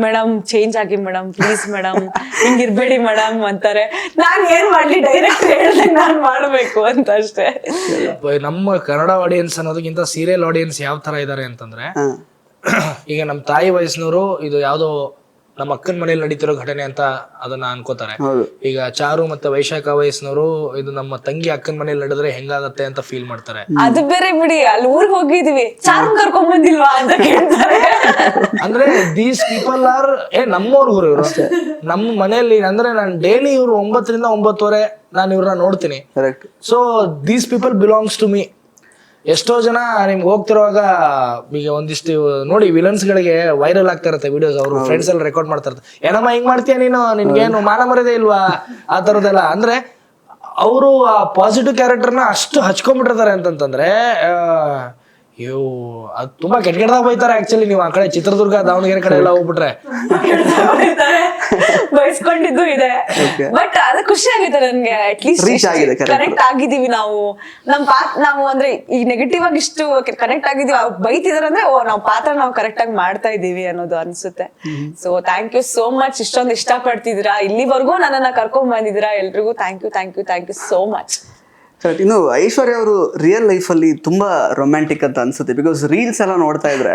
ಮೇಡಮ್ ಚೇಂಜ್ ಆಗಿ ಮೇಡಮ್, ಪ್ಲೀಸ್ ಮೇಡಮ್, ಹಿಂಗಿರ್ಬೇಡಿ ಮೇಡಮ್ ಅಂತಾರೆ. ನಾನ್ ಏನ್ ಮಾಡ್ಲಿ, ಡೈರೆಕ್ಟ್ ಹೇಳ್ದೆ ನಾನ್ ಮಾಡ್ಬೇಕು ಅಂತ ಅಷ್ಟೇ. ನಮ್ಮ ಕನ್ನಡ ಆಡಿಯನ್ಸ್ ಅನ್ನೋದಕ್ಕಿಂತ ಸೀರಿಯಲ್ ಆಡಿಯನ್ಸ್ ಯಾವ ತರ ಇದಾರೆ ಅಂತಂದ್ರೆ, ಈಗ ನಮ್ಮ ತಾಯಿ ವಯಸ್ಸಿನವರು ಇದು ಯಾವ್ದೋ ನಮ್ಮ ಅಕ್ಕನ ಮನೇಲಿ ನಡೀತಿರೋ ಘಟನೆ ಅಂತ ಅದನ್ನ ಅನ್ಕೋತಾರೆ. ಈಗ ಚಾರು ಮತ್ತೆ ವೈಶಾಖ ವಯಸ್ಸಿನವರು ಇದು ನಮ್ಮ ತಂಗಿ ಅಕ್ಕನ ಮನೇಲಿ ನಡೆದ್ರೆ ಹೆಂಗಾಗತ್ತೆ ಅಂತ ಫೀಲ್ ಮಾಡ್ತಾರೆ. ಅದು ಬೇರೆ ಬಿಡಿ, ಅಲ್ಲಿ ಊರ್ಗ್ ಹೋಗಿದೀವಿ, ಚಾರು ಕರ್ಕೊಂಡ್ ಬಂದಿಲ್ವಾ ಅಂತ ಕೇಳ್ತಾರೆ. ಅಂದ್ರೆ ದೀಸ್ ಪೀಪಲ್ ಆರ್ ನಮ್ಮವ್ರು ಇವರು. ನಮ್ಮ ಮನೆಯಲ್ಲಿ ಅಂದ್ರೆ ನಾನು ಡೈಲಿ ಇವ್ರು 9 ರಿಂದ 9:30 ನಾನು ಇವ್ರನ್ನ ನೋಡ್ತೀನಿ. So these people belongs to me. ಎಷ್ಟೋ ಜನ ನಿಮ್ಗೆ ಹೋಗ್ತಿರುವಾಗ ಈಗ ಒಂದಿಷ್ಟು ನೋಡಿ ವಿಲನ್ಸ್ ಗಳಿಗೆ ವೈರಲ್ ಆಗ್ತಾ ಇರತ್ತೆ ವಿಡಿಯೋಸ್, ಅವರು ಫ್ರೆಂಡ್ಸ್ ಎಲ್ಲ ರೆಕಾರ್ಡ್ ಮಾಡ್ತಾ ಇರ್ತಾರೆ, ಏನಮ್ಮ ಹಿಂಗ್ ಮಾಡ್ತೀಯ ನೀನು, ನಿನ್ಗೇನು ಮಾನ ಮರ್ಯಾದೆ ಇಲ್ವಾ, ಆ ತರದೆಲ್ಲ. ಅಂದ್ರೆ ಅವರು ಆ ಪಾಸಿಟಿವ್ ಕ್ಯಾರೆಕ್ಟರ್ನ ಅಷ್ಟು ಹಚ್ಕೊಂಡ್ಬಿಟ್ಟಿರ್ತಾರೆ ಅಂತಂತಂದ್ರೆ, ಅಯ್ಯೋ ಅದು ತುಂಬಾ ಕೆಟ್ಟದಾಗ ಬೈತಾರೆ. ಆಕ್ಚುಲಿ ನೀವು ಆ ಕಡೆ ಚಿತ್ರದುರ್ಗ ದಾವಣಗೆರೆ ಕಡೆ ಎಲ್ಲ ಹೋಗ್ಬಿಟ್ರೆ ಬಯಸ್ಕೊಂಡಿದ್ದು ಇದೆ. ಬಟ್ ಅದು ಖುಷಿ ಆಗಿದೆ ನನ್ಗೆ, ಅಟ್ಲೀಸ್ಟ್ ಕನೆಕ್ಟ್ ಆಗಿದೀವಿ ನಾವು. ನಾವು ಅಂದ್ರೆ ಈ ನೆಗೆಟಿವ್ ಆಗಿ ಇಷ್ಟು ಕನೆಕ್ಟ್ ಆಗಿದೀವಿ, ಬೈತಿದಾರೆ ಅಂದ್ರೆ ಓ ನಾವು ಪಾತ್ರ ನಾವು ಕರೆಕ್ಟ್ ಆಗಿ ಮಾಡ್ತಾ ಇದೀವಿ ಅನ್ನೋದು ಅನ್ಸುತ್ತೆ. So thank you so much, ಇಷ್ಟೊಂದು ಇಷ್ಟ ಪಡ್ತಿದ್ದೀರಾ, ಇಲ್ಲಿವರೆಗೂ ನನ್ನನ್ನ ಕರ್ಕೊಂಡ್ ಬಂದಿದ್ದೀರಾ, ಎಲ್ರಿಗೂ thank you so much. Correct. ಇನ್ನು ಐಶ್ವರ್ಯ ಅವರು ರಿಯಲ್ ಲೈಫಲ್ಲಿ ತುಂಬ ರೊಮ್ಯಾಂಟಿಕ್ ಅಂತ ಅನ್ಸುತ್ತೆ. ಬಿಕಾಸ್ ರೀಲ್ಸ್ ಎಲ್ಲ ನೋಡ್ತಾ ಇದ್ರೆ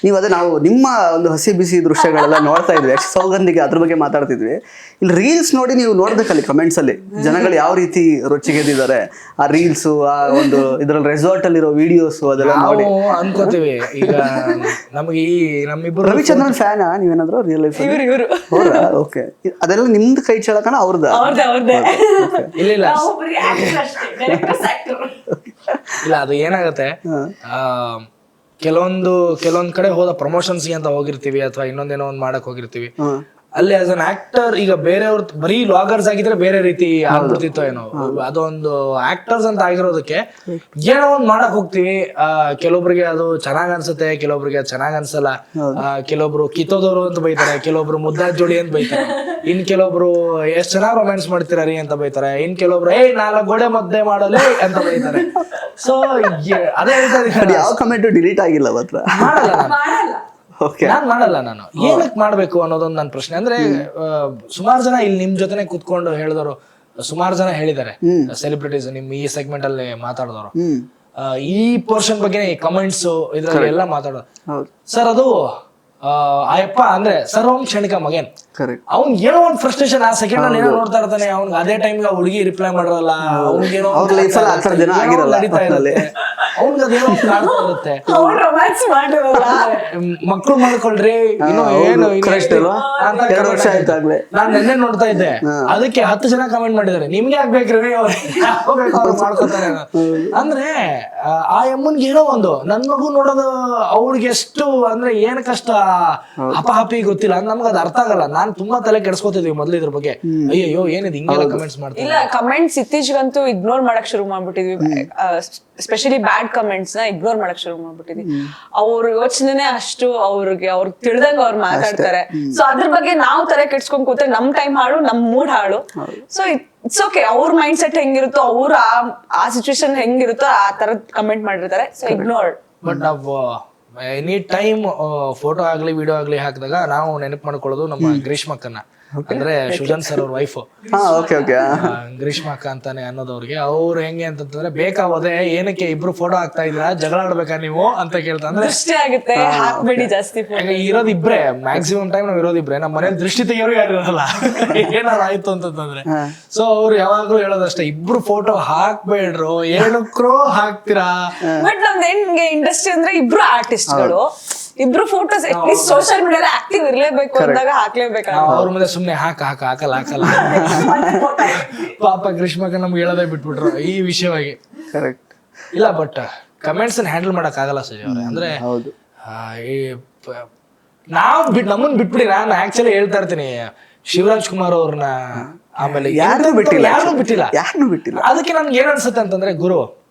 ನೀವು ಅದೇ ನಾವು ನಿಮ್ಮ ಒಂದು ಹಸಿ ಬಿಸಿ ದೃಶ್ಯಗಳೆಲ್ಲ ನೋಡ್ತಾ ಇದ್ವಿ, ಸೌಗಂಧಿಗೆ ಅದ್ರ ಬಗ್ಗೆ ಮಾತಾಡ್ತಿದ್ವಿ. ಇಲ್ಲಿ ರೀಲ್ಸ್ ನೋಡಿ ನೀವು ನೋಡ್ಬೇಕಲ್ಲಿ ಕಮೆಂಟ್ಸಲ್ಲಿ ಜನಗಳು ಯಾವ ರೀತಿ ರೊಚ್ಚಿಗೆದಿದ್ದಾರೆ, ಆ ರೀಲ್ಸು, ಆ ಒಂದು ಇದರಲ್ಲಿ ರೆಸಾರ್ಟ್ ಅಲ್ಲಿರೋ ವಿಡಿಯೋಸು ಅದೆಲ್ಲ ನೋಡಿ ಅನ್ಕೋತೀವಿ. ಈಗ ನಮಗೆ ಈ ನಮ್ಮಿಬ್ಬರು ರವಿಚಂದ್ರನ್ ಫ್ಯಾನಾ ನೀವೇನಾದ್ರು ರಿಯಲ್ ಲೈಫ್? ಓಕೆ, ಅದೆಲ್ಲ ನಿಮ್ದು ಕೈ ಚಳಕನ ಅವ್ರದ? ಇಲ್ಲ ಇಲ್ಲ, ಅದು ಏನಾಗತ್ತೆ, ಕೆಲವೊಂದ್ ಕಡೆ ಹೋದ ಪ್ರಮೋಷನ್ಸ್ಗೆ ಅಂತ ಹೋಗಿರ್ತೀವಿ ಅಥವಾ ಇನ್ನೊಂದೇನೋ ಒಂದ್ ಮಾಡಕ್ ಹೋಗಿರ್ತೀವಿ. ಅಲ್ಲಿ ಆಸ್ ಅನ್ ಆಕ್ಟರ್ ಈಗ ಬೇರೆಯವ್ರ ಬರೀ ಲಾಗರ್ಸ್ ಆಗಿದ್ರೆ ಬೇರೆ ರೀತಿ ಆಗ್ಬಿಡ್ತಿತ್ತೋ ಏನೋ. ಅದೊಂದು ಆಕ್ಟರ್ಸ್ ಅಂತ ಆಗಿರೋದಕ್ಕೆ ಏನೋ ಒಂದ್ ಮಾಡಕ್ ಹೋಗ್ತೀವಿ. ಕೆಲವೊಬ್ರಿಗೆ ಅದು ಚೆನ್ನಾಗ್ ಅನ್ಸುತ್ತೆ, ಕೆಲವೊಬ್ರಿಗೆ ಚೆನ್ನಾಗ್ ಅನ್ಸಲ್ಲ. ಕೆಲವೊಬ್ರು ಕಿತ್ತೋದವ್ರು ಅಂತ ಬೈತಾರೆ, ಕೆಲವೊಬ್ರು ಮುದ್ದಾದ ಜೋಡಿ ಅಂತ ಬೈತಾರೆ, ಇನ್ ಕೆಲವೊಬ್ರು ಎಷ್ಟ್ ಚೆನ್ನಾಗ್ ರೊಮ್ಯಾನ್ಸ್ ಮಾಡ್ತೀರಿ ಅಂತ ಬೈತಾರೆ, ಇನ್ ಕೆಲವೊಬ್ರು 4 ಗೋಡೆ ಮದ್ದೆ ಮಾಡಲ್ಲ ಅಂತ ಬೈತಾರೆ. ಸೊ ಅದೇ ಹೇಳ್ತಾ ಇದೀನಿ, ಯಾವ ಕಮೆಂಟ್ ಡಿಲೀಟ್ ಆಗಿಲ್ಲ ಮಾತ್ರ ನಾನ್ ಮಾಡಲ್ಲ. ನಾನು ಏನಕ್ ಮಾಡ್ಬೇಕು ಅನ್ನೋದೊಂದು ನನ್ನ ಪ್ರಶ್ನೆ. ಅಂದ್ರೆ ಸುಮಾರು ಜನ ಇಲ್ಲಿ ನಿಮ್ ಜೊತೆನೆ ಕುತ್ಕೊಂಡು ಹೇಳಿದವರು ಸುಮಾರು ಜನ ಹೇಳಿದ್ದಾರೆ, ಸೆಲೆಬ್ರಿಟೀಸ್ ನಿಮ್ ಈ ಸೆಗ್ಮೆಂಟ್ ಅಲ್ಲಿ ಮಾತಾಡಿದವರು ಈ ಪೋರ್ಷನ್ ಬಗ್ಗೆ ಕಮೆಂಟ್ಸ್ ಇದ್ರಲ್ಲಿ ಎಲ್ಲ ಮಾತಾಡೋದು. ಸರ್ ಅದು ಆಯಪ್ಪ ಅಂದ್ರೆ ಸರ್ವಂ ಕ್ಷಣಿಕ ಮಗೇನ್, ಅವ್ನ್ ಏನೋ ಒಂದ್ ಫ್ರಸ್ಟ್ರೇಷನ್ ಆ ಸೆಕೆಂಡ್ ಅಲ್ಲಿ ಏನೋ ನೋಡ್ತಾ ಇರ್ತಾನೆ. ಅವ್ನಿಗೆ ಅದೇ ಟೈಮ್ಗೆ ಆ ಹುಡುಗಿ ರಿಪ್ಲೈ ಮಾಡಲ್ಲ, ಅವ್ನಿಗೇನೋ ನಡೀತಾ ಇರುತ್ತೆ, ಅವ್ನಿಗೆ ಅದೇನೋ ಕಾಡ್ತಾ ಇರುತ್ತೆ. ಮಕ್ಳು ಮಾಡ್ಕೊಳ್ರಿ ಇನ್ನು ಏನು ನಾನ್ ನೆನ್ನೆ ನೋಡ್ತಾ ಇದ್ದೆ, ಅದಕ್ಕೆ 10 ಜನ ಕಮೆಂಟ್ ಮಾಡಿದ್ದಾರೆ, ನಿಮ್ಗೆ ಆಗ್ಬೇಕ್ರಿ ಅವ್ರು ಮಾಡ್ಕೊತಾರೆ. ಅಂದ್ರೆ ಆ ಅಮ್ಮನ್ಗೆ ಏನೋ ಒಂದು ನನ್ ಮಗು ನೋಡೋದು ಅವ್ಳಿಗೆ ಎಷ್ಟು ಅಂದ್ರೆ ಏನ್ ಕಷ್ಟ ಹಪಹಪಿ ಗೊತ್ತಿಲ್ಲ, ನಮ್ಗೆ ಅದು ಅರ್ಥ ಆಗಲ್ಲ. ನಾನ್ ತುಂಬಾ ತಲೆ ಕೆಡ್ಸ್ಕೊತಿದ್ವಿ ಮೊದ್ಲು ಇದ್ರ ಬಗ್ಗೆ. ಅಯ್ಯೋ ಏನಿದೆ ಹಿಂಗೆಲ್ಲ ಕಮೆಂಟ್ಸ್ ಮಾಡ್ತಾರೆ. ಇಲ್ಲ ಕಮೆಂಟ್ಸ್ ಇತ್ತೀಚೆಗಂತೂ ಇಗ್ನೋರ್ ಮಾಡಕ್ ಶುರು ಮಾಡ್ಬಿಟ್ಟಿದ್ವಿ. ಸ್ಪೆಷಲಿ ಬ್ಯಾಡ್ ಕಮೆಂಟ್ಸ್ ನ ಇಗ್ನೋರ್ ಮಾಡಕ್ ಶುರು ಮಾಡ್ಬಿಟ್ಟಿದ್ವಿ. ಅವ್ರ ಯೋಚನೆ ಅಷ್ಟು ಅವ್ರಿಗೆ ತಿಳಿದಂಗ ಅವ್ರು ಮಾತಾಡ್ತಾರೆ. ಸೊ ಅದ್ರ ಬಗ್ಗೆ ನಾವು ತಲೆ ಕೆಡ್ಸ್ಕೊಂಡ್ ಕೂತ್ರೆ ನಮ್ ಟೈಮ್ ಹಾಳು, ನಮ್ ಮೂಡ್ ಹಾಳು. ಸೊ ಇಟ್ಸ್ ಓಕೆ, ಅವ್ರ ಮೈಂಡ್ ಸೆಟ್ ಹೆಂಗಿರುತ್ತೋ, ಅವ್ರ ಆ ಸಿಚುವೇಶನ್ ಹೆಂಗಿರುತ್ತೋ ಆ ತರದ್ ಕಮೆಂಟ್ ಮಾಡಿರ್ತಾರೆ. So ignore. ಬಟ್ ನಾವು ಎನಿ ಟೈಮ್ ಫೋಟೋ ಆಗ್ಲಿ ವಿಡಿಯೋ ಆಗ್ಲಿ ಹಾಕಿದಾಗ ನಾವು ನೆನಪು ಮಾಡ್ಕೊಳ್ಳೋದು ನಮ್ಮ ಗ್ರೀಷ್ಮಕ್ಕನ್ನ, ಅಂದ್ರೆ ಸುಜನ್ ಸರ್ ಅವ್ರ ವೈಫ್ ಗ್ರೀಷ್ಮಕ್ಕ ಅಂತಾನೆ ಅನ್ನೋದವ್ರಿಗೆ. ಅವ್ರು ಹೆಂಗೆ ಅಂತಂದ್ರೆ ಬೇಕಾವದೆ ಏನಕ್ಕೆ ಇಬ್ರು ಫೋಟೋ ಹಾಕ್ತಾ ಇದ್ರ, ಜಗಳ ಆಡ್ಬೇಕಾ ನೀವು ಅಂತ ಕೇಳ್ತಾ. ಅಂದ್ರೆ ಆಗುತ್ತೆ, ಹಾಕ್ಬೇಡಿ ಜಾಸ್ತಿ. ಇರೋದಿಬ್ರೆ, ಮ್ಯಾಕ್ಸಿಮಮ್ ಟೈಮ್ ನಾವ್ ಇರೋದಿಬ್ರೆ, ನಮ್ಮ ಮನೇಲಿ ದೃಷ್ಟಿ ತೆಗಿಯೋರು ಯಾರು ಇರಲ್ಲ ಏನಾದ್ರು ಆಯ್ತು ಅಂತಂದ್ರೆ. ಸೊ ಅವ್ರು ಯಾವಾಗ್ಲೂ ಹೇಳೋದಷ್ಟೇ, ಇಬ್ರು ಫೋಟೋ ಹಾಕ್ಬೇಡ್ರು, ಏನಕ್ರೋ ಹಾಕ್ತಿರಾ. ಬಟ್ ನಮ್ದು ಹೆಂಗೆ ಇಂಡಸ್ಟ್ರಿ ಅಂದ್ರೆ ಇಬ್ರು ಆರ್ಟಿಸ್ಟ್ಗಳು, ಇಬ್ರು photos at least social media active ಇರ್ಲೇಬೇಕು ಅಂದಾಗ ಹಾಕ್ಲೇಬೇಕು. ಅವ್ರ ಮುಂದೆ ಸುಮ್ನೆ ಹಾಕಲ್ಲ ಪಾಪ ಗ್ರೀಷ್ಮಕ್ಕ ನಮ್ಗೆ ಹೇಳೋದೇ ಬಿಟ್ಬಿಟ್ರು ಈ ವಿಷಯವಾಗಿ. ಇಲ್ಲ ಬಟ್ ಕಮೆಂಟ್ಸ್ ಹ್ಯಾಂಡಲ್ ಮಾಡಕ್ ಆಗಲ್ಲ ಸರ್ ಅವ್ರೆ. ಅಂದ್ರೆ ನಮ್ಮನ್ ಬಿಟ್ಬಿಡಿ. ನಾನು ಆಕ್ಚುಲಿ ಹೇಳ್ತಾ ಇರ್ತೀನಿ, ಶಿವರಾಜ್ ಕುಮಾರ್ ಅವ್ರನ್ನ ಆಮೇಲೆ ಯಾರನ್ನೂ ಬಿಟ್ಟಿಲ್ಲ. ಅದಕ್ಕೆ ನನ್ಗೆ ಏನ್ ಅನ್ಸುತ್ತೆ ಅಂತಂದ್ರೆ, ಗುರು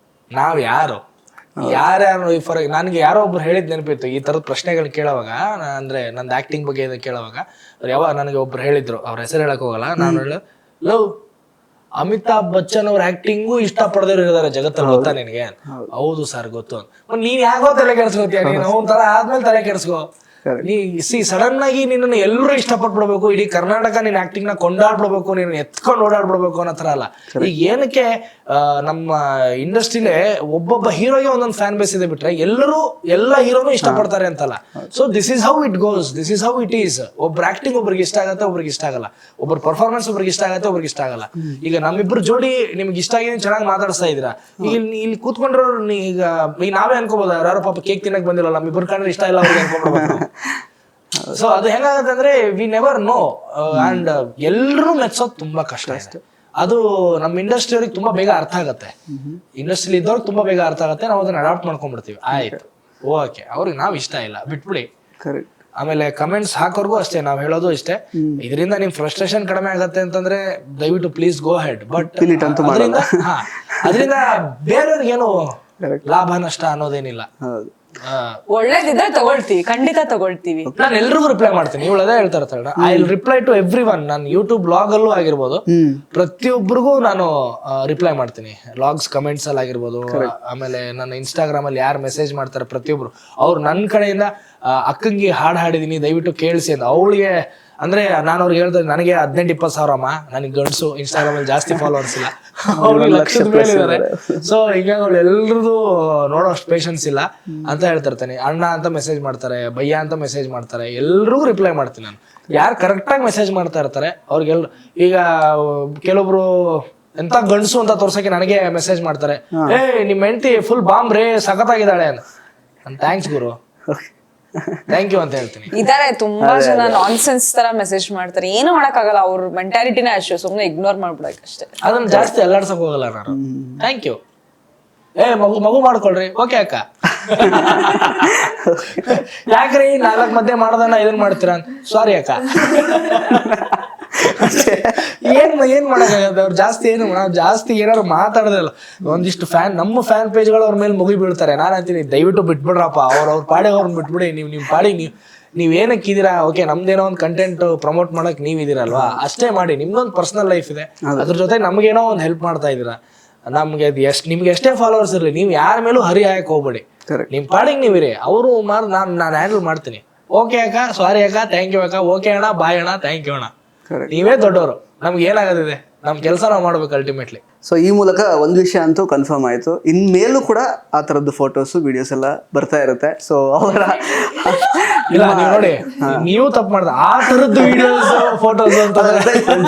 ನಾವ್ ಯಾರ್ಯಾರು ಫಾರ್ ನನ್ಗೆ ಯಾರೋ ಒಬ್ರು ಹೇಳಿದ್ ನೆನಪಿತ್ತು ಈ ತರದ ಪ್ರಶ್ನೆಗಳು ಕೇಳೋವಾಗ, ಅಂದ್ರೆ ನಂದು ಆಕ್ಟಿಂಗ್ ಬಗ್ಗೆ ಕೇಳೋವಾಗ ಯಾವಾಗ ನನಗೆ ಒಬ್ರು ಹೇಳಿದ್ರು, ಅವ್ರ ಹೆಸರು ಹೇಳಕ್ ಹೋಗಲ್ಲ, ನಾನು ಲವ್ ಅಮಿತಾಬ್ ಬಚ್ಚನ್ ಅವ್ರ ಆಕ್ಟಿಂಗು ಇಷ್ಟ ಪಡೆದವ್ರು ಇದಾರೆ ಜಗತ್ತಲ್ಲಿ, ಗೊತ್ತಾ ನಿನ್ಗೆ? ಹೌದು ಸರ್ ಗೊತ್ತು. ನೀನ್ ಯಾಕೋ ತಲೆ ಕೆಡ್ಸ್ಕೊತೀಯ, ನೀನು ಅವ್ನ ತರ ಆದ್ಮೇಲೆ ತಲೆ ಕೆಡ್ಸ್ಕೋ. ನೀ ಸಡನ್ ಆಗಿ ನಿನ್ನ ಎಲ್ಲರೂ ಇಷ್ಟಪಟ್ಬಿಡ್ಬೇಕು, ಇಡೀ ಕರ್ನಾಟಕ ನಿನ್ ಆಕ್ಟಿಂಗ್ ನ ಕೊಂಡಾಡ್ಬಿಡ್ಬೇಕು, ನೀನ್ ಎತ್ಕೊಂಡು ಓಡಾಡ್ಬಿಡ್ಬೇಕು ಅನ್ನೋ ತರ ಅಲ್ಲ. ಈಗ ಏನಕ್ಕೆ ನಮ್ಮ ಇಂಡಸ್ಟ್ರಿಲೇ ಒಬ್ಬೊಬ್ಬ ಹೀರೋಗೆ ಒಂದೊಂದು ಫ್ಯಾನ್ ಬೇಸ್ ಇದೆ ಬಿಟ್ರೆ ಎಲ್ಲ ಹೀರೋನು ಇಷ್ಟಪಡ್ತಾರೆ ಅಂತಲ್ಲ. So this is how it goes, this is how it is. ಒಬ್ರು ಆಕ್ಟಿಂಗ್ ಒಬ್ರಿಗೆ ಇಷ್ಟ ಆಗತ್ತೆ, ಒಬ್ರಿಗೆ ಇಷ್ಟ ಆಗಲ್ಲ. ಒಬ್ಬರ ಪರ್ಫಾರ್ಮೆನ್ಸ್ ಒಬ್ರಿಗೆ ಇಷ್ಟ ಆಗತ್ತೆ, ಒಬ್ರಿಗೆ ಇಷ್ಟ ಆಗಲ್ಲ. ಈಗ ನಮ್ಮಿಬ್ರು ಜೋಡಿ ನಿಮ್ಗೆ ಇಷ್ಟ ಆಗಿ ಚೆನ್ನಾಗಿ ಮಾತಾಡ್ಸ್ತಾ ಇದ್ದೀರಾ, ಈಗ ಇಲ್ಲಿ ಕೂತ್ಕೊಂಡ್ರು ಈಗ ನಾವೇ ಅನ್ಕೋಬಹುದು, ಯಾರು ಪಾಪ ಕೇಕ್ ತಿನ್ನಕ್ ಬಂದಿಲ್ಲ, ನಮ್ಮಿಬ್ರು ಕಂಡ್ರೆ ಇಷ್ಟ ಇಲ್ಲ ಅವ್ರಿಗೆ ಅನ್ಕೊಂಡ್ಬಿಡ್ಬೇಕು. ಸೊ ಅದು ಹೆಂಗಾಗತ್ತೆ ಅಂದ್ರೆ ವಿ ನೆವರ್ ನೋ. ಅಂಡ್ ಎಲ್ರು ಮೆಚ್ಚೋದು ತುಂಬಾ ಕಷ್ಟ ಇದೆ. ಅದು ನಮ್ಮ ಇಂಡಸ್ಟ್ರಿ ಅವ್ರಿಗೆ ತುಂಬಾ ಬೇಗ ಅರ್ಥ ಆಗತ್ತೆ, ಇಂಡಸ್ಟ್ರಿ ಇದ್ದವ್ರಿಗೆ ತುಂಬಾ ಬೇಗ ಅರ್ಥ ಆಗತ್ತೆ. ನಾವು ಅದನ್ನ ಅಡಾಪ್ಟ್ ಮಾಡ್ಕೊಂಡ್ಬಿಡ್ತೀವಿ. ಆಯ್ತು ಓಕೆ, ಅವ್ರಿಗೆ ನಾವ್ ಇಷ್ಟ ಇಲ್ಲ ಬಿಟ್ಬಿಡಿ. ಆಮೇಲೆ ಕಮೆಂಟ್ಸ್ ಹಾಕೋರ್ಗು ಅಷ್ಟೇ ನಾವ್ ಹೇಳೋದು ಇಷ್ಟೇ, ಇದರಿಂದ ನಿಮ್ ಫ್ರಸ್ಟ್ರೇಷನ್ ಕಡಿಮೆ ಆಗತ್ತೆ ಅಂತಂದ್ರೆ ದಯವಿಟ್ಟು ಪ್ಲೀಸ್ ಗೋ ಹೆಡ್. ಬಟ್ ಅದರಿಂದ ಬೇರೆಯವ್ರಿಗೇನು ಲಾಭ ನಷ್ಟ ಅನ್ನೋದೇನಿಲ್ಲ. ಒಳ್ಳೇದಿದ್ರೆ ತಗೊಳ್ತೀವಿ, ಖಂಡಿತ ತಗೊಳ್ತೀವಿ. ನಾನು ಎಲ್ರಿಗೂ ರಿಪ್ಲೈ ಮಾಡ್ತೀನಿ, ಇವಳು ಅದೇ ಹೇಳ್ತಾ ಇರ್ತಾಳೆ, I will reply to every one. ನಾನು ಯೂಟ್ಯೂಬ್ ಬ್ಲಾಗ್ ಅಲ್ಲೂ ಆಗಿರ್ಬೋದು, ಪ್ರತಿಯೊಬ್ಬರಿಗೂ ನಾನು ರಿಪ್ಲೈ ಮಾಡ್ತೀನಿ. ಲಾಗ್ಸ್ ಕಮೆಂಟ್ಸ್ ಅಲ್ಲಿ ಆಗಿರ್ಬೋದು, ಆಮೇಲೆ ನನ್ನ ಇನ್ಸ್ಟಾಗ್ರಾಮ್ ಅಲ್ಲಿ ಯಾರು ಮೆಸೇಜ್ ಮಾಡ್ತಾರೆ ಪ್ರತಿಯೊಬ್ರು, ಅವ್ರು ನನ್ನ ಕಡೆಯಿಂದ ಅಕ್ಕಂಗೆ ಹಾಡು ಹಾಡಿದೀನಿ ದಯವಿಟ್ಟು ಕೇಳಿಸಿ ಅಂತ. ಅವಳಿಗೆ ಅಂದ್ರೆ ನಾನು ಅವ್ರಿಗೆ ಹೇಳ್ದೆ, ನನಗೆ 18-20 ಸಾವಿರ ಅಮ್ಮ, ನನಗೆ ಗಂಡಸು ಇನ್ಸ್ಟಾಗ್ರಾಮ್ ಅಲ್ಲಿ ಜಾಸ್ತಿ ಫಾಲೋವರ್ಸ್ ಇಲ್ಲ, ಅವ್ರಿಗೆ ಲಕ್ಷದ ಮೇಲೆ ಇದ್ದಾರೆ. ಸೊ ಹಿಂಗಾಗಿ ಅವ್ಳು ಎಲ್ರದು ನೋಡೋ ಅಷ್ಟು ಪೇಷನ್ಸ್ ಇಲ್ಲ ಅಂತ ಹೇಳ್ತಿರ್ತಾನೆ. ಅಣ್ಣ ಅಂತ ಮೆಸೇಜ್ ಮಾಡ್ತಾರೆ, ಭಯ್ಯ ಅಂತ ಮೆಸೇಜ್ ಮಾಡ್ತಾರೆ, ಎಲ್ರಿಗೂ ರಿಪ್ಲೈ ಮಾಡ್ತೀನಿ ನಾನು. ಯಾರು ಕರೆಕ್ಟ್ ಆಗಿ ಮೆಸೇಜ್ ಮಾಡ್ತಾ ಇರ್ತಾರೆ ಅವ್ರಿಗೆಲ್ಲ. ಈಗ ಕೆಲವೊಬ್ರು ಎಂತ ಗಂಡಸು ಅಂತ ತೋರ್ಸಕ್ಕೆ ನನಗೆ ಮೆಸೇಜ್ ಮಾಡ್ತಾರೆ, ನಿಮ್ ಹೆಂಡತಿ ಫುಲ್ ಬಾಂಬ್ ರೇ ಸಖತ್ತಾಗಿದ್ದಾಳೆ ಅಂತ. ಥ್ಯಾಂಕ್ಸ್ ಗುರು, ಥ್ಯಾಂಕ್ ಯು ಅಂತ ಹೇಳ್ತೀನಿ. ಇದಾರೆ ತುಂಬಾ ಜನ ನಾನ್ಸೆನ್ಸ್ ತರ ಮೆಸೇಜ್ ಮಾಡ್ತಾರೆ, ಏನು ಮಾಡಕ್ಕಾಗಲ್ಲ, ಅವ್ರ ಮೆಂಟಾಲಿಟಿನೇ ಅಷ್ಟು, ಸುಮ್ನೆ ಇಗ್ನೋರ್ ಮಾಡ್ಬಿಡಕ್ಕೆ ಅಷ್ಟೇ. ಅದನ್ನ ಜಾಸ್ತಿ ಅಲ್ಲಾಡ್ಸಕ್ ಹೋಗಲ್ಲ ನಾನು. ಥ್ಯಾಂಕ್ ಯು, ಮಗು ಮಾಡ್ಕೊಳ್ರಿ, ಓಕೆ ಅಕ್ಕ. ಯಾಕ್ರಿ 4 ಮಧ್ಯೆ ಮಾಡೋದನ್ನ ಇದನ್ ಮಾಡ್ತೀರಾ ಅಂತ. ಸಾರಿ ಅಕ್ಕ. ಏನ್ ಮಾಡಕ್ಕಾಗತ್ತೆ, ಅವ್ರು ಜಾಸ್ತಿ ನಾವು ಜಾಸ್ತಿ ಏನಾದ್ರು ಮಾತಾಡೋದಿಲ್ಲ. ಒಂದಿಷ್ಟು ನಮ್ಮ ಫ್ಯಾನ್ ಪೇಜ್ಗಳು ಅವ್ರ ಮೇಲೆ ಮುಗಿ ಬೀಳ್ತಾರೆ. ನಾನು ಅಂತೀನಿ ದಯವಿಟ್ಟು ಬಿಟ್ಬಿಡ್ರಪ್ಪ, ಅವ್ರ ಪಾಡಿಗೆ ಅವ್ರನ್ನ ಬಿಟ್ಬಿಡಿ. ನಿಮ್ ಪಾಡಿಗೆ ನೀವ್ ಏನಕ್ಕಿದ್ದೀರಾ, ಓಕೆ ನಮ್ದೇನೋ ಒಂದು ಕಂಟೆಂಟ್ ಪ್ರಮೋಟ್ ಮಾಡಕ್ ನೀವ್ ಇದೀರಲ್ವಾ, ಅಷ್ಟೇ ಮಾಡಿ. ನಿಮ್ದೊಂದು ಪರ್ಸನಲ್ ಲೈಫ್ ಇದೆ, ಅದ್ರ ಜೊತೆ ನಮ್ಗೇನೋ ಒಂದು ಹೆಲ್ಪ್ ಮಾಡ್ತಾ ಇದೀರಾ. ನಮ್ಗೆ ನಿಮ್ಗೆ ಎಷ್ಟೇ ಫಾಲೋವರ್ಸ್ ಇರಲಿ, ನೀವು ಯಾರ ಮೇಲೂ ಹರಿ ಹಾಕಕ್ ಹೋಗ್ಬೇಡಿ. ನಿಮ್ ಪಾಡಿಗೆ ನೀವಿರಿ. ಅವರು ನಾನು ಹ್ಯಾಂಡಲ್ ಮಾಡ್ತೀನಿ. ಓಕೆ ಅಕ್ಕ, ಸಾರಿ ಅಕ್ಕ, ಥ್ಯಾಂಕ್ ಯು ಅಕ್ಕ, ಓಕೆ ಅಣ್ಣ, ಬಾಯ್ ಅಣ್ಣ, ಥ್ಯಾಂಕ್ ಯು ಅಣ್ಣ. ನೀವೇ ದೊಡ್ಡವರು, ನಮ್ಗೆ ಏನಾಗೋದಿದೆ, ನಮ್ ಕೆಲಸ ನಾವು ಮಾಡ್ಬೇಕು ಅಲ್ಟಿಮೇಟ್ಲಿ. ಸೊ ಈ ಮೂಲಕ ಒಂದು ವಿಷಯ ಅಂತೂ ಕನ್ಫರ್ಮ್ ಆಯ್ತು, ಇನ್ಮೇಲೂ ಕೂಡ ಆ ತರದ್ದು ಫೋಟೋಸ್ ವಿಡಿಯೋಸ್ ಎಲ್ಲ ಬರ್ತಾ ಇರುತ್ತೆ. ಸೊ ಅವರ ಇಲ್ಲ ನೀವು ನೋಡಿ, ನೀವು ತಪ್ಪು ಮಾಡ್ದ ಆ ತರದ್ದು ವಿಡಿಯೋಸ್ ಫೋಟೋಸ್ ಅಂತ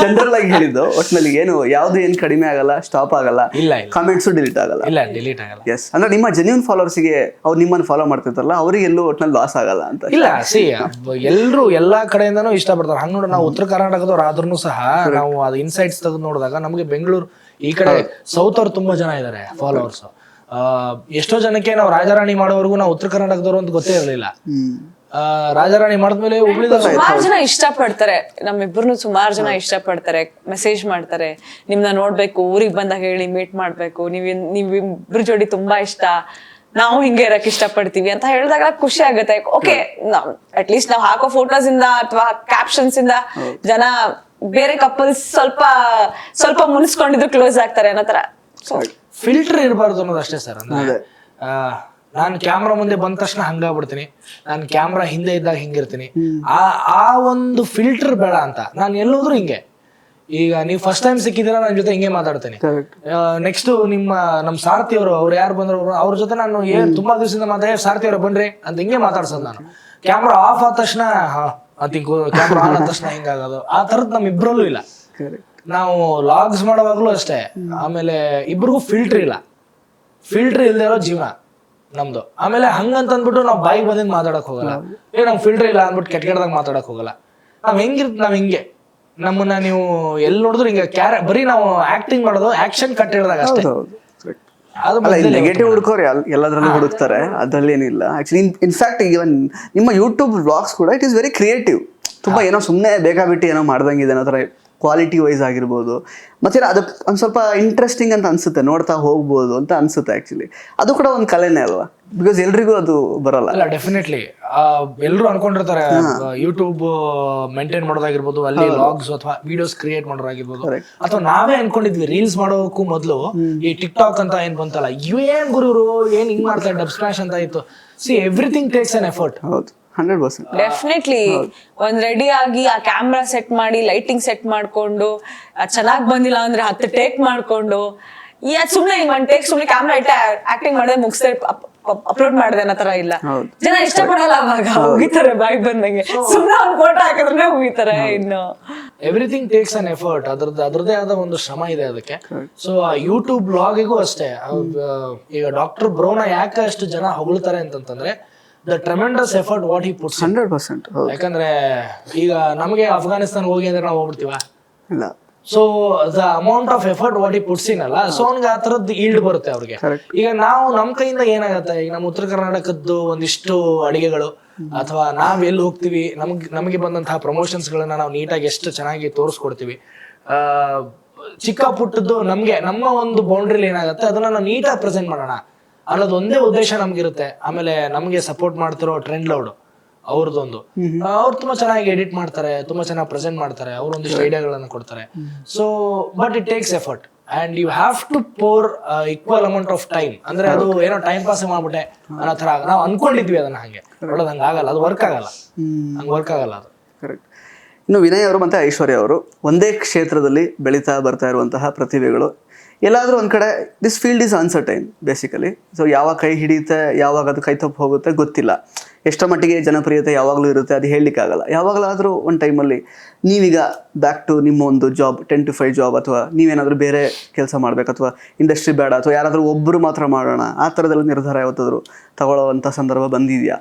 ಜನರಲ್ ಆಗಿ ಹೇಳಿದ್ದು. ಒಟ್ಟಿನಲ್ಲಿ ಏನು ಯಾವ್ದು ಏನ್ ಕಡಿಮೆ ಆಗಲ್ಲ, ಸ್ಟಾಪ್ ಆಗಲ್ಲ, ಇಲ್ಲ ಕಾಮೆಂಟ್ಸ್ ಡಿಲೀಟ್ ಆಗಲ್ಲ. ಇಲ್ಲ ಡಿಲೀಟ್ ಆಗಲ್ಲ. ಎಸ್, ಅಂದ್ರೆ ನಿಮ್ಮ ಜೆನ್ಯೂನ್ ಫಾಲೋವರ್ಸ್ಗೆ ಅವ್ರು ನಿಮ್ಮನ್ನು ಫಾಲೋ ಮಾಡ್ತಿರ್ತಾರಲ್ಲ, ಅವ್ರಿಗೆ ಎಲ್ಲೂ ಒಟ್ಟಿನಲ್ಲಿ ಲಾಸ್ ಆಗಲ್ಲ ಅಂತ. ಇಲ್ಲ ಎಲ್ರು ಎಲ್ಲಾ ಕಡೆಯಿಂದನೂ ಇಷ್ಟಪಡ್ತಾರೆ. ಹಂಗ್ ನೋಡಿ, ನಾವು ಉತ್ತರ ಕರ್ನಾಟಕದವ್ರು ಆದ್ರೂ ಸಹ ನಾವು ಅದು ಇನ್ಸೈಟ್ಸ್ ತೆಗೆದು ನೋಡಿದಾಗ ನಮಗೆ ಬೆಂಗಳೂರು ಈ ಕಡೆ ಸೌತ್ ಅವ್ರು ತುಂಬಾ ಜನ ಇದಾರೆ ಫಾಲೋವರ್ಸ್. ಎಷ್ಟೋ ಜನಕ್ಕೆ ನಾವು ರಾಜಾರಾಣಿ ಮಾಡೋವರೆಗೂ ನಾವು ಉತ್ತರ ಕರ್ನಾಟಕದವ್ರು ಅಂತ ಗೊತ್ತೇ ಇರಲಿಲ್ಲ. ರಾಜಾರಾಣಿ ಮಾಡಿದ್ಮೇಲೆ ಸುಮಾರು ಜನ ಇಷ್ಟಪಡ್ತಾರೆ, ನಮ್ಮಿಬ್ರು ಸುಮಾರು ಜನ ಇಷ್ಟಪಡ್ತಾರೆ, ಮೆಸೇಜ್ ಮಾಡ್ತಾರೆ, ನಿಮ್ನ ನೋಡ್ಬೇಕು, ಊರಿಗೆ ಬಂದಾಗ ಹೇಳಿ ಮೀಟ್ ಮಾಡ್ಬೇಕು, ನೀವಿಬ್ರು ಜೋಡಿ ತುಂಬಾ ಇಷ್ಟ, ನಾವು ಹಿಂಗೆ ಇರಕ್ ಇಷ್ಟಪಡ್ತೀವಿ ಅಂತ ಹೇಳಿದಾಗ ಖುಷಿ ಆಗುತ್ತೆ. ಓಕೆ, ಅಟ್ ಲೀಸ್ಟ್ ನಾವು ಹಾಕೋ ಫೋಟೋಸ್ ಇಂದ ಅಥವಾ ಕ್ಯಾಪ್ಷನ್ಸ್ ಇಂದ ಜನ ಬೇರೆ ಕಪಲ್ಸ್ ಸ್ವಲ್ಪ ಮುನ್ಸ್ಕೊಂಡಿದ್ರು ಕ್ಲೋಸ್ ಆಗ್ತಾರೆ ಅನ್ನೋ ತರ. ಫಿಲ್ಟರ್ ಇರಬಾರ್ದು ಅನ್ನೋದು ಅಷ್ಟೇ ಸರ್. ಅಂದ್ರೆ ನಾನು ಕ್ಯಾಮ್ರಾ ಮುಂದೆ ಬಂದ ತಕ್ಷಣ ಹಂಗಾಗ್ಬಿಡ್ತೀನಿ, ನಾನು ಕ್ಯಾಮ್ರಾ ಹಿಂದೆ ಇದ್ದಾಗ ಹಿಂಗಿರ್ತೀನಿ. ಆ ಒಂದು ಫಿಲ್ಟರ್ ಬೇಡ ಅಂತ ನಾನು ಎಲ್ಲೋದ್ರು ಹಿಂಗೆ. ಈಗ ನೀವು ಫಸ್ಟ್ ಟೈಮ್ ಸಿಕ್ಕಿದ್ದೀರಾ, ನನ್ನ ಜೊತೆ ಹಿಂಗೆ ಮಾತಾಡ್ತೀನಿ. ನೆಕ್ಸ್ಟ್ ನಮ್ಮ ಸಾರಥಿ ಅವ್ರು ಯಾರು ಬಂದ್ರು, ಅವ್ರ ಜೊತೆ ನಾನು ತುಂಬಾ ದಿವಸದಿಂದ ಮಾತಾಡಿ ಸಾರಥಿ ಅವ್ರ ಬನ್ರಿ ಅಂತ ಹಿಂಗೆ ಮಾತಾಡ್ಸೋದು. ನಾನು ಕ್ಯಾಮ್ರಾ ಆಫ್ ಆದ ತಕ್ಷಣ ಕ್ಯಾಮ್ರಾ ಆನ್ ಆದ ತಕ್ಷಣ ಹಿಂಗಾಗೋದು. ಆ ತರದ್ ನಮ್ ಇಬ್ರಲ್ಲೂ ಇಲ್ಲ. ನಾವು ಲಾಗ್ಸ್ ಮಾಡುವಾಗ್ಲೂ ಅಷ್ಟೇ. ಆಮೇಲೆ ಇಬ್ರಿಗೂ ಫಿಲ್ಟರ್ ಇಲ್ಲ, ಫಿಲ್ಟರ್ ಇಲ್ದೇ ಇರೋ ಜೀವನ ನಮ್ದು. ಆಮೇಲೆ ಹಂಗಂತ ಅಂದ್ಬಿಟ್ಟು ನಾವು ಬಾಯಿಗೆ ಬಂದಿಂದ ಮಾತಾಡಕ್ ಹೋಗಲ್ಲ. ನಮ್ ಫಿಲ್ಟರ್ ಇಲ್ಲ ಅಂದ್ಬಿಟ್ಟು ಕೆಟ್ಟದಾಗ ಮಾತಾಡಕ್ ಹೋಗಲ್ಲ. ನಾವ್ ನಾವ್ ಹಿಂಗೆ ನಮ್ಮನ್ನ ನೀವು ಎಲ್ಲಿ ನೋಡಿದ್ರು ಹಿಂಗೆ ಬರೀ ನಾವು ಆಕ್ಟಿಂಗ್ ಮಾಡೋದು, ಆಕ್ಷನ್ ಕಟ್ ಹೇಳಿದಾಗ ಅಷ್ಟೇ. ನೆಗೆಟಿವ್ ಹುಡುಕೋರು ಎಲ್ಲದ್ರಲ್ಲೂ ಹುಡುಕ್ತಾರೆ, ಅದ್ರಲ್ಲಿ ಏನಿಲ್ಲ. ಆಕ್ಚುಲಿ ಇನ್ಫ್ಯಾಕ್ಟ್ ಇವನ್ ನಿಮ್ಮ ಯೂಟ್ಯೂಬ್ ವ್ಲಾಗ್ಸ್ ಕೂಡ ಇಟ್ ಈಸ್ ವೆರಿ ಕ್ರಿಯೇಟಿವ್. ತುಂಬಾ ಏನೋ ಸುಮ್ಮನೆ ಬೇಕಾಬಿಟ್ಟು ಏನೋ ಮಾಡ್ದಂಗಿದೆ ಅನ್ನೋ ಥರ ಕ್ವಾಲಿಟಿ ವೈಸ್ ಆಗಿರ್ಬೋದು. ಮತ್ತೆ ಅದಕ್ಕೆ ಒಂದು ಸ್ವಲ್ಪ ಇಂಟ್ರೆಸ್ಟಿಂಗ್ ಅಂತ ಅನ್ಸುತ್ತೆ, ನೋಡ್ತಾ ಹೋಗ್ಬೋದು ಅಂತ ಅನ್ಸುತ್ತೆ. ಆಕ್ಚುಲಿ ಅದು ಕೂಡ ಒಂದು ಕಲೆನೇ ಅಲ್ವಾ, ಬಿಕಾಸ್ ಎಲ್ರಿಗೂ ಅದು ಬರಲ್ಲ. ಅಲ್ಲ ಡೆಫಿನೆಟ್ಲಿ ಎಲ್ಲರೂ ಅನ್ಕೊಂಡಿರ್ತಾರೆ ಯೂಟ್ಯೂಬ್ ಮೇಂಟೈನ್ ಮಾಡೋದಾಗಿರ್ಬೋದು, ಅಲ್ಲಿ ಲಾಗ್ಸ್ ಅಥವಾ ವಿಡಿಯೋಸ್ ಕ್ರಿಯೇಟ್ ಮಾಡೋದಾಗಿರ್ಬೋದು, ಅಥವಾ ನಾವೇ ಅನ್ಕೊಂಡಿದ್ವಿ ರೀಲ್ಸ್ ಮಾಡೋಕ್ಕೂ ಮೊದಲು ಈ ಟಿಕ್ ಟಾಕ್ ಅಂತ ಏನ್ ಬಂತಲ್ಲ, ಏನ್ ಗುರು ಏನ್ ಹಿಂಗ್ ಮಾಡ್ತಾರೆ, ಡಬ್ ಸ್ಮ್ಯಾಶ್ ಅಂತ ಇತ್ತು. ಸಿ ಎವ್ರಿಥಿಂಗ್ ಟೇಕ್ಸ್ ಅನ್ ಎಫರ್ಟ್. ಹೌದು, 100%. ಡೆಫಿನೆಟ್ಲಿ ಒಂದ್ ರೆಡಿ ಆಗಿ ಆ ಕ್ಯಾಮ್ರಾ ಸೆಟ್ ಮಾಡಿ, ಲೈಟಿಂಗ್ ಸೆಟ್ ಮಾಡ್ಕೊಂಡು, ಚೆನ್ನಾಗ್ ಬಂದಿಲ್ಲ ಅಂದ್ರೆ 10 ಟೇಕ್ ಮಾಡ್ಕೊಂಡು, ಸುಮ್ನೆ ಒಂದ್ ಟೇಕ್ ಸುಮ್ನೆ ಕ್ಯಾಮ್ರಾ ಇಟ್ಟ ಆಕ್ಟಿಂಗ್ ಮಾಡಿದ್ರೆ ಮುಗಿಸ್ತಾ ಅಪ್ಲೋಡ್ ಮಾಡಿದೆ ಅನ್ನೋ ತರ ಇಲ್ಲ. ಜನ ಇಷ್ಟಪಡಲ್ಲ, ಅವಾಗ ಹೋಗಿತಾರೆ ಬಾಯ್ ಬಂದಂಗೆ. ಸುಮ್ನೆ ಒಂದ್ ಫೋಟೋ ಹಾಕಿದ್ರೆ ಹೋಗಿತಾರೆ. ಇನ್ನು ಎವ್ರಿಥಿಂಗ್ ಟೇಕ್ಸ್ ಅನ್ ಎಫರ್ಟ್. ಅದ್ರದ್ದೇ ಆದ ಒಂದು ಶ್ರಮ ಇದೆ ಅದಕ್ಕೆ. ಸೊ ಆ ಯೂಟ್ಯೂಬ್ ಬ್ಲಾಗಿಗೂ ಅಷ್ಟೇ. ಈಗ ಡಾಕ್ಟರ್ ಬ್ರೋನ ಯಾಕೆ ಅಷ್ಟು ಜನ ಹೊಗಳ್ತಾರೆ ಅಂತಂದ್ರೆ, the tremendous effort what he puts 100%. ಯಾಕಂದ್ರೆ ಈಗ ನಮಗೆ ಅಫ್ಘಾನಿಸ್ತಾನ ಹೋಗಿ ಅಂದ್ರೆ ನಾವು ಹೋಗ್ಬಿಡ್ತೀವ ಇಲ್ಲ. So the amount of effort what ಈ ಪುಟ್ಸ್ ಇನ್ ಅಲ್ಲ, ಸೊ ಅವ್ನಿಗೆ ಆ ತರದ್ದು ಈಲ್ಡ್ ಬರುತ್ತೆ ಅವ್ರಿಗೆ. ಈಗ ನಾವು ನಮ್ ಕೈಯಿಂದ ಏನಾಗತ್ತೆ, ಈಗ ನಮ್ಮ ಉತ್ತರ ಕರ್ನಾಟಕದ್ದು ಒಂದಿಷ್ಟು ಅಡಿಗೆಗಳು ಅಥವಾ ನಾವ್ ಎಲ್ಲಿ ಹೋಗ್ತಿವಿ, ನಮಗೆ ಬಂದಂತಹ ಪ್ರಮೋಷನ್ಸ್ ಗಳನ್ನ ನಾವು ನೀಟಾಗಿ ಎಷ್ಟು ಚೆನ್ನಾಗಿ ತೋರಿಸ್ಕೊಡ್ತೀವಿ. ಚಿಕ್ಕ ಪುಟ್ಟದ್ದು ನಮ್ಗೆ ನಮ್ಮ ಒಂದು ಬೌಂಡ್ರಿಲಿ ಏನಾಗುತ್ತೆ, ಅದನ್ನ ನಾವು ನೀಟಾಗಿ ಪ್ರೆಸೆಂಟ್ ಮಾಡೋಣ ಅನ್ನೋದು ಒಂದೇ ಉದ್ದೇಶ ನಮ್ಗಿರುತ್ತೆ. ಆಮೇಲೆ ನಮ್ಗೆ ಸಪೋರ್ಟ್ ಮಾಡ್ತಿರೋ ಟ್ರೆಂಡ್ ಲೌಡ್ ಅವ್ರದ್ದೊಂದು, ಅವ್ರು ತುಂಬಾ ಚೆನ್ನಾಗಿ ಎಡಿಟ್ ಮಾಡ್ತಾರೆ, ತುಂಬಾ ಚೆನ್ನಾಗಿ ಪ್ರೆಸೆಂಟ್ ಮಾಡ್ತಾರೆ, ಅವ್ರ ಒಂದಿಷ್ಟು ಐಡಿಯಾಗಳನ್ನ ಕೊಡ್ತಾರೆ. So but it takes effort and you have to pour equal amount of time. ಅಂದ್ರೆ ಅದು ಏನೋ ಟೈಮ್ ಪಾಸ್ ಮಾಡ್ಬಿಟ್ಟೆ ಅನ್ನೋ ತರ ನಾವು ಅನ್ಕೊಂಡಿದ್ವಿ, ಅದನ್ನ ಹಂಗೆ ನೋಡೋದು ಹಂಗ ಆಗಲ್ಲ, ಅದು ವರ್ಕ್ ಆಗಲ್ಲ, ಹಂಗೆ ವರ್ಕ್ ಆಗಲ್ಲ ಅದು. ಕರೆಕ್ಟ್. ಇನ್ನು ವಿನಯ್ ಅವರು ಮತ್ತೆ ಐಶ್ವರ್ಯ ಅವರು ಒಂದೇ ಕ್ಷೇತ್ರದಲ್ಲಿ ಬೆಳೀತಾ ಬರ್ತಾ ಇರುವಂತಹ ಪ್ರತಿಭೆಗಳು. ಎಲ್ಲಾದರೂ ಒಂದು ಕಡೆ this field is uncertain basically. So ಯಾವಾಗ ಕೈ ಹಿಡಿಯುತ್ತೆ, ಯಾವಾಗ ಅದು ಕೈ ತಪ್ಪು ಹೋಗುತ್ತೆ ಗೊತ್ತಿಲ್ಲ. ಎಷ್ಟೋ ಮಟ್ಟಿಗೆ ಜನಪ್ರಿಯತೆ ಯಾವಾಗಲೂ ಇರುತ್ತೆ, ಅದು ಹೇಳಲಿಕ್ಕಾಗಲ್ಲ. ಯಾವಾಗಲಾದರೂ ಒಂದು ಟೈಮಲ್ಲಿ ನೀವೀಗ ಬ್ಯಾಕ್ ಟು ನಿಮ್ಮ ಒಂದು ಜಾಬ್, 10 to 5 ಜಾಬ್, ಅಥವಾ ನೀವೇನಾದರೂ ಬೇರೆ ಕೆಲಸ ಮಾಡಬೇಕು, ಅಥವಾ ಇಂಡಸ್ಟ್ರಿ ಬೇಡ, ಅಥವಾ ಯಾರಾದರೂ ಒಬ್ಬರು ಮಾತ್ರ ಮಾಡೋಣ, ಆ ಥರದಲ್ಲಿ ನಿರ್ಧಾರ ಯಾವತ್ತಾದರೂ ತಗೊಳ್ಳೋವಂಥ ಸಂದರ್ಭ ಬಂದಿದೆಯಾ?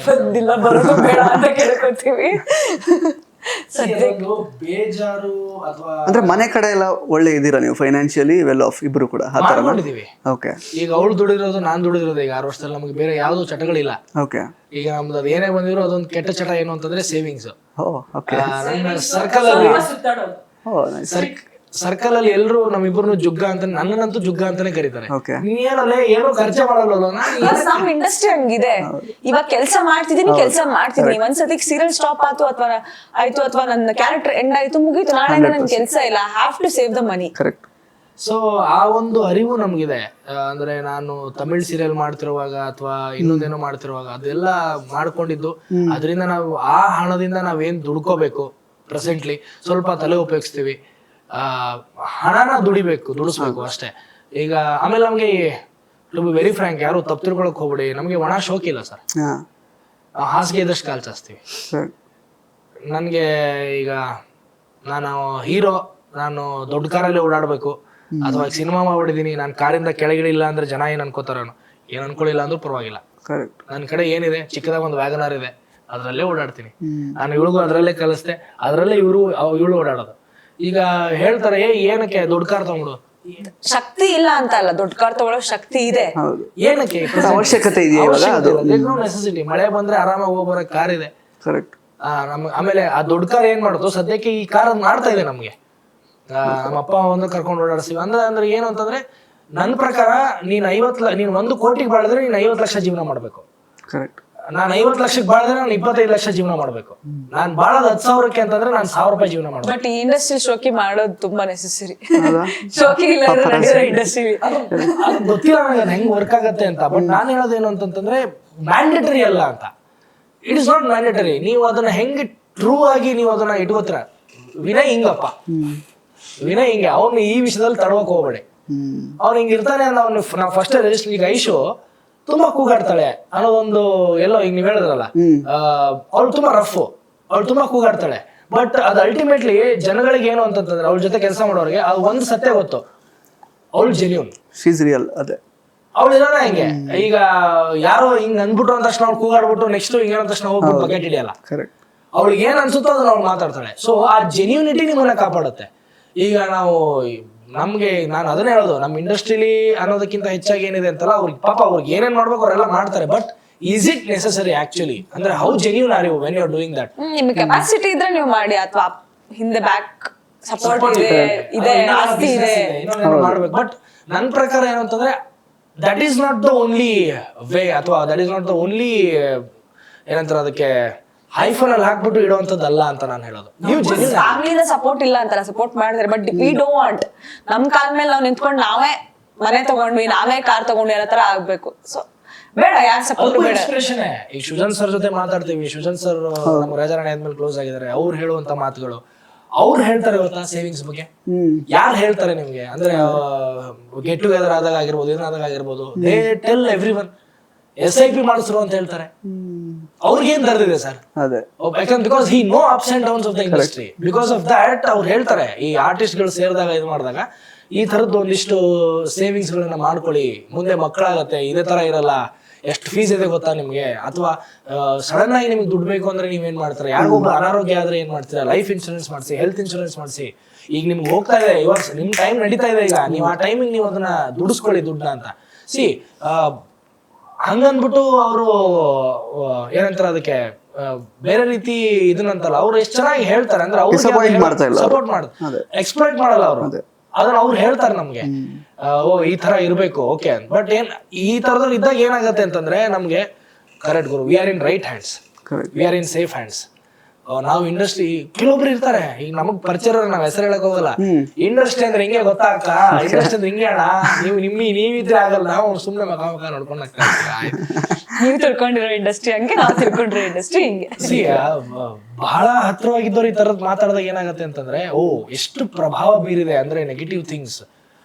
ಬಂದಿಲ್ಲ, ಬರೋದು ಬೇಡ ಅಂತ ಕೇಳ್ಕೊತೀವಿ. ಅದೊಂದು ಬೇಜಾರು ಅಥವಾ ಅಂದ್ರೆ ಮನೆ ಕಡೆ ಎಲ್ಲ ಒಳ್ಳೆ ಇದೀರಾ ನೀವು, ಫೈನಾನ್ಷಿಯಲಿ ವೆಲ್ ಆಫ್ ಇಬ್ರು ಕೂಡ ಆ ತರ? ಮಾಡ್ಕೊಂಡಿದೀವಿ. ಓಕೆ ಈಗ ಅವಳು ದುಡಿರೋದು ನಾನ್ ದುಡಿದಿರೋದು ಈಗ 6 ವರ್ಷದಲ್ಲಿ ನಮಗೆ ಬೇರೆ ಯಾವ್ದು ಚಟಗಳಿಲ್ಲ. ಓಕೆ. ಈಗ ನಮ್ದು ಅದು ಏನೇ ಬಂದಿರೋ ಅದೊಂದು ಕೆಟ್ಟ ಚಟ ಏನು ಅಂತಂದ್ರೆ ಸೇವಿಂಗ್ಸ್. ಓ ಓಕೆ. ನನ್ನ ಸರ್ಕಲ್ ಅಲ್ಲಿ ಓ ನೈಸ್. ಸರ್ಕಲ್ ಅಲ್ಲಿ ಎಲ್ಲರೂ ನಮ್ಮಿಬ್ಬರನ್ನು ಜುಗ್ಗ ಅಂತ, ನನ್ನಂತೂ ಜುಗ್ಗ ಅಂತಾನೆ ಕರೀತಾರೆ. ಓಕೆ. ನೀನಲ್ಲೇ ಏನೋ ಖರ್ಚೆ ಮಾಡಲ್ಲ. ನಮ್ ಇಂಡಸ್ಟ್ರಿ ಹಂಗಿದೆ. ಇವಾಗ ಕೆಲಸ ಮಾಡ್ತಿದೀನಿ ಒಂದ್ಸತಿ ಸೀರಿಯಲ್ ಸ್ಟಾಪ್ ಆಯ್ತು ಅಥವಾ ನನ್ನ ಕ್ಯಾರೆಕ್ಟರ್ ಎಂಡ್ ಆಯ್ತು, ಮುಗೀತು, ನಾಳೆ ನನ್ ಕೆಲಸ ಇಲ್ಲ, have to save the money. Correct. So ಆ ಒಂದು ಅರಿವು ನಮ್ಗಿದೆ. ಅಂದ್ರೆ ನಾನು ತಮಿಳ್ ಸೀರಿಯಲ್ ಮಾಡ್ತಿರುವಾಗ ಅಥವಾ ಇನ್ನೊಂದೇನೋ ಮಾಡ್ತಿರುವಾಗ ಅದೆಲ್ಲ ಮಾಡ್ಕೊಂಡಿದ್ದು, ಅದರಿಂದ ನಾವು ಆ ಹಣದಿಂದ ನಾವೇನ್ ದುಡ್ಕೋಬೇಕು ಪ್ರೆಸೆಂಟ್ಲಿ ಸ್ವಲ್ಪ ತಲೆ ಉಪಯೋಗಿಸ್ತೀವಿ. ಹಣನ ದುಡಿಸ್ಬೇಕು ಅಷ್ಟೇ. ಈಗ ಆಮೇಲೆ ನಮ್ಗೆ ಟು ಬಿ ವೆರಿ ಫ್ರಾಂಕ್, ಯಾರು ತಪ್ಪು ತಿಳ್ಕೊಳಕ್ ಹೋಗ್ಬಿಡಿ, ನಮ್ಗೆ ಒಣ ಶೋಕ್ ಇಲ್ಲ ಸರ್. ಹಾಸಿಗೆ ಇದ್ದಷ್ಟು ಕಾಲ್ ಚಾಸ್ತೀವಿ. ನನ್ಗೆ ಈಗ ನಾನು ಹೀರೋ, ನಾನು ದೊಡ್ಡ ಕಾರಲ್ಲಿ ಓಡಾಡ್ಬೇಕು ಅಥವಾ ಸಿನಿಮಾ ಮಾಡ್ಬಿಟ್ಟಿದೀನಿ, ನಾನು ಕಾರಿಂದ ಕೆಳಗಿಳಿಲ್ಲ ಅಂದ್ರೆ ಜನ ಏನ್ ಅನ್ಕೋತಾರ, ಏನ್ ಅನ್ಕೊಳ್ಳಿಲ್ಲ ಅಂದ್ರೂ ಪರವಾಗಿಲ್ಲ. ನನ್ನ ಕಡೆ ಏನಿದೆ, ಚಿಕ್ಕದಾಗ ಒಂದು ವ್ಯಾಗನಾರ್ ಇದೆ, ಅದ್ರಲ್ಲೇ ಓಡಾಡ್ತೀನಿ. ನಾನು ಇವಳಿಗೂ ಅದ್ರಲ್ಲೇ ಕಲಿಸ್ದೆ, ಅದ್ರಲ್ಲೇ ಇವಳು ಓಡಾಡೋದು. ಈಗ ಹೇಳ್ತಾರೆ ಏನಕ್ಕೆ ದೊಡ್ಡ ಕಾರ್ ತಗೊಂಡು, ಶಕ್ತಿ ಇಲ್ಲ ಅಂತ ಅಲ್ಲ, ದೊಡ್ಡ ಕಾರ್ ತಗೊಳ್ಳೋ ಶಕ್ತಿ ಇದೆ. ಏನಕ್ಕೆ ಅವಶ್ಯಕತೆ ಇದೆಯಾ ನೆಸೆಸಿಟಿ. ಮಳೆ ಬಂದ್ರೆ ಆರಾಮಾಗಿ ಹೋಗ್ಬರೋ ಕಾರ್ ಇದೆ. ಕರೆಕ್ಟ್. ಆಮೇಲೆ ಆ ದೊಡ್ಡ ಕಾರ್ ಏನ್ ಮಾಡುತ್ತೋ ಸದ್ಯಕ್ಕೆ ಈ ಕಾರ್ ಮಾಡ್ತಾ ಇದೆ ನಮ್ಗೆ. ನಮ್ಮ ಅಪ್ಪ ಒಂದು ಕರ್ಕೊಂಡು ಓಡಾಡಿಸ್ತೀವಿ. ಅಂದ್ರೆ ಏನು ಅಂತಂದ್ರೆ ನನ್ನ ಪ್ರಕಾರ ನೀನ್ 1 ಕೋಟಿಗೆ ಬಾಳಿದ್ರೆ ನೀನ್ 50 ಲಕ್ಷ ಜೀವನ ಮಾಡ್ಬೇಕು. ಕರೆಕ್ಟ್. ನಾನು 50 ಲಕ್ಷಕ್ಕೆ ಬಾಳಿದ್ರೆ ನಾನು 25 ಲಕ್ಷ ಜೀವನ ಮಾಡ್ಬೇಕು. ನಾನ್ ಬಾಳೋದು 10,000ಕ್ಕೆ ಅಂತಂದ್ರೆ ನಾನು 1,000 ರೂಪಾಯಿ ಜೀವನ ಮಾಡ್ಬೇಕು. ಬಟ್ ಈ ಇಂಡಸ್ಟ್ರಿ ಶೋಕಿ ಮಾಡೋದು ತುಂಬಾ ನೆಸೆಸರಿ. ಶೋಕಿ ಇಲ್ಲ ಇಂಡಸ್ಟ್ರಿ ಅದು ಗೊತ್ತಿಲ್ಲ ನನಗೆ ಅದು ಹೆಂಗ್ ವರ್ಕ್ ಆಗತ್ತೆ ಅಂತ. ಬಟ್ ನಾನು ಹೇಳೋದೇನು ಅಂತಂದ್ರೆ ಮ್ಯಾಂಡೇಟರಿ ಅಲ್ಲ ಅಂತ. It is not mandatory. ನೀವು ಅದನ್ನ ಹೆಂಗೆ ಟ್ರೂ ಆಗಿ ನೀವು ಅದನ್ನ ಇಟ್ಕೋತೀರ. ವಿನಯ್ ಹಿಂಗಪ್ಪ, ವಿನಯ್ ಹಿಂಗೆ, ಅವ್ನು ಈ ವಿಷಯದಲ್ಲಿ ತಡವಕ್ ಹೋಗ್ಬೇಡಿ. ಅವ್ನು ಹಿಂಗ ಇರ್ತಾನೆ ಅಂತ ನಾವು ಫಸ್ಟ್ ರಿಜಿಸ್ಟರ್. ಈಗ ಐಶು ತುಂಬಾ ಕೂಗಾಡ್ತಾಳೆ ಅನ್ನೋದೊಂದು ಎಲ್ಲೋ ಈಗ ನೀವ್ ಹೇಳಿದ್ರಲ್ಲ, ಅವಳು ತುಂಬಾ ರಫ್, ಅವಳು ತುಂಬಾ ಕೂಗಾಡ್ತಾಳೆ. ಬಟ್ ಅದು ಅಲ್ಟಿಮೇಟ್ಲಿ ಜನಗಳಿಗೆ ಏನು ಅಂತಂದ್ರೆ ಅವ್ಳ ಜೊತೆ ಕೆಲಸ ಮಾಡೋರಿಗೆ ಅದು ಒಂದು ಸತ್ಯ ಗೊತ್ತು, ಅವಳು ಜೆನ್ಯೂನ್, ಶೀಸ್ ರಿಯಲ್. ಅದೇ ಅವಳು ಇರೋಣ ಹಿಂಗೆ. ಈಗ ಯಾರೋ ಹಿಂಗ್ ಅಂದ್ಬಿಟ್ರು ಅಂತ ತಕ್ಷಣ ಅವ್ಳು ಕೂಗಾಡ್ಬಿಟ್ಟು ನೆಕ್ಸ್ಟ್ ಹಿಂಗೆ ಅಂತ ತಕ್ಷಣ ಹೋಗ್ಬಿಟ್ಟು ಬಕೆಟ್ ಹಿಡಿಯಲ್ಲ. ಅವಳಿಗೆ ಏನ್ ಅನ್ಸುತ್ತೋ ಅದನ್ನ ಅವ್ಳು ಮಾತಾಡ್ತಾಳೆ. ಸೊ ಆ ಜೆನ್ಯೂನಿಟಿ ನಿಮ್ಮನ್ನ ಕಾಪಾಡುತ್ತೆ. ಈಗ ನಾನು ಅದನ್ನೇ ಹೇಳೋದು, ನಮ್ಮ ಇಂಡಸ್ಟ್ರಿಲಿ ಅನ್ನೋದಕ್ಕಿಂತ ಹೆಚ್ಚಾಗಿ ಏನಿದೆ ಅಂತಲ್ಲ, ಅವ್ರಿಗೆ ಪಾಪ ಅವ್ರಿಗೆ ಏನೇನ್ ಮಾಡ್ಬೇಕು ಅವರೆಲ್ಲ ಮಾಡ್ತಾರೆ. But is it necessary actually? ಅಂದ್ರೆ how genuine are you when you are doing that? ನಿಮ್ ಕೆಪಾಸಿಟಿ ಇದ್ರೆ ನೀವು ಮಾಡಿ, ಅಥವಾ ಹಿಂದೆ ಬ್ಯಾಕ್ ಸಪೋರ್ಟ್ ಇದೆ ಆಸ್ತಿ ಇದೆ ಮಾಡ್ಬೇಕು. ಬಟ್ ನನ್ನ ಪ್ರಕಾರ ಏನು ಅಂತಂದ್ರೆ that is not the only way, ಅಥವಾ that is not the only ಏನಂತಾರೆ ಅದಕ್ಕೆ ಹೈಫನ್ ಅಲ್ಲಿ ಹಾಕ್ಬಿಟ್ಟು ಇಡುವಂತದ್ದಲ್ಲ ಅಂತ ನಾನು ಹೇಳೋದು. ನೀವು ಫ್ಯಾಮಿಲಿನ ಸಪೋರ್ಟ್ ಇಲ್ಲ ಅಂತಲ್ಲ, ಸಪೋರ್ಟ್ ಮಾಡ್ತಾರೆ. ಬಟ್ ವಿ ಡೋಂಟ್ ವಾಂಟ್ ನಮ್ ಕಾಲ್ ಮೇಲೆ ನಾವು ನಿಂತ್ಕೊಂಡು ನಾವೇ ಮನೆ ತಗೊಂಡ್ವಿ, ನಾವೇ ಕಾರ್ ತಗೊಂಡ್ವಿ ಅನ್ನೋ ತರ ಆಗ್ಬೇಕು. ಸೊ ಬೇಡ, ಯಾರು ಸಪೋರ್ಟ್ ಬೇಡ. ಈಗ ಸುಜನ್ ಸರ್ ಜೊತೆ ಮಾತಾಡ್ತೀವಿ. ಸುಜನ್ ಸರ್ ನಮ್ಮ ರಾಜಾರಾಣಿ ಆದ್ಮೇಲೆ ಕ್ಲೋಸ್ ಆಗಿದ್ದಾರೆ. ಅವ್ರು ಹೇಳುವಂತ ಮಾತುಗಳು, ಅವ್ರು ಹೇಳ್ತಾರೆ ಗೊತ್ತಾ ಸೇವಿಂಗ್ಸ್ ಬಗ್ಗೆ? ಯಾರು ಹೇಳ್ತಾರೆ ನಿಮ್ಗೆ ಅಂದ್ರೆ ಗೆಟ್ ಟುಗೆದರ್ ಆದಾಗ ಆಗಿರ್ಬೋದು, ಏನಾದಾಗ ಆಗಿರ್ಬೋದು, ದೇ ಟೆಲ್ ಎವ್ರಿವನ್ SIP ಮಾಡಿಸ್ರು ಅಂತ ಹೇಳ್ತಾರೆ. ಅವ್ರಿಗೇನ್ ದರ್ದಿದೆ ಸರ್? ಯಾಕಂದ್ರೆ because he no ups and downs of the industry. Because of that ಅವ್ರು ಹೇಳ್ತಾರೆ, ಈ ಆರ್ಟಿಸ್ಟ್ ಗಳು ಸೇರಿದಾಗ ಇದು ಮಾಡಿದಾಗ ಈ ತರದ್ದು ಒಂದಿಷ್ಟು ಸೇವಿಂಗ್ಸ್ ಗಳನ್ನ ಮಾಡ್ಕೊಳ್ಳಿ, ಮುಂದೆ ಮಕ್ಕಳಾಗತ್ತೆ, ಇದೇ ತರ ಇರಲ್ಲ, ಎಷ್ಟು ಫೀಸ್ ಇದೆ ಗೊತ್ತಾ ನಿಮ್ಗೆ, ಅಥವಾ ಸಡನ್ ಆಗಿ ನಿಮ್ಗೆ ದುಡ್ಡು ಬೇಕು ಅಂದ್ರೆ ನೀವೇನ್ ಮಾಡ್ತಾರೆ, ಯಾರಿಗೊಬ್ಬ ಅನಾರೋಗ್ಯ ಆದ್ರೆ ಏನ್ ಮಾಡ್ತೀರಾ, ಲೈಫ್ ಇನ್ಶೂರೆನ್ಸ್ ಮಾಡಿಸಿ, ಹೆಲ್ತ್ ಇನ್ಶೂರೆನ್ಸ್ ಮಾಡಿಸಿ. ಈಗ ನಿಮ್ಗೆ ಹೋಗ್ತಾ ಇದೆ, ಇವಾಗ ನಿಮ್ ಟೈಮ್ ನಡೀತಾ ಇದೆ, ಈಗ ನೀವು ಆ ಟೈಮಿಗೆ ನೀವು ಅದನ್ನ ದುಡಿಸ್ಕೊಳ್ಳಿ ದುಡ್ಡನ್ನ ಅಂತ. ಹಂಗನ್ಬಿಟ್ಟು ಅವರು ಏನಂತಾರೆ ಅದಕ್ಕೆ ಬೇರೆ ರೀತಿ ಇದನ್ನಂತಲ್ಲ, ಅವ್ರು ಎಷ್ಟು ಚೆನ್ನಾಗಿ ಹೇಳ್ತಾರೆ ಅಂದ್ರೆ ಅವ್ರು ಸಪೋರ್ಟ್ ಮಾಡ್ತಾರೆ, ಎಕ್ಸ್ಪ್ಲೈಟ್ ಮಾಡಲ್ಲ ಅವರು. ಅದನ್ನ ಅವ್ರು ಹೇಳ್ತಾರೆ ನಮ್ಗೆ, ಓ ಈ ತರ ಇರ್ಬೇಕು, ಓಕೆ. ಬಟ್ ಈ ತರದಲ್ಲಿ ಇದ್ದಾಗ ಏನಾಗತ್ತೆ ಅಂತಂದ್ರೆ ನಮ್ಗೆ correct Guru, we are in right hands, we are in safe hands. ನಾವು ಇಂಡಸ್ಟ್ರಿ ಕೆಲವೊಬ್ರು ಇರ್ತಾರೆ, ಈಗ ನಮಗ್ ಪರಿಚಯ ನಾವ್ ಹೆಸರು ಹೇಳಕ್ ಹೋಗಲ್ಲ. ಇಂಡಸ್ಟ್ರಿ ಅಂದ್ರೆ ಹಿಂಗೆ ಗೊತ್ತಾಗ್ತಾ, ಇಂಡಸ್ಟ್ರಿ ಅಂದ್ರೆ ಹಿಂಗೆ ಅಣ್ಣ, ನೀವಿದ್ರೆ ಆಗಲ್ಲ, ನಾವು ಸುಮ್ನೆ ಮಗ ನೋಡ್ಕೊಂಡ್ ನೀವು ತಿಳ್ಕೊಂಡಿರೋ ಇಂಡಸ್ಟ್ರಿ ಹಂಗೆ, ನಾವು ತಿಳ್ಕೊಂಡಿರೋ ಇಂಡಸ್ಟ್ರಿ ಹಿಂಗೆ. ಬಹಳ ಹತ್ರವಾಗಿದ್ದವ್ರು ಈ ತರದ್ ಮಾತಾಡಿದಾಗ ಏನಾಗತ್ತೆ ಅಂತಂದ್ರೆ, ಓ ಎಷ್ಟು ಪ್ರಭಾವ ಬೀರಿದೆ ಅಂದ್ರೆ ನೆಗೆಟಿವ್ ಥಿಂಗ್ಸ್,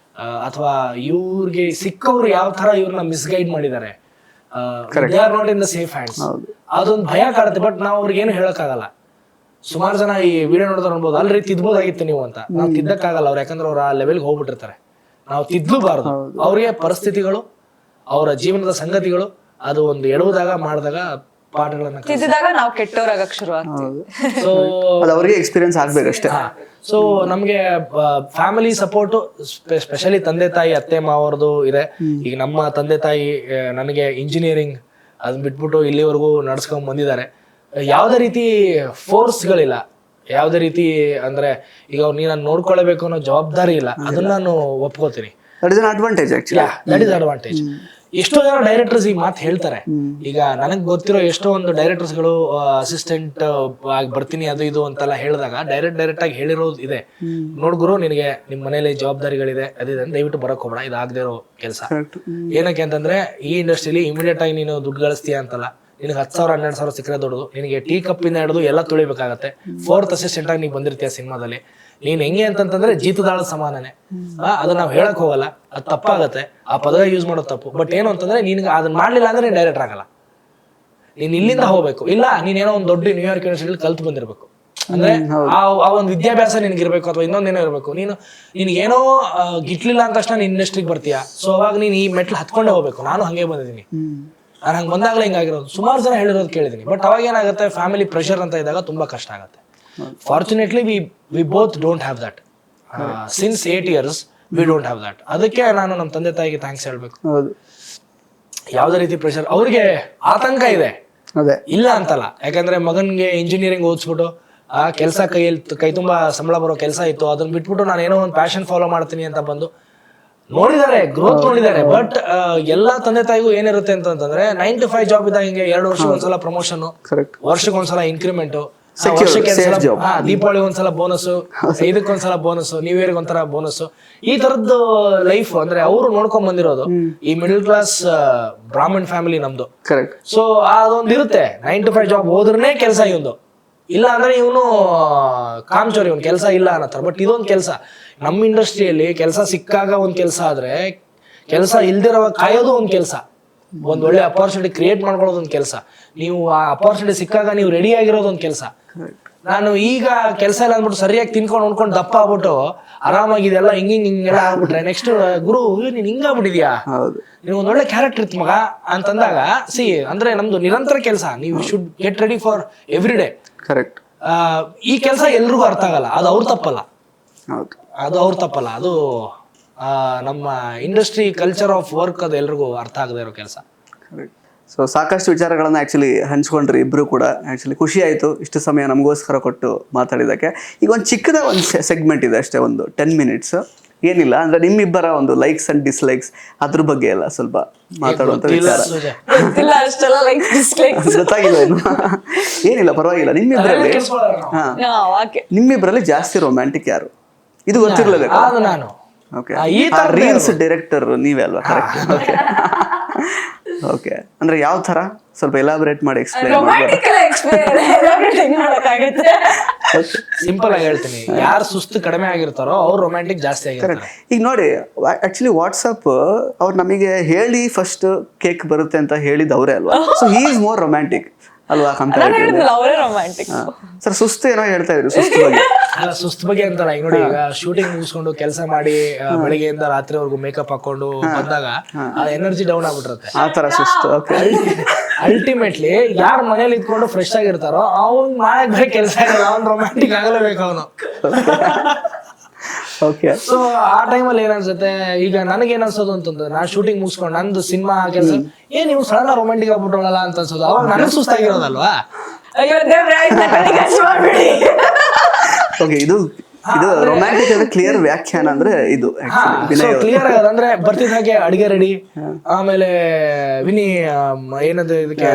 ಅಥವಾ ಇವ್ರಿಗೆ ಸಿಕ್ಕವ್ರು ಯಾವ ತರ ಇವ್ರನ್ನ ಮಿಸ್ಗೈಡ್ ಮಾಡಿದ್ದಾರೆ, they are not in the safe hands. ಅದೊಂದು ಭಯ ಕಾಡುತ್ತೆ. ಬಟ್ ನಾವು ಅವ್ರಿಗೆ ಏನು ಹೇಳಕ್ಕಾಗಲ್ಲ. ಸುಮಾರು ಜನ ಈ ವಿಡಿಯೋ ನೋಡಿದ್ರೆ ಅನ್ಬೋದು, ಅಲ್ರಿ ತಿದ್ಬೋದಾಗಿತ್ತು ನೀವು ಅಂತ. ನಾವು ತಿದ್ದಕ್ಕಾಗಲ್ಲ ಅವ್ರು, ಯಾಕಂದ್ರೆ ಅವ್ರು ಆ ಲೆವೆಲ್ಗೆ ಹೋಗ್ಬಿಟ್ಟಿರ್ತಾರೆ. ನಾವು ತಿದ್ದಲೂಬಾರ್ದು. ಅವ್ರಿಗೆ ಪರಿಸ್ಥಿತಿಗಳು, ಅವರ ಜೀವನದ ಸಂಗತಿಗಳು ಅದು ಒಂದು ಎಡುವುದಾಗ ಮಾಡಿದಾಗ ಪಾಠಗಳನ್ನ ತಿದ್ದಿದಾಗ ನಾವು ಕೆಟ್ಟವರಾಗಕ್ ಶುರು ಆಗ್ತೀವಿ. ಸೊ ಅದು ಅವ್ರಿಗೆ ಎಕ್ಸ್ಪೀರಿಯನ್ಸ್ ಆಗ್ಬೇಕಷ್ಟೇ. ಸೊ ನಮ್ಗೆ ಫ್ಯಾಮಿಲಿ ಸಪೋರ್ಟ್ ಸ್ಪೆಷಲಿ ತಂದೆ ತಾಯಿ ಅತ್ತೆ ಮಾವರದು ಇದೆ. ಈಗ ನಮ್ಮ ತಂದೆ ತಾಯಿ ನನಗೆ ಇಂಜಿನಿಯರಿಂಗ್ ಅದನ್ನ ಬಿಟ್ಬಿಟ್ಟು ಇಲ್ಲಿವರೆಗೂ ನಡ್ಸ್ಕೊಂಡ್ ಬಂದಿದ್ದಾರೆ. ಯಾವುದೇ ರೀತಿ ಫೋರ್ಸ್ಗಳಿಲ್ಲ, ಯಾವುದೇ ರೀತಿ ಅಂದ್ರೆ ಈಗ ನೀನು ನೋಡ್ಕೊಳ್ಬೇಕು ಅನ್ನೋ ಜವಾಬ್ದಾರಿ ಇಲ್ಲ, ಅದನ್ನ ನಾನು ಒಪ್ಕೋತೀನಿ. That is an advantage actually. That is advantage. ಎಷ್ಟೋ ಜನ ಡೈರೆಕ್ಟರ್ಸ್ ಈ ಮಾತು ಹೇಳ್ತಾರೆ. ಈಗ ನನಗ್ ಗೊತ್ತಿರೋ ಎಷ್ಟೋ ಒಂದು ಡೈರೆಕ್ಟರ್ಸ್ ಗಳು ಅಸಿಸ್ಟೆಂಟ್ ಆಗಿ ಬರ್ತೀನಿ ಅದು ಇದು ಅಂತೆಲ್ಲ ಹೇಳಿದಾಗ ಡೈರೆಕ್ಟ್ ಆಗಿ ಹೇಳಿರೋದು ಇದೆ. ನೋಡ್ಗುರು, ನಿನಗೆ ನಿಮ್ ಮನೇಲಿ ಜವಾಬ್ದಾರಿಗಳಿದೆ ಅದಿದೆ, ದಯವಿಟ್ಟು ಬರಕ್ ಹೋಗ್ಬೇಡ, ಇದು ಆಗದೆ ಇರೋ ಕೆಲಸ. ಏನಕ್ಕೆ ಅಂತಂದ್ರೆ ಈ ಇಂಡಸ್ಟ್ರಿಲಿ ಇಮಿಡಿಯೇಟ್ ಆಗಿ ನೀನು ದುಡ್ಡು ಗಳಿಸ್ತೀಯ ಅಂತಲ್ಲ, ನಿನಗೆ 10,000 12,000 ಸಿಕ್ಕರೆ ದೊಡ್ಡದು. ನಿನಗೆ ಟೀ ಕಪ್ಪಿಂದ ಹಿಡಿದು ಎಲ್ಲ ತುಳಿಬೇಕಾಗತ್ತೆ. 4th ಅಸಿಸ್ಟೆಂಟ್ ಆಗಿ ನೀವು ಬಂದಿರ್ತೀಯ ಸಿನಿಮಾದಲ್ಲಿ. ನೀನ್ ಹೆಂಗೆ ಅಂತಂದ್ರೆ ಜೀತದಾಳ ಸಮಾನನೆ. ಅದನ್ನ ನಾವ್ ಹೇಳಕ್ ಹೋಗಲ್ಲ, ಅದು ತಪ್ಪಾಗತ್ತೆ, ಆ ಪದ ಯೂಸ್ ಮಾಡೋದು ತಪ್ಪು. ಬಟ್ ಏನು ಅಂತಂದ್ರೆ ನಿನ್ಗೆ ಅದನ್ನ ಮಾಡ್ಲಿಲ್ಲ ಅಂದ್ರೆ ನೀನ್ ಡೈರೆಕ್ಟರ್ ಆಗಲ್ಲ. ನೀನ್ ಇಲ್ಲಿಂದ ಹೋಗ್ಬೇಕು, ಇಲ್ಲ ನೀನೇನೋ ಒಂದು ದೊಡ್ಡ ನ್ಯೂಯಾರ್ಕ್ ಯೂನಿವರ್ಸಿಟಿ ಕಲ್ತು ಬಂದಿರ್ಬೇಕು. ಅಂದ್ರೆ ಆ ಒಂದು ವಿದ್ಯಾಭ್ಯಾಸ ನಿನ್ಗಿರ್ಬೇಕು, ಅಥವಾ ಇನ್ನೊಂದೇನೋ ಇರ್ಬೇಕು. ನಿನ್ಗೇನೋ ಗಿಟ್ಲಿಲ್ಲ ಅಂದ ತಕ್ಷಣ ನೀನ್ ಇಂಡಸ್ಟ್ರಿಗೆ ಬರ್ತೀಯ. ಸೊ ಅವಾಗ ನೀನ್ ಈ ಮೆಟ್ಲು ಹತ್ಕೊಂಡೇ ಹೋಗ್ಬೇಕು. ನಾನು ಹಂಗೆ ಬಂದಿದ್ದೀನಿ, ನಾನು ಹಂಗೆ ಬಂದಾಗಲೇ ಹಿಂಗಾಗಿರೋದು. ಸುಮಾರು ಜನ ಹೇಳಿರೋದು ಕೇಳಿದೀನಿ. ಬಟ್ ಅವಾಗ ಏನಾಗುತ್ತೆ, ಫ್ಯಾಮಿಲಿ ಪ್ರೆಷರ್ ಅಂತ ಇದ್ದಾಗ ತುಂಬಾ ಕಷ್ಟ ಆಗುತ್ತೆ. Fortunately we both don't have that. Since 8 years we don't have that. ಅದಕ್ಕೆ ನಾನು ನಮ್ಮ ತಂದೆ ತಾಯಿಗೆ ಥ್ಯಾಂಕ್ಸ್ ಹೇಳ್ಬೇಕು. ಯಾವುದೇ ರೀತಿ ಪ್ರೆಷರ್, ಅವ್ರಿಗೆ ಆತಂಕ ಇದೆ, ಇಲ್ಲ ಅಂತಲ್ಲ. ಯಾಕಂದ್ರೆ ಮಗನ್ಗೆ ಇಂಜಿನಿಯರಿಂಗ್ ಓದಿಸ್ಬಿಟ್ಟು ಆ ಕೆಲಸ ಕೈ ತುಂಬಾ ಸಂಬಳ ಬರೋ ಕೆಲಸ ಇತ್ತು, ಅದನ್ನ ಬಿಟ್ಬಿಟ್ಟು ನಾನು ಏನೋ ಒಂದು ಪ್ಯಾಷನ್ ಫಾಲೋ ಮಾಡ್ತೀನಿ ಅಂತ ಬಂದು ನೋಡಿದ್ದಾರೆ, ಗ್ರೋತ್ ನೋಡಿದ್ದಾರೆ. ಬಟ್ ಎಲ್ಲಾ ತಂದೆ ತಾಯಿಗೂ ಏನಿರುತ್ತೆ ಅಂತಂದ್ರೆ 9 to 5 ಜಾಬ್ ಇದ್ದಾಗ ಹಿಂಗೆ 2 ವರ್ಷಕ್ಕೆ ಒಂದ್ಸಲ ಪ್ರಮೋಷನ್, ವರ್ಷಕ್ಕೊಂದ್ಸಲ ಇನ್ಕ್ರಿಮೆಂಟ್, ದೀಪಾವಳಿ ಒಂದ್ಸಲ ಬೋನಸ್, ಇದಕ್ಕೊಂದ್ಸಲ ಬೋನಸ್, ನ್ಯೂ ಇಯರ್ ಒಂಥರ ಬೋನಸ್, ಈ ತರದ್ದು ಲೈಫ್. ಅಂದ್ರೆ ಅವರು ನೋಡ್ಕೊಂಡ್ ಬಂದಿರೋದು ಈ ಮಿಡಲ್ ಕ್ಲಾಸ್ ಬ್ರಾಹ್ಮಣ್ ಫ್ಯಾಮಿಲಿ ನಮ್ದು. ಸೊ ಅದೊಂದು ಇರುತ್ತೆ, 9 to 5 ಜಾಬ್ ಹೋದ್ರೇ ಕೆಲಸ ಇವಂದು, ಇಲ್ಲ ಅಂದ್ರೆ ಇವನು ಕಾಮಚೋರಿ, ಇವನ್ ಕೆಲಸ ಇಲ್ಲ ಅನ್ನತ್ತಾರ. ಬಟ್ ಇದೊಂದು ಕೆಲಸ. ನಮ್ಮ ಇಂಡಸ್ಟ್ರಿಯಲ್ಲಿ ಕೆಲಸ ಸಿಕ್ಕಾಗ ಒಂದ್ ಕೆಲಸ ಆದ್ರೆ, ಕೆಲಸ ಇಲ್ದಿರೋ ಕಾಯೋದು ಒಂದ್ ಕೆಲಸ. ಒಂದ್ ಒಳ್ಳೆ ಅಪಾರ್ಚುನಿಟಿ ಕ್ರಿಯೇಟ್ ಮಾಡ್ಕೊಳ್ಳೋದು ಒಂದ್ ಕೆಲಸ. ನೀವು ಆ ಅಪಾರ್ಚುನಿಟಿ ಸಿಕ್ಕಾಗ ನೀವು ರೆಡಿ ಆಗಿರೋದು ಒಂದ್ ಕೆಲಸ. ನಾನು ಈಗ ಕೆಲಸ ಇಲ್ಲ ಅಂದ್ಬಿಟ್ಟು ಸರಿಯಾಗಿ ತಿನ್ಕೊಂಡು ಉಣ್ಕೊಂಡು ದಪ್ಪ ಆಗ್ಬಿಟ್ಟು ಆರಾಮಾಗಿದೆಲ್ಲ ಹಿಂಗೆಲ್ಲ ಆಗ್ಬಿಟ್ರೆ ನೆಕ್ಸ್ಟ್ ಗುರು ನೀನ್ ಹಿಂಗಾಗ್ಬಿಟ್ಟಿದ್ಯಾ, ನೀವು ಒಂದ್ ಒಳ್ಳೆ ಕ್ಯಾರೆಕ್ಟರ್ ಇತ್ತು ಮಗ ಅಂತಂದಾಗ, ಅಂದ್ರೆ ನಮ್ದು ನಿರಂತರ ಕೆಲಸ. ನೀವು should get ready for every day. Correct. ಈ ಕೆಲಸ ಎಲ್ರಿಗೂ ಅರ್ಥ ಆಗಲ್ಲ, ಅದು ಅವ್ರ ತಪ್ಪಲ್ಲ, ಅದು ನಮ್ಮ ಇಂಡಸ್ಟ್ರಿ ಕಲ್ಚರ್ ಆಫ್ ವರ್ಕ್, ಅದು ಎಲ್ರಿಗೂ ಅರ್ಥ ಆಗದೆ ಇರೋ ಕೆಲಸ. ಸೊ ಸಾಕಷ್ಟು ವಿಚಾರಗಳನ್ನ ಆಕ್ಚುಲಿ ಹಂಚ್ಕೊಂಡ್ರಿ ಇಬ್ರು ಕೂಡ. ಆಕ್ಚುಲಿ ಖುಷಿ ಆಯ್ತು ಇಷ್ಟು ಸಮಯ ನಮಗೋಸ್ಕರ ಕೊಟ್ಟು ಮಾತಾಡಿದಕ್ಕೆ. ಈಗ ಒಂದು ಚಿಕ್ಕದ ಒಂದು ಸೆಗ್ಮೆಂಟ್ ಇದೆ ಅಷ್ಟೇ, ಒಂದು 10 minutes. ಏನಿಲ್ಲ ಅಂದ್ರೆ ನಿಮ್ಮಿಬ್ಬರ ಒಂದು ಲೈಕ್ಸ್ ಅಂಡ್ ಡಿಸ್ಲೈಕ್ಸ್ ಅದ್ರ ಬಗ್ಗೆ ಎಲ್ಲ ಸ್ವಲ್ಪ ಮಾತಾಡುವಂತ ವಿಚಾರ. ಗೊತ್ತಾಗಿಲ್ಲ ಏನು? ಏನಿಲ್ಲ, ಪರವಾಗಿಲ್ಲ. ನಿಮ್ಮಿಬ್ಬರಲ್ಲಿ ಜಾಸ್ತಿ ರೊಮ್ಯಾಂಟಿಕ್ ಯಾರು? ಇದು ಗೊತ್ತಿರ್ಲೇಬೇಕು. ನಾನು ಓಕೆ, ರೀಲ್ಸ್ ಡೈರೆಕ್ಟರ್ ನೀವೇ ಅಲ್ವಾ? ಕರೆಕ್ಟ್. ಓಕೆ, ಅಂದ್ರೆ ಯಾವ ತರ ಸ್ವಲ್ಪ ಎಲಾಬರೇಟ್ ಮಾಡಿ ಎಕ್ಸ್ಪ್ಲೈನ್ ಸಿಂಪಲ್ ಆಗಿ ಹೇಳ್ತೀನಿ. ಯಾರು ಸುಸ್ತು ಕಡಿಮೆ ಆಗಿರ್ತಾರೋ ಅವ್ರು ರೊಮ್ಯಾಂಟಿಕ್ ಜಾಸ್ತಿ ಆಗಿರ್ತಾರೆ. ಈಗ ನೋಡಿ, ಆಕ್ಚುಲಿ ವಾಟ್ಸಪ್ ಅವ್ರು ನಮಗೆ ಹೇಳಿ ಫಸ್ಟ್ ಕೇಕ್ ಬರುತ್ತೆ ಅಂತ ಹೇಳಿದ್ ಅವರೇ ಅಲ್ವಾ? So he is more romantic ಅಲ್ವಾ? ಸರ್ ಸುಸ್ತು ಏನೋ ಹೇಳ್ತಾ ಇದ್ರು, ಸುಸ್ತು ಬಗ್ಗೆ. ಅಲ್ಲ, ಸುಸ್ತು ಬಗ್ಗೆ ಅಂತಲ್ಲ. ಈಗ ನೋಡಿ, ಈಗ ಶೂಟಿಂಗ್ ಮುಗಿಸ್ಕೊಂಡು ಕೆಲಸ ಮಾಡಿ ಬೆಳಿಗ್ಗೆಯಿಂದ ರಾತ್ರಿವರೆಗೂ ಮೇಕಪ್ ಹಾಕೊಂಡು ಬಂದಾಗ ಆ ಎನರ್ಜಿ ಡೌನ್ ಆಗ್ಬಿಟ್ಟಿರುತ್ತೆ. ಆ ತರ ಸುಸ್ತು. ಅಲ್ಟಿಮೇಟ್ಲಿ ಯಾರು ಮನೇಲಿ ಇದ್ಕೊಂಡು ಫ್ರೆಶ್ ಆಗಿರ್ತಾರೋ ಅವ್ನ್ ಮಾಡಕ್ ಬೇಕು ಕೆಲಸ ಇರಲ್ಲ, ಅವ್ನ್ ರೊಮ್ಯಾಂಟಿಕ್ ಆಗಲೇಬೇಕು ಅವನು. ಸೊ ಆ ಟೈಮಲ್ಲಿ ಏನನ್ಸುತ್ತೆ, ಈಗ ನನಗೇನ್ ಅನ್ಸೋದು ಅಂತಂದ್ರೆ, ನಾನ್ ಶೂಟಿಂಗ್ ಮುಗಿಸ್ಕೊಂಡು ನಂದು ಸಿನಿಮಾ ಕೆಲಸ ನೀವು ಸಡನ್ ರೊಮ್ಯಾಂಟಿಕ್ ಆಗ್ಬಿಟ್ಟೋಳಲ್ಲ ಅಂತ ಅನ್ಸೋದು. ಅವಾಗ ನನಗೆ ಸುಸ್ತಾಗಿರೋದಲ್ವಾ? ಓಕೆ, ಇದು ರೊಮ್ಯಾಂಟಿಕ್ ಅಂದ್ರೆ ಕ್ಲಿಯರ್ ವ್ಯಾಖ್ಯಾನ ಅಂದ್ರೆ ಇದು ಕ್ಲಿಯರ್ ಆಗೋದು. ಅಂದ್ರೆ ಬರ್ತಿದ್ದ ಹಾಗೆ ಅಡಿಗೆ ರೆಡಿ, ಆಮೇಲೆ ವಿನಿ ಏನದು ಇದಕ್ಕೆ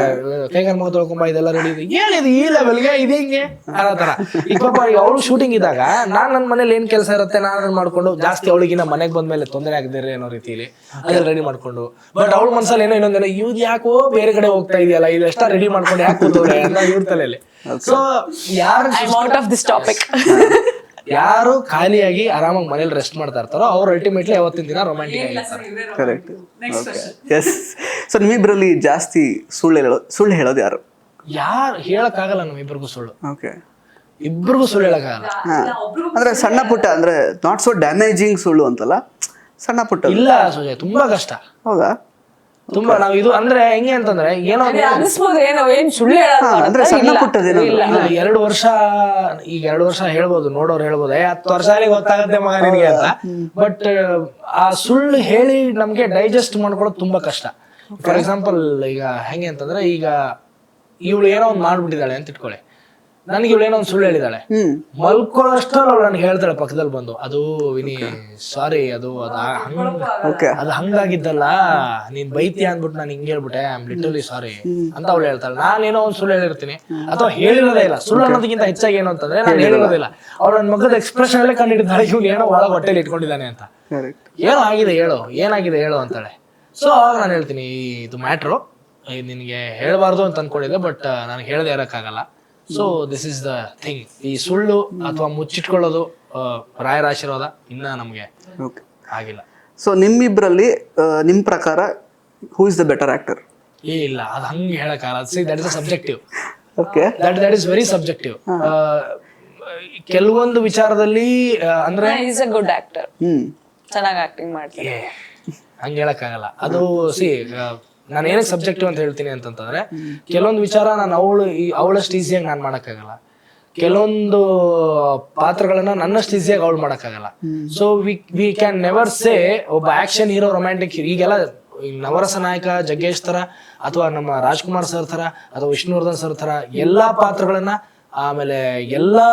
ಕೈಗಾರ ಮುಖ ತೊಳ್ಕೊಂಬ, ಇದೆಲ್ಲ ರೆಡಿ ಇದೆ, ಏನಿದೆ ಈ ಲೆವೆಲ್ಗೆ ಇದು ಹಿಂಗೆ ಅನ್ನೋ ತರ. ಈಗ ಪಾಪ ಈಗ ಅವಳು ಶೂಟಿಂಗ್ ಇದ್ದಾಗ ನಾನ್ ನನ್ನ ಮನೇಲಿ ಏನ್ ಕೆಲಸ ಇರುತ್ತೆ ನಾನು ಅದನ್ನ ಮಾಡ್ಕೊಂಡು, ಜಾಸ್ತಿ ಅವಳಿಗಿನ ಮನೆಗೆ ಬಂದ್ಮೇಲೆ ತೊಂದರೆ ಆಗದಿರ ಅನ್ನೋ ರೀತಿಯಲ್ಲಿ ಅದನ್ನ ರೆಡಿ ಮಾಡ್ಕೊಂಡು. ಬಟ್ ಅವಳ ಮನ್ಸಲ್ಲಿ ಏನೋ ಇನ್ನೊಂದೇನೋ, ಇವ್ದು ಯಾಕೋ ಬೇರೆ ಕಡೆ ಹೋಗ್ತಾ ಇದೆಯಲ್ಲ, ಇದೆಷ್ಟ ರೆಡಿ ಮಾಡ್ಕೊಂಡು ಯಾಕೆ ಕೂತವ್ರೆ ಅನ್ನೋ ಇವ್ರ ತಲೆಯಲ್ಲಿ. ಸೊ ಯಾರು ಖಾಲಿಯಾಗಿ ಆರಾಮಾಗಿ ಮನೇಲಿ ರೆಸ್ಟ್ ಮಾಡ್ತಾ ಇರ್ತಾರೋ ಅವ್ರು ಅಲ್ಟಿಮೇಟ್ಲಿ ಅವತ್ತಿನ ದಿನ ರೊಮ್ಯಾಂಟಿಕ್ ಆಗಿರ್ತಾರೆ. ಕರೆಕ್ಟ್. ಎಸ್. ಸೊ ನಿಮ್ಮಿಬ್ರಲ್ಲಿ ಜಾಸ್ತಿ ಸುಳ್ಳು ಹೇಳೋದು ಯಾರು? ಹೇಳಕ್ಕಾಗಲ್ಲ ನಮ್ಮಿಬ್ಬರಿಗೂ ಸುಳ್ಳು. ಓಕೆ, ಇಬ್ಬರಿಗೂ ಸುಳ್ಳು ಹೇಳಕ್ಕಾಗಲ್ಲ. ಅಂದ್ರೆ ಸಣ್ಣ ಪುಟ್ಟ, ಅಂದ್ರೆ ನಾಟ್ ಸೋ ಡ್ಯಾಮೇಜಿಂಗ್ ಸುಳ್ಳು ಅಂತಲ್ಲ, ಸಣ್ಣ ಪುಟ್ಟ ಇಲ್ಲ ಸುಜಯ್, ತುಂಬಾ ಕಷ್ಟ. ಹೌದಾ? ತುಂಬಾ ನಾವು ಇದು ಅಂದ್ರೆ ಹೆಂಗೆ ಅಂತಂದ್ರೆ ಏನೋ ಅನ್ಸ್ಬೋದು ಏನೋ ಏನ್ ಸುಳ್ಳು ಹೇಳೋದು ಅಂದ್ರೆ ಅಂತ. ಸಣ್ಣ ಇಲ್ಲ. ಪುಟ್ಟದೇನೋ ಇಲ್ಲ 2 ವರ್ಷ ಈಗ 2 ವರ್ಷ ಹೇಳ್ಬೋದು, ನೋಡೋರು ಹೇಳ್ಬೋದು 10 ವರ್ಷ ಗೊತ್ತಾಗತ್ತೆ ಮಗ ನಿನಗೆ ಅಂತ. ಬಟ್ ಆ ಸುಳ್ಳು ಹೇಳಿ ನಮ್ಗೆ ಡೈಜೆಸ್ಟ್ ಮಾಡ್ಕೊಳ್ಳೋದು ತುಂಬಾ ಕಷ್ಟ. ಫಾರ್ ಎಕ್ಸಾಂಪಲ್ ಈಗ ಹೆಂಗೆ ಅಂತಂದ್ರೆ, ಈಗ ಇವಳು ಏನೋ ಒಂದು ಮಾಡ್ಬಿಟ್ಟಿದ್ದಾಳೆ ಅಂತ ಇಟ್ಕೊಳ್ಳಿ, ನನಗೆ ಇವಳು ಏನೋ ಒಂದು ಸುಳ್ಳು ಹೇಳಿದಾಳೆ, ಮಲ್ಕೊಳ್ಳೋಷ್ಟರಲ್ಲಿ ಅವಳು ನನಗೆ ಹೇಳ್ತಾಳೆ ಪಕ್ಕದಲ್ಲಿ ಬಂದು, ಅದು ವಿನಿ ಸಾರಿ, ಅದು ಅದು ಹಂಗಾಗಿದ್ದಲ್ಲ, ನೀನ್ ಬೈತೀಯ ಅಂದ್ಬಿಟ್ಟು ನಾನು ಹಿಂಗೆ ಹೇಳ್ಬಿಟ್ಟೆ, ಐ ಆಮ್ ಲಿಟರಲಿ ಸಾರಿ ಅಂತ ಅವಳು ಹೇಳ್ತಾಳೆ. ನಾನೇನೋ ಒಂದು ಸುಳ್ಳು ಹೇಳಿರ್ತೀನಿ ಅಥವಾ ಹೇಳಿರೋದೇ ಇಲ್ಲ. ಸುಳ್ಳು ಅನ್ನೋದಕ್ಕಿಂತ ಹೆಚ್ಚಾಗಿ ಏನು ಅಂತಂದ್ರೆ ನಾನು ಹೇಳಿರೋದಿಲ್ಲ, ಅವ್ರು ನನ್ನ ಮಗದ ಎಕ್ಸ್ಪ್ರೆಷನ್ ಅಲ್ಲೇ ಕಂಡಿಡಿದಾಳೆ ಇವ್ನು ಏನೋ ಒಳಗೆ ಹೊಟ್ಟೆಲಿ ಇಟ್ಕೊಂಡಿದ್ದಾನೆ ಅಂತ. ಏನೋ ಆಗಿದೆ ಹೇಳು, ಏನಾಗಿದೆ ಹೇಳು ಅಂತಾಳೆ. ಸೊ ಅವಾಗ ನಾನು ಹೇಳ್ತೀನಿ, ಇದು ಮ್ಯಾಟ್ರು ನಿನಗೆ ಹೇಳಬಾರ್ದು ಅಂತ ಅನ್ಕೊಂಡಿದ್ದೆ, ಬಟ್ ನನಗೆ ಹೇಳದೆ ಇರೋಕ್ಕಾಗಲ್ಲ. So this is the thing. ಈ ಸುಳ್ಳು ಅಥವಾ ಮುಚ್ಚಿಟ್ಕೊಳ್ಳೋದು ರಾಯರ ಆಶೀರ್ವಾದ ಇನ್ನ ನಮ್ಗೆ ಆಗಿಲ್ಲ. ಸೊ ನಿಮ್ಮಿಬ್ರಲ್ಲಿ ನಿಮ್ ಪ್ರಕಾರ who is the better actor? ಇಲ್ಲ, ಅದು ಹಂಗೆ ಹೇಳಕ್ಕಾಗಲ್ಲ. That is subjective. Okay, that is very subjective. ಕೆಲವೊಂದು ವಿಚಾರದಲ್ಲಿ ಅಂದ್ರೆ ಈಸ್ ಅ ಗುಡ್ ಆಕ್ಟರ್, ಚೆನ್ನಾಗಿ ಆಕ್ಟಿಂಗ್ ಮಾಡ್ತಾರೆ, ಹಂಗೆ ಹೇಳಕ್ಕಾಗಲ್ಲ. ಅದು ನಾನು ಏನಕ್ಕೆ ಸಬ್ಜೆಕ್ಟಿವ್ ಅಂತ ಹೇಳ್ತೀನಿ ಅಂತಂದ್ರೆ, ಕೆಲವೊಂದು ವಿಚಾರ ನಾನು ಅವಳಷ್ಟು ಈಸಿಯಾಗಿ ನಾನು ಮಾಡೋಕ್ಕಾಗಲ್ಲ, ಕೆಲವೊಂದು ಪಾತ್ರಗಳನ್ನ ನನ್ನಷ್ಟು ಈಸಿಯಾಗಿ ಅವಳು ಮಾಡೋಕ್ಕಾಗಲ್ಲ. So we can never say ಒಬ್ಬ ಆಕ್ಷನ್ ಹೀರೋ, ರೊಮ್ಯಾಂಟಿಕ್ ಹೀರೋ, ಈಗೆಲ್ಲ ನವರಸ ನಾಯಕ ಜಗ್ಗೇಶ್ ತರ ಅಥವಾ ನಮ್ಮ ರಾಜ್ಕುಮಾರ್ ಸರ್ ತರ ಅಥವಾ ವಿಷ್ಣುವರ್ಧನ್ ಸರ್ ತರ ಎಲ್ಲಾ ಪಾತ್ರಗಳನ್ನ, ಆಮೇಲೆ ಎಲ್ಲಾ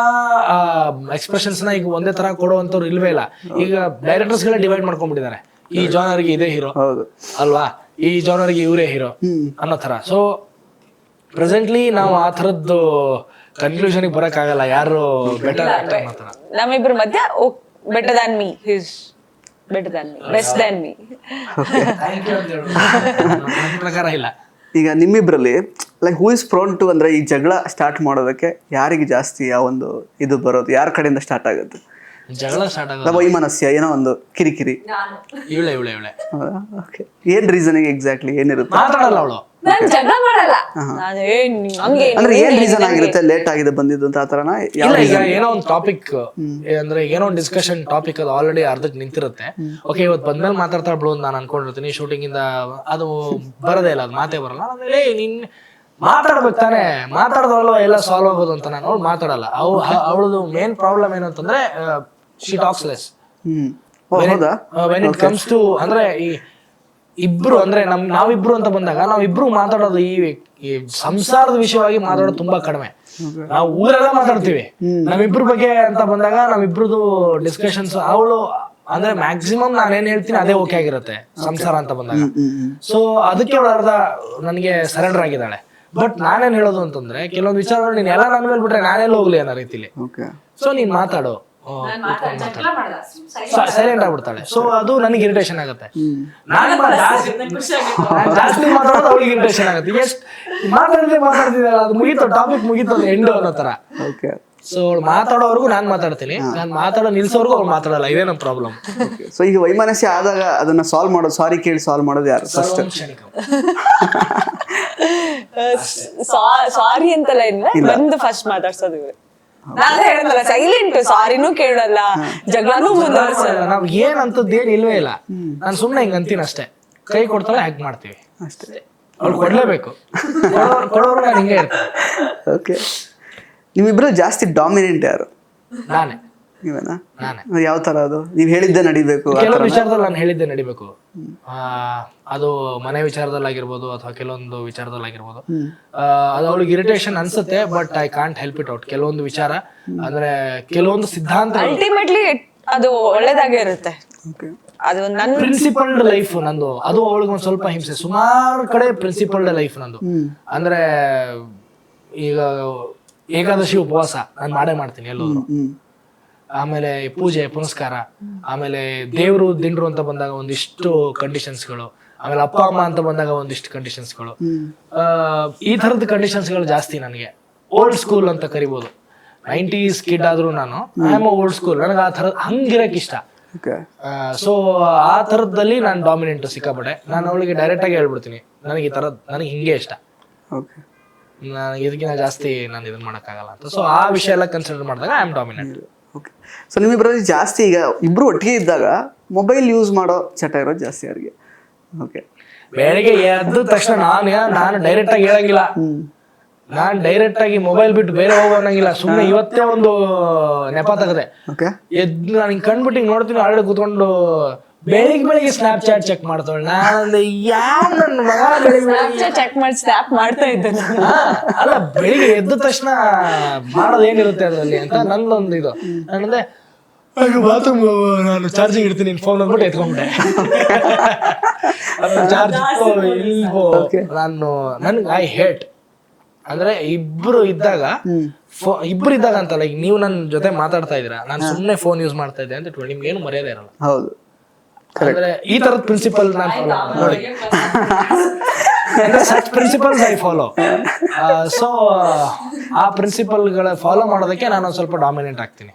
ಎಕ್ಸ್ಪ್ರೆಷನ್ಸ್ ನ ಈಗ ಒಂದೇ ತರ ಕೊಡುವಂತವ್ರು ಇಲ್ವೇ ಇಲ್ಲ. ಈಗ ಡೈರೆಕ್ಟರ್ಸ್ ಗಳನ್ನ ಡಿವೈಡ್ ಮಾಡ್ಕೊಂಡ್ಬಿಟ್ಟಿದ್ದಾರೆ. ಈ ಜಾನರ್ಗೆ ಇದೇ ಹೀರೋ ಅಲ್ವಾ, ಈ ಜಾನರ್ಗೆ ಇವರೇ ಹೀರೋ ಅನ್ನೋ ತರ. ಸೊ ಪ್ರೆಸೆಂಟ್ಲಿ ನಾವು ಆ ತರದ್ದು ಕನ್ಕ್ಲೂಷನ್ ಬರಕ್ಕಾಗಲ್ಲ ಯಾರು ಬೆಟರ್ ಆಕ್ಟರ್ ಅನ್ನೋ. ನಮ್ಮಿಬ್ರ ಮಧ್ಯ better than me, his better than me, best than me. ನನ್ನ ಪ್ರಕಾರ ಇಲ್ಲ. ಈಗ ನಿಮ್ಮಿಬ್ರಲ್ಲಿ like who is prone to ಅಂದ್ರೆ ಈ ಜಗಳ ಸ್ಟಾರ್ಟ್ ಮಾಡೋದಕ್ಕೆ ಯಾರಿಗೆ ಜಾಸ್ತಿ ಆ ಒಂದು ಇದು ಬರೋದು, ಯಾರ ಕಡೆಯಿಂದ ಸ್ಟಾರ್ಟ್ ಆಗುತ್ತೆ? ಜಗಳ ಸ್ಟಾರ್ಟ್ ಆಗೋದು ವೈಮನಸ್ಯ, ಏನೋ ಒಂದು ಕಿರಿಕಿರಿ. ಇವಳೆ ಓಕೆ, ಏನ್ ರೀಸನಿಂಗ್ ಎಕ್ಸಾಕ್ಟ್ಲಿ ಏನಿರುತ್ತೆ? ಮಾತಾಡಲ್ಲ ಅವಳು, ನಾನು ಜಗಳ ಮಾಡಲ್ಲ. ನಾನು ಹಂಗೆ ಅಂದ್ರೆ ಏನ್ ರೀಸನ್ ಆಗಿರುತ್ತೆ? ಲೇಟ್ ಆಗಿದೆ ಬಂದಿದ್ದು ಅಂತ ಆತರನ? ಇಲ್ಲ, ಈಗ ಏನೋ ಒಂದು ಟಾಪಿಕ್ ಅಂದ್ರೆ ಏನೋ ಒಂದು ಡಿಸ್ಕಷನ್ ಟಾಪಿಕ್ ಅದು ಆಲ್ರೆಡಿ ಅರ್ಧಕ್ಕೆ ನಿಂತಿರುತ್ತೆ. ಓಕೆ, ಇವತ್ತು ಬಂದ್ಮೇಲೆ ಮಾತಾಡ್ತಾ ಬಿಡು ಅಂತ ನಾನು ಅನ್ಕೊಂಡಿರ್ತೀನಿ. ಶೂಟಿಂಗ್ ಇಂದ ಅದು ಬರೋದೇ ಇಲ್ಲ, ಅದು ಮಾತೇ ಬರಲ್ಲ. ಆಮೇಲೆ ನೀನ್ ಮಾತಾಡ್ಬೇಕು ತಾನೆ, ಮಾತಾಡ್ದವಲ್ಲ ಎಲ್ಲ ಸಾಲ್ವ್ ಆಗೋದು ಅಂತ ನಾನು ಅವಳು ಮಾತಾಡಲ್ಲ. ಅವಳದು ಮೇನ್ ಪ್ರಾಬ್ಲಮ್ ಏನು ಅಂತಂದ್ರೆ she talks less when it comes to ಅಂದ್ರೆ ಈ ಇಬ್ರು ಅಂದ್ರೆ ನಾವಿಬ್ರು ಅಂತ ಬಂದಾಗ ನಾವಿಬ್ರು ಮಾತಾಡೋದು ಈ ಸಂಸಾರದ ವಿಷಯವಾಗಿ ಮಾತಾಡೋದು ತುಂಬಾ ಕಡಿಮೆ. ನಾವು ಊರೆಲ್ಲ ಮಾತಾಡ್ತೀವಿ, ನಮ್ಮಿಬ್ರ ಬಗ್ಗೆ ಅಂತ ಬಂದಾಗ ನಮ್ಮಿಬ್ರದ್ದು ಡಿಸ್ಕಷನ್ಸ್ ಅವಳು ಅಂದ್ರೆ ಮ್ಯಾಕ್ಸಿಮಮ್ ನಾನೇನ್ ಹೇಳ್ತೀನಿ ಅದೇ ಓಕೆ ಆಗಿರುತ್ತೆ ಸಂಸಾರ ಅಂತ ಬಂದಾಗ. ಸೊ ಅದಕ್ಕೆ ಅವಳು ಅರ್ಧ ನನಗೆ ಸರೆಂಡರ್ ಆಗಿದ್ದಾಳೆ. ಬಟ್ ನಾನೇನ್ ಹೇಳೋದು ಅಂತಂದ್ರೆ, ಕೆಲವೊಂದು ವಿಚಾರಗಳು ನೀನ್ ಎಲ್ಲ ನನ್ನ ಮೇಲೆ ಬಿಟ್ರೆ ನಾನೆಲ್ಲ ಹೋಗ್ಲಿ ಅನ್ನೋ ರೀತಿಲಿ. ಸೊ ನೀನ್ ಮಾತಾಡು, ಸೈಲೆಂಟ್ ಆಗ್ಬಿಡ್ತಾಳೆ. ಸೊ ಅದು ನನಗೆ ಇರಿಟೇಷನ್ ಆಗುತ್ತೆ. ಜಾಸ್ತಿ ಮಾತಾಡೋದು ಅವಳಿಗೆ ಇರಿಟೇಷನ್ ಆಗುತ್ತೆ. ಎಷ್ಟು ಮಾತಾಡ್ತಿದ್ದಲ್ಲ, ಅದು ಮುಗೀತು, ಟಾಪಿಕ್ ಮುಗೀತು, ಎಂಡು ಅನ್ನೋ ತರ. ಸೊ ಅವಳು ಮಾತಾಡೋವರೆಗೂ ನಾನ್ ಮಾತಾಡ್ತೀನಿ, ನಾನ್ ಮಾತಾಡೋ ನಿಲ್ಸೋವರೆಗೂ ಅವ್ಳು ಮಾತಾಡಲ್ಲ. ಇದೇ ನಮ್ಮ ಪ್ರಾಬ್ಲಮ್. ಸೊ ಈಗ ವೈಮನಸ್ಯ ಆದಾಗ ಅದನ್ನ ಸಾಲ್ವ್ ಮಾಡೋದು, ಸಾರಿ ಕೇಳಿ ಸಾಲ್ವ್ ಮಾಡೋದು ಯಾರು ಫಸ್ಟ್? ಸಾರಿ ಅಂತಲ್ಲ ಇಲ್ಲ, ಬಂದು ಫಸ್ಟ್ ಮಾತಾಡ್ಸೋದು ಇವ್ರೆ. ನಾನು ಹೇಳಿದ್ನಲ್ಲ, ಸೈಲೆಂಟ್, ಸಾರಿನೂ ಕೇಳಲ್ಲ, ಜಗಳನೂ ಮುಂದುವರ್ಸಲ್ಲ. ನಾವ್ ಏನಂತದ್ದೇನು ಇಲ್ವೇ ಇಲ್ಲ. ನಾನು ಸುಮ್ನೆ ಹಿಂಗ್ ಅಂತೀನಿ ಅಷ್ಟೇ. ಕೈ ಕೊಡ್ತಾಳೆ, ಹ್ಯಾಕ್ ಮಾಡ್ತೀವಿ ಅಷ್ಟೇ. ಅವ್ಳು ಕೊಡ್ಲೇಬೇಕು, ಕೊಡೋರು ನಾನು ಹಿಂಗೆ ಇರ್ತೀನಿ. ಓಕೆ, ನಿಮ್ಮಿಬ್ರು ಜಾಸ್ತಿ ಡಾಮಿನೆಂಟ್ ಯಾರು? ನಾನೇ. ನೀವೇನಾ? ಯಾವ ತರ? ಅದು ನೀವ್ ಹೇಳಿದ್ದೆ ನಡಿಬೇಕು, ಕೆಲವು ವಿಚಾರದಲ್ಲಿ ನಾನು ಹೇಳಿದ್ದೆ ನಡಿಬೇಕು. ಅದು ಮನೆ ವಿಚಾರದಲ್ಲಾಗಿರ್ಬೋದು ಅಥವಾ ಕೆಲವೊಂದು ವಿಚಾರದಲ್ಲಾಗಿರ್ಬೋದು. ಅದು ಅವಳಿಗೆ ಇರಿಟೇಷನ್ ಅನ್ಸುತ್ತೆ, but I can't help it out. ಕೆಲವೊಂದು ವಿಚಾರ ಅಂದ್ರೆ ಕೆಲವೊಂದು ಸಿದ್ಧಾಂತ ಅಲ್ಟಿಮೇಟ್ಲಿ ಅದು ಒಳ್ಳೇದಾಗೇ ಇರುತ್ತೆ. ಅದು ನನ್ನ ಪ್ರಿನ್ಸಿಪಲ್ಡ್ ಲೈಫ್ ನಂದು. ಅದು ಅವಳಿಗೆ ಒಂದ್ ಸ್ವಲ್ಪ ಹಿಂಸೆ. ಸುಮಾರು ಕಡೆ ಪ್ರಿನ್ಸಿಪಲ್ಡ್ ಲೈಫ್ ನಂದು. ಅಂದ್ರೆ ಈಗ ಏಕಾದಶಿ ಉಪವಾಸ ನಾನು ಮಾಡೇ ಮಾಡ್ತೀನಿ ಎಲ್ಲೋದ್ರು. ಆಮೇಲೆ ಪೂಜೆ ಪುನಸ್ಕಾರ, ಆಮೇಲೆ ದೇವ್ರು ದಿಂಡ್ರು ಅಂತ ಬಂದಾಗ ಒಂದಿಷ್ಟು ಕಂಡೀಷನ್ಸ್ಗಳು, ಆಮೇಲೆ ಅಪ್ಪ ಅಮ್ಮ ಅಂತ ಬಂದಾಗ ಒಂದಿಷ್ಟು ಕಂಡೀಷನ್ಸ್ಗಳು. ಈ ತರದ ಕಂಡೀಷನ್ಸ್ಗಳು ಜಾಸ್ತಿ ನನಗೆ. ಓಲ್ಡ್ ಸ್ಕೂಲ್ ಅಂತ ಕರಿಬೋದು. 90s ಕಿಡ್ ಆದ್ರೂ ನಾನು ಐ ಆಮ್ ಓಲ್ಡ್ ಸ್ಕೂಲ್. ನನಗೆ ಆ ಥರದ ಹಂಗಿರಕ್ ಇಷ್ಟ. ಸೊ ಆ ಥರದಲ್ಲಿ ನಾನು ಡಾಮಿನೆಂಟ್ ಸಿಕ್ಕಾಪಟ್ಟೆ. ನಾನು ಅವಳಿಗೆ ಡೈರೆಕ್ಟ್ ಆಗಿ ಹೇಳ್ಬಿಡ್ತೀನಿ, ನನಗೆ ಈ ಥರದ್ದು ನನಗೆ ಹಿಂಗೆ ಇಷ್ಟ, ಇದಕ್ಕಿಂತ ಜಾಸ್ತಿ ನಾನು ಇದನ್ನ ಮಾಡೋಕ್ಕಾಗಲ್ಲ ಅಂತ. ಸೊ ಆ ವಿಷಯ ಎಲ್ಲ ಕನ್ಸಿಡರ್ ಮಾಡಿದಾಗ I am dominant. Okay, so ನಿಮ್ಮಿಬ್ಬರಲ್ಲಿ ಜಾಸ್ತಿ ಈಗ ಇಬ್ರು ಒಟ್ಟಿಗೆ ಇದ್ದಾಗ ಮೊಬೈಲ್ ಯೂಸ್ ಮಾಡೋ ಚಟ ಇರೋದು ಜಾಸ್ತಿ ಅವ್ರಿಗೆ? ಓಕೆ, ಬೆಳಿಗ್ಗೆ ಎದ್ದ ತಕ್ಷಣ ನಾನು ಡೈರೆಕ್ಟ್ ಆಗಿ ಹೇಳಂಗಿಲ್ಲ. ನಾನ್ ಡೈರೆಕ್ಟ್ ಆಗಿ ಮೊಬೈಲ್ ಬಿಟ್ಟು ಬೇರೆ ಹೋಗೋಣಂಗಿಲ್ಲ. ಸುಮ್ನೆ ಇವತ್ತೇ ಒಂದು ನೆಪ ತಗದೆ ಎದ್ದು ನಾನು ಹಿಂಗ್ ಕಂಡ್ಬಿಟ್ಟು ಹಿಂಗ್ ನೋಡ್ತೀನಿ, ಆಲ್ರೆಡಿ ಕೂತ್ಕೊಂಡು ಬೆಳಿಗ್ಗೆ ಸ್ನ್ಯಾಪ್ ಚಾಟ್ ಚೆಕ್ ಮಾಡ್ತಾಳೆ. ನಾನು ಯಾವ ನನ್ನ ಮಗ ಚೆಕ್ ಮಾಡಿ ಸ್ನ್ಯಾಪ್ ಮಾಡ್ತಾ ಇದ್ದೆ ನಾನು. ಅಲ್ಲ, ಬೆಳಿಗ್ಗೆ ಎದ್ದ ತಕ್ಷಣ ಮಾಡೋದು ಏನಿರುತ್ತೆ ಅದರಲ್ಲಿ ಅಂತ ನಂದೊಂದು ಇದು. ನಾನಂದೆ ಬಾತ್ರೂಮ್ ನಾನು ಚಾರ್ಜಿಂಗ್ ಇಡ್ತೀನಿ ಫೋನ್ ಅಂದ್ಬಿಟ್ಟು ಎತ್ಕೊಂಡ್ಬಿಟ್ಟೆ. ಚಾರ್ಜ್ ಇಲ್ವೋ ನಾನು ನನ್ಗೆ ಐ ಹೇಟ್ ಅಂದ್ರೆ ಇಬ್ರು ಇದ್ದಾಗ ಅಂತ ಲೈಕ್ ನೀವು ನನ್ನ ಜೊತೆ ಮಾತಾಡ್ತಾ ಇದೀರಾ, ನಾನು ಸುಮ್ಮನೆ ಫೋನ್ ಯೂಸ್ ಮಾಡ್ತಾ ಇದ್ದೆ ಅಂತ ಇಟ್ಕೊಳ್ಳಿ, ನಿಮ್ಗೆ ಏನು ಮರ್ಯಾದೆ ಇರಲ್ಲ. ಹೌದು, ಅಂದ್ರೆ ಈ ತರದ ಪ್ರಿನ್ಸಿಪಲ್ ನಾನು ಫಾಲೋ ನೋಡಿ, such principles I follow. So ಆ ಪ್ರಿನ್ಸಿಪಲ್ಗಳ ಫಾಲೋ ಮಾಡೋದಕ್ಕೆ ನಾನು ಒಂದು ಸ್ವಲ್ಪ ಡಾಮಿನೇಟ್ ಆಗ್ತೀನಿ.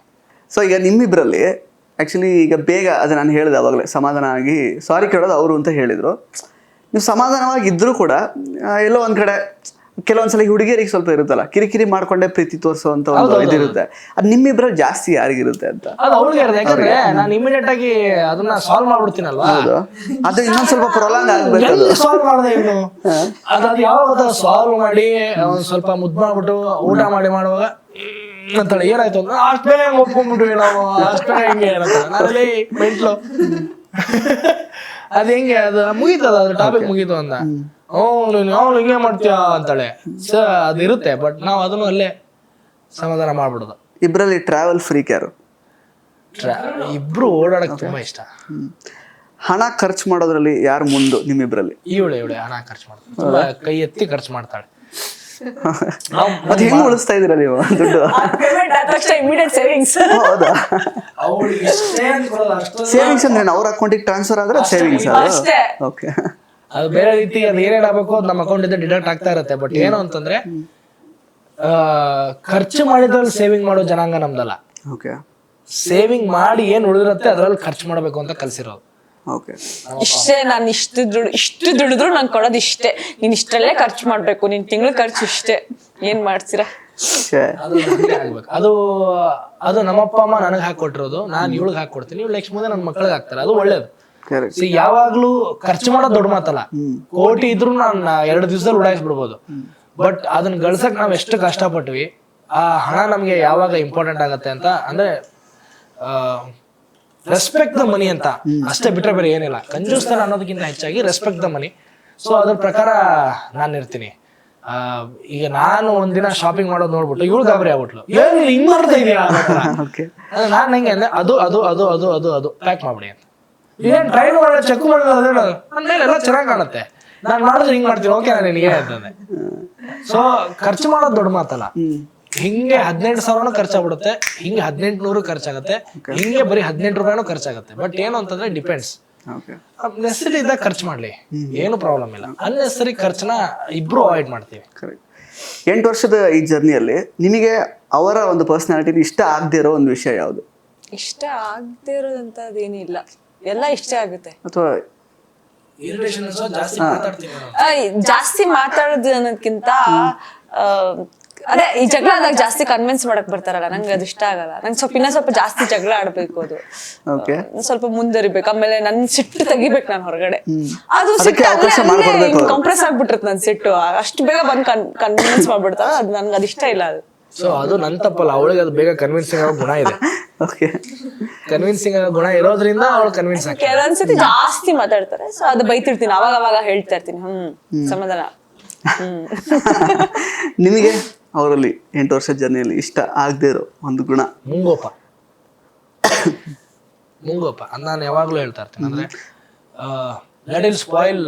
ಸೊ ಈಗ ನಿಮ್ಮಿಬ್ಬರಲ್ಲಿ ಆ್ಯಕ್ಚುಲಿ ಈಗ ಬೇಗ ಅದು ನಾನು ಹೇಳಿದೆ ಅವಾಗಲೇ ಸಮಾಧಾನ ಆಗಿ ಸಾರಿ ಕೇಳೋದು ಅವರು ಅಂತ ಹೇಳಿದರು. ನೀವು ಸಮಾಧಾನವಾಗಿ ಇದ್ದರೂ ಕೂಡ ಎಲ್ಲೋ ಒಂದು ಕಡೆ ಕೆಲವೊಂದ್ಸಲ ಹುಡುಗಿಯರಿಗೆ ಸ್ವಲ್ಪ ಇರುತ್ತಲ್ಲ, ಕಿರಿಕಿರಿ ಮಾಡ್ಕೊಂಡೆ ಪ್ರೀತಿ ತೋರಿಸುವಂತ ಒಂದು ಇದಿರುತ್ತೆ. ಅದು ನಿಮ್ಮಿಬ್ಬರಲ್ಲಿ ಜಾಸ್ತಿ ಯಾರಿಗಿರುತ್ತೆ ಅಂತ? ಅದು ಅವ್ಳಿಗೆ ಇರುತ್ತೆ, ಯಾಕಂದ್ರೆ ನಾನು ಇಮಿಡಿಯೇಟ್ ಆಗಿ ಅದನ್ನ ಸಾಲ್ವ್ ಮಾಡ್ಬಿಡ್ತೀನಲ್ವಾ. ಹೌದು, ಅದು ಇನ್ನೊಂದ್ ಸ್ವಲ್ಪ ಪ್ರೊಲಾಂಗ್ ಆಗ್ಬೇಕು. ಸಾಲ್ವ್ ಮಾಡಿದೆ ಇನ್ನು ಅದು ಯಾವಾಗ ಸಾಲ್ವ್ ಮಾಡಿ ಒಂದ್ ಸ್ವಲ್ಪ ಮುದ್ದು ಮಾಡ್ಬಿಟ್ಟು ಊಟ ಮಾಡುವಾಗ ಅಂತಾಳೆ ಏನಾಯ್ತು ಅಂದ್ರೆ ಅಷ್ಟೇ ಒಪ್ಕೊಂಡ್ಬಿಟ್ವಿ ನಾವು, ಅಷ್ಟೇ ಹಿಂಗೆ ನಾನಲ್ಲಿ ಮೆಂಟ್ಲು ಅದ್ ಹೆಂಗೆ ಅದು ಮುಗೀತದ, ಅದು ಟಾಪಿಕ್ ಮುಗೀತು ಅಂದ. ಅವ್ನು ಹಿಂಗೆ ಮಾಡ್ತೀಯ ಅಂತಾಳೆ. ಸೊ ಅದಿರುತ್ತೆ, ಬಟ್ ನಾವು ಅದನ್ನು ಅಲ್ಲೇ ಸಮಾಧಾನ ಮಾಡ್ಬಿಡೋದು. ಇಬ್ರಲ್ಲಿ ಟ್ರಾವೆಲ್ ಫ್ರೀಕ್ ಯಾರು? ಇಬ್ರು ಓಡಾಡಕ್ ತುಂಬಾ ಇಷ್ಟ. ಹಣ ಖರ್ಚು ಮಾಡೋದ್ರಲ್ಲಿ ಯಾರು ಮುಂದು ನಿಮ್ಮಿಬ್ರಲ್ಲಿ? ಇವಳೆ ಹಣ ಖರ್ಚು ಮಾಡ್ತಾಳೆ, ಕೈ ಎತ್ತಿ ಖರ್ಚು ಮಾಡ್ತಾಳೆ. ಮತ್ತೆ ಹೆಂಗ್ ಉಳಿಸ್ತಾ ಇದೀರ ನೀವು ದುಡ್ಡು? ಹೌದಾ, ಸೇವಿಂಗ್ಸ್ ಅಂದ್ರೆ ಅವ್ರ ಅಕೌಂಟಿಗೆ ಟ್ರಾನ್ಸ್ಫರ್ ಆದ್ರೆ ಸೇವಿಂಗ್ಸ್ ಅದು. ಓಕೆ, ಅದು ಬೇರೆ ರೀತಿ ಅದು ಏನೇನ್ ಆಗ್ಬೇಕು ಅದು ನಮ್ಮ ಅಕೌಂಟ್ ಇಂದ ಡಿಡಕ್ಟ್ ಆಗ್ತಾ ಇರುತ್ತೆ. ಬಟ್ ಏನು ಅಂತಂದ್ರೆ ಖರ್ಚು ಮಾಡಿದ್ರಲ್ಲಿ ಸೇವಿಂಗ್ ಮಾಡೋ ಜನಾಂಗ ನಮ್ದಲ್ಲ. ಓಕೆ, ಸೇವಿಂಗ್ ಮಾಡಿ ಏನ್ ಉಳಿದಿರುತ್ತೆ ಅದ್ರಲ್ಲಿ ಖರ್ಚು ಮಾಡಬೇಕು ಅಂತ ಕಲ್ಸಿರೋದು. ಓಕೆ, ಇಷ್ಟೇ, ನಾನು ಇಷ್ಟು ದುಡಿದ್ರು ನಂಗೆ ಕೊಡೋದು ಇಷ್ಟೇ, ನೀನ್ ಇಷ್ಟರಲ್ಲೇ ಖರ್ಚು ಮಾಡ್ಬೇಕು, ನಿನ್ ತಿಂಗಳ ಖರ್ಚು ಇಷ್ಟೇ, ಏನ್ ಮಾಡ್ತೀರಾ? ಅದು ನಮ್ಮಪ್ಪ ಅಮ್ಮ ನನಗೆ ಹಾಕೊಟ್ಟಿರೋದು, ನಾನು ಇವಳಿಗೆ ಹಾಕೊಡ್ತೀನಿ, ಇವಳು ನೆಕ್ಸ್ಟ್ ಮುಂದೆ ನನ್ನ ಮಕ್ಕಳಿಗೆ ಹಾಕ್ತಾರೆ, ಅದು ಒಳ್ಳೇದು. ಯಾವಾಗ್ಲೂ ಖರ್ಚು ಮಾಡೋದು ದೊಡ್ಡ ಮಾತಲ್ಲ. ಕೋಟಿ ಇದ್ರು ನಾನು 2 ದಿವಸದಲ್ಲಿ ಉಡಾಯಿಸ್ಬಿಡ್ಬೋದು. ಬಟ್ ಅದನ್ನ ಗಳಿಸಕ್ ನಾವ್ ಎಷ್ಟು ಕಷ್ಟಪಟ್ವಿ, ಆ ಹಣ ನಮ್ಗೆ ಯಾವಾಗ ಇಂಪಾರ್ಟೆಂಟ್ ಆಗತ್ತೆ ಅಂತ ಅಂದ್ರೆ ರೆಸ್ಪೆಕ್ಟ್ ದ ಮನಿ ಅಂತ ಅಷ್ಟೇ, ಬಿಟ್ರೆ ಬೇರೆ ಏನಿಲ್ಲ. ಕಂಜೂಸ್ತನ ಅನ್ನೋದಕ್ಕಿಂತ ಹೆಚ್ಚಾಗಿ ರೆಸ್ಪೆಕ್ಟ್ ದ ಮನಿ. ಸೊ ಅದ್ರ ಪ್ರಕಾರ ನಾನು ಇರ್ತೀನಿ. ಈಗ ನಾನು ಒಂದಿನ ಶಾಪಿಂಗ್ ಮಾಡೋದು ನೋಡ್ಬಿಟ್ಟು ಇವಳು ಗಾಬರಿ ಆಗ್ಬಿಟ್ಲು, ಏನಿಲ್ಲ ಹಿಂಗ್ ಮಾಡ್ತಾ ಇದೀಯಾ ಅನ್ನೋ ನಾನು ಹೆಂಗೆ ಅಂದ್ರೆ ಅದು ಅದು ಅದು ಅದು ಅದು ಅದು ಪ್ಯಾಕ್ ಮಾಡ್ಬಿಡಿ ಅಂತ. ಏನ್ ಟ್ರೈನ್ ಮಾಡೋ ಚೆಕ್ ಮಾಡೋದು ಅದೇನೋ ನನ್ನ ಮೇಲೆ ಎಲ್ಲ ಚೆನ್ನಾಗಿ ಕಾಣುತ್ತೆ, ನಾನು ಮಾಡಿದ್ರೆ ಹಿಂಗ್ ಮಾಡ್ತೀನಿ, ಓಕೆ ನಾನು ನಿನಗೆ ಅಂತಂದೆ. ಸೊ ಖರ್ಚು ಮಾಡೋದು ದೊಡ್ಡ ಮಾತಲ್ಲ. ಹಿಂಗೆ 18,000 ಖರ್ಚಾಗ್ಬಿಡುತ್ತೆ, ಹಿಂಗೆ 1800 ಖರ್ಚಾಗತ್ತೆ, ಹಿಂಗೆ ಬರೀ 18 ರೂಪಾಯಿನೂ ಖರ್ಚಾಗತ್ತೆ. ಬಟ್ ಏನು ಅಂತಂದ್ರೆ ಡಿಪೆಂಡ್ಸ್. ನೆಸರಿ ಇದ್ದಾಗ ಖರ್ಚು ಮಾಡ್ಲಿ, ಏನು ಪ್ರಾಬ್ಲಮ್ ಇಲ್ಲ. ಅನ್ನೆಸರಿ ಖರ್ಚನ್ನ ಇಬ್ರು ಅವಾಯ್ಡ್ ಮಾಡ್ತೀವಿ. 8 ವರ್ಷದ ಈ ಜರ್ನಿಯಲ್ಲಿ ನಿಮಗೆ ಅವರ ಒಂದು ಪರ್ಸನಾಲಿಟಿ ಇಷ್ಟ ಆಗದೆ ಇರೋ ಒಂದು ವಿಷಯ ಯಾವುದು? ಇಷ್ಟ ಆಗದೆ ಇರೋದಂತದೇನಿಲ್ಲ, ಎಲ್ಲ ಇಷ್ಟ ಆಗುತ್ತೆ. ಅಥವಾ ಜಾಸ್ತಿ ಮಾತಾಡೋದು ಅನ್ನೋದಕ್ಕಿಂತ ಅದೇ ಈ ಜಗಳ ಆದಾಗ ಜಾಸ್ತಿ ಕನ್ವಿನ್ಸ್ ಮಾಡಕ್ ಬರ್ತಾರಲ್ಲ, ನಂಗೆ ಅದು ಇಷ್ಟ ಆಗಲ್ಲ. ನಂಗೆ ಸ್ವಲ್ಪ ಜಾಸ್ತಿ ಜಗಳ ಆಡ್ಬೇಕು, ಅದು ಸ್ವಲ್ಪ ಮುಂದರಿಬೇಕು, ಆಮೇಲೆ ನನ್ ಸಿಟ್ಟು ತೆಗಿಬೇಕು ನಾನು ಹೊರಗಡೆ. ಅದು ಕಂಪ್ರೆಸ್ ಆಗ್ಬಿಟ್ಟಿರುತ್ತೆ ನನ್ ಸಿಟ್ಟು, ಅಷ್ಟು ಬೇಗ ಬಂದ್ ಕನ್ವಿನ್ಸ್ ಮಾಡ್ಬಿಡ್ತಾರ, ಅದು ನನ್ಗೆ ಅದು ಇಷ್ಟ ಇಲ್ಲ. ಅದು ಸೊ ಅದು ನನ್ ತಪ್ಪಲ್ಲ, ಅವಳಿಗೆ ಅದು ಬೇಗ ಕನ್ವಿನ್ಸಿಂಗ್ ಆಗೋ ಗುಣ ಇದೆ. ಕನ್ವಿನ್ಸಿಂಗ್ ಆಗೋ ಗುಣ ಇರೋದ್ರಿಂದ ಅವಳು ಕನ್ವಿನ್ಸ್ ಆಗಿ ಕೆಲವೊಂದ್ಸತಿ ಜಾಸ್ತಿ ಮಾತಾಡ್ತಾರೆ. ಸೊ ಅದು ಬೈತಿರ್ತೀನಿ, ಅವಾಗ ಹೇಳ್ತಾ ಇರ್ತೀನಿ, ಸಮಾಧಾನ. ನಿಮಗೆ ಅವರಲ್ಲಿ 8 ವರ್ಷದ ಜರ್ನಿಯಲ್ಲಿ ಇಷ್ಟ ಆಗದೆ ಇರೋ ಒಂದು ಗುಣ? ಮುಂಗೋಪ ಅಂತ ನಾನು ಯಾವಾಗ್ಲೂ ಹೇಳ್ತಾ ಇರ್ತೀನಿ. ಅಂದ್ರೆ let it spoil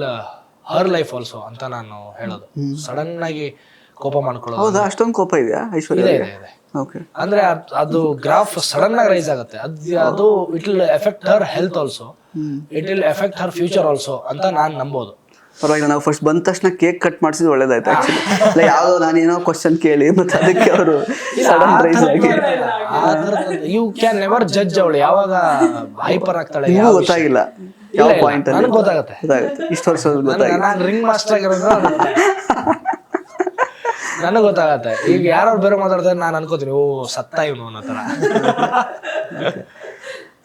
her life also ಅಂತ ನಾನು ಹೇಳೋದು. ಸಡನ್ ಆಗಿ ಕೋಪ ಮಾಡ್ಕೊಳ್ಳೋದು. ಹೌದಾ, ಅಷ್ಟೊಂದು ಕೋಪ ಇದೆಯಾ ಐಶ್ವರ್ಯ? ಇದೆ. ಅಂದ್ರೆ ಅದು ಗ್ರಾಫ್ ಸಡನ್ ಆಗಿ ರೈಸ್ ಆಗುತ್ತೆ. ಅದು it will effect Har health also, it will effect her future also ಅಂತ ನಾನ್ ನಂಬೋದು. ಪರವಾಗಿಲ್ಲ, ನಾವು ಫಸ್ಟ್ ಬಂದ ತಕ್ಷಣ ಕೇಕ್ ಕಟ್ ಮಾಡಿಸಿದ್ ಒಳ್ಳೇದಾಯ್ತು. ಆಕ್ಚುಲಿ ಯಾವ್ದೋ ನಾನೇನೋ ಕ್ವಶನ್ ಕೇಳಿ ಮತ್ತೆ ಅದಕ್ಕೆ ಅವರು ಸಡನ್ ರೈಸ್ ಆಗಿ ಯು ಕ್ಯಾನ್ ನೆವರ್ ಜಡ್ಜ್. ಅವಳು ಯಾವಾಗ ಹೈಪರ್ ಆಗ್ತಾಳೆ ನಿಮಗೂ ಗೊತ್ತಾಗಿಲ್ಲ ಯಾವ ಪಾಯಿಂಟ್ ಅಲ್ಲಿ? ಗೊತ್ತಾಗುತ್ತೆ ಇಷ್ಟು ವರ್ಷದಲ್ಲಿ ಗೊತ್ತಾಗಿಲ್ಲ. ನಾನು ರಿಂಗ್ ಮಾಸ್ಟರ್ ಆಗಿರೋದು ನನಗೆ ಗೊತ್ತಾಗತ್ತೆ. ಈಗ ಯಾರು ಬೇರೆ ಮಾತಾಡ್ತಾರೆ ನಾನು ಅನ್ಕೋತೀನಿ, ಓ ಸತ್ತ ಇವನು ಅನ್ನೋ ತರ.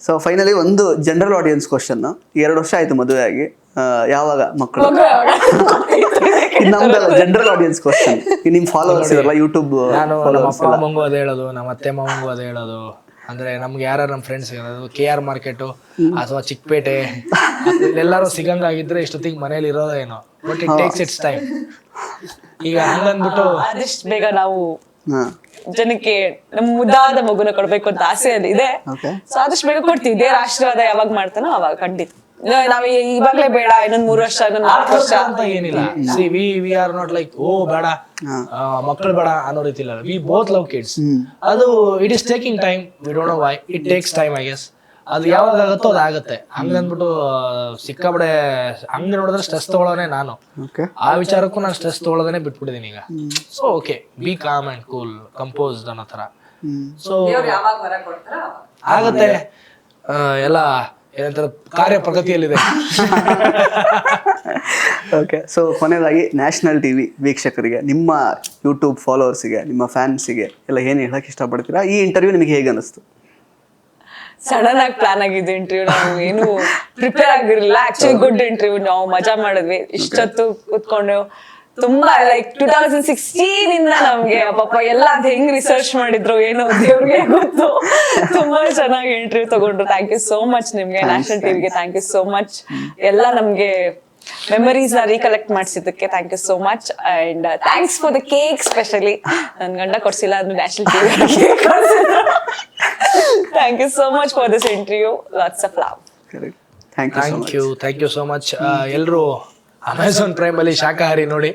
ಸೊ ಫೈನಲಿ ಒಂದು ಜನರಲ್ ಆಡಿಯನ್ಸ್ ಕ್ವಶನ್, 2 ವರ್ಷ ಆಯ್ತು ಮದುವೆ ಆಗಿ, ಯಾವಾಗ ಮಕ್ಕಳು? ನಮ್ದಲ್ಲ, ಜನರಲ್ ಆಡಿಯನ್ಸ್ ಕ್ವಶನ್. ನಿಮ್ ಫಾಲೋವರ್ಸ್ ಇರಲ್ಲ ಯೂಟ್ಯೂಬ್ ನಾನು ನಮ್ಮ ಅಪ್ಪ ಅಮ್ಮಂಗೂ ಅದೇ ಹೇಳೋದು, ನಮ್ಮ ಅತ್ತೆ ಮಾವಂಗೂ ಅದೇ ಹೇಳೋದು. ಅಂದ್ರೆ ನಮ್ಗೆ ಯಾರು ನಮ್ಮ ಫ್ರೆಂಡ್ಸ್ KR ಮಾರ್ಕೆಟು ಅಥವಾ ಚಿಕ್ಕಪೇಟೆ ಎಲ್ಲರೂ ಸಿಗಂಗಾಗಿದ್ರೆ ಇಷ್ಟೊತ್ತಿಗೆ ಮನೇಲಿ ಇರೋದೇನೋ. But it takes it's time. ಈಗ ಹಂಗಂದ್ಬಿಟ್ಟು ಆದಷ್ಟು ಬೇಗ ನಾವು ಜನಕ್ಕೆ ನಮ್ಮ ಮುದ್ದಾದ ಮಗುನ ಕೊಡ್ಬೇಕು ಅಂತ ಆಸೆ ಇದೆ. ಸೊ ಆದಷ್ಟು ಬೇಗ ಕೊಡ್ತೀವಿ. ದೇವರ ಆಶೀರ್ವಾದ ಯಾವಾಗ ಮಾಡ್ತಾನೋ ಅವಾಗ ಖಂಡಿತ. ನಾವ್ ಇವಾಗ್ಲೇ ಬೇಡ, ಇನ್ನೊಂದ್ 3 ವರ್ಷ, ಇನ್ನೊಂದ್ 4 ವರ್ಷ ಅಂತ ಏನಿಲ್ಲ. ವಿ ಆರ್ ನಾಟ್ ಲೈಕ್ ಬೇಡ ಮಕ್ಕಳು ಬೇಡ ಅನ್ನೋ ರೀತಿ ಇಲ್ಲ. We both love kids. ಅದು it is taking time. We don't know why it takes time. I guess ಅದು ಯಾವಾಗ ಆಗುತ್ತೋ ಅದು ಆಗುತ್ತೆ. ಹಂಗಂದ್ಬಿಟ್ಟು ಸಿಕ್ಕಾಬಡೆ ಹಂಗ ನೋಡಿದ್ರೆ ಸ್ಟ್ರೆಸ್ ತಗೊಳ್ಳೋನೆ ನಾನು. ಆ ವಿಚಾರಕ್ಕೂ ನಾನು ಸ್ಟ್ರೆಸ್ ತಗೊಳ್ಳೋದನ್ನೇ ಬಿಟ್ಬಿಟ್ಟಿದ್ದೀನಿ ಈಗ. So okay, B com and cool, composed ಅನ್ನೋ ತರ. ಸೊ ಆಗತ್ತೆ, ಎಲ್ಲ ಏನಂತ ಕಾರ್ಯ ಪ್ರಗತಿಯಲ್ಲಿದೆ. ಓಕೆ, ಸೊ ಕೊನೆಯದಾಗಿ ನ್ಯಾಷನಲ್ ಟಿವಿ ವೀಕ್ಷಕರಿಗೆ, ನಿಮ್ಮ ಯೂಟ್ಯೂಬ್ ಫಾಲೋವರ್ಸಿಗೆ, ನಿಮ್ಮ ಫ್ಯಾನ್ಸಿಗೆ ಎಲ್ಲ ಏನು ಹೇಳಕ್ ಇಷ್ಟಪಡ್ತೀರಾ? ಈ ಇಂಟರ್ವ್ಯೂ ನಿಮಗೆ ಹೇಗೆ ಅನಿಸ್ತು? ಸಡನ್ ಆಗಿ ಪ್ಲಾನ್ ಆಗಿದ್ದು ಇಂಟರ್ವ್ಯೂ. ನಾವು ಏನು ಪ್ರಿಪೇರ್ ಆಗಿರ್ಲಿಲ್ಲ. Actually good interview. ನಾವು ಮಜಾ ಮಾಡಿದ್ವಿ. ಇಷ್ಟೊತ್ತು ಕೂತ್ಕೊಂಡು ತುಂಬಾ ಲೈಕ್ 2016 ಇಂದ ನಮ್ಗೆ ಪಾಪ ಎಲ್ಲ ಅದ್ ಹೆಂಗ್ ರಿಸರ್ಚ್ ಮಾಡಿದ್ರು ಏನೋ ದೇವ್ರಿಗೆ ಗೊತ್ತು. ತುಂಬಾ ಚೆನ್ನಾಗಿ ಇಂಟರ್ವ್ಯೂ ತಗೊಂಡ್ರು. ಥ್ಯಾಂಕ್ ಯು ಸೋ ಮಚ್ ನಿಮ್ಗೆ, ನ್ಯಾಷನಲ್ ಟಿವಿಗೆ ಥ್ಯಾಂಕ್ ಯು ಸೋ ಮಚ್. ಎಲ್ಲ ನಮ್ಗೆ ಮೆಮರೀಸ್ ನ ರೀಕಲೆಕ್ಟ್ ಮಾಡಿಸಿದ್ದಕ್ಕೆ thank you so much. And thanks for the cake specially. ನನ್ ಗಂಡ ಕೊಡ್ಸಿಲ್ಲ ಅಂದ್ರೆ national TV thank you so much for this interview. Lots of love. Thank you so much. ಎಲ್ರು Amazon Prime ಅಲ್ಲಿ ಶಾಕಾಹಾರಿ ನೋಡಿ,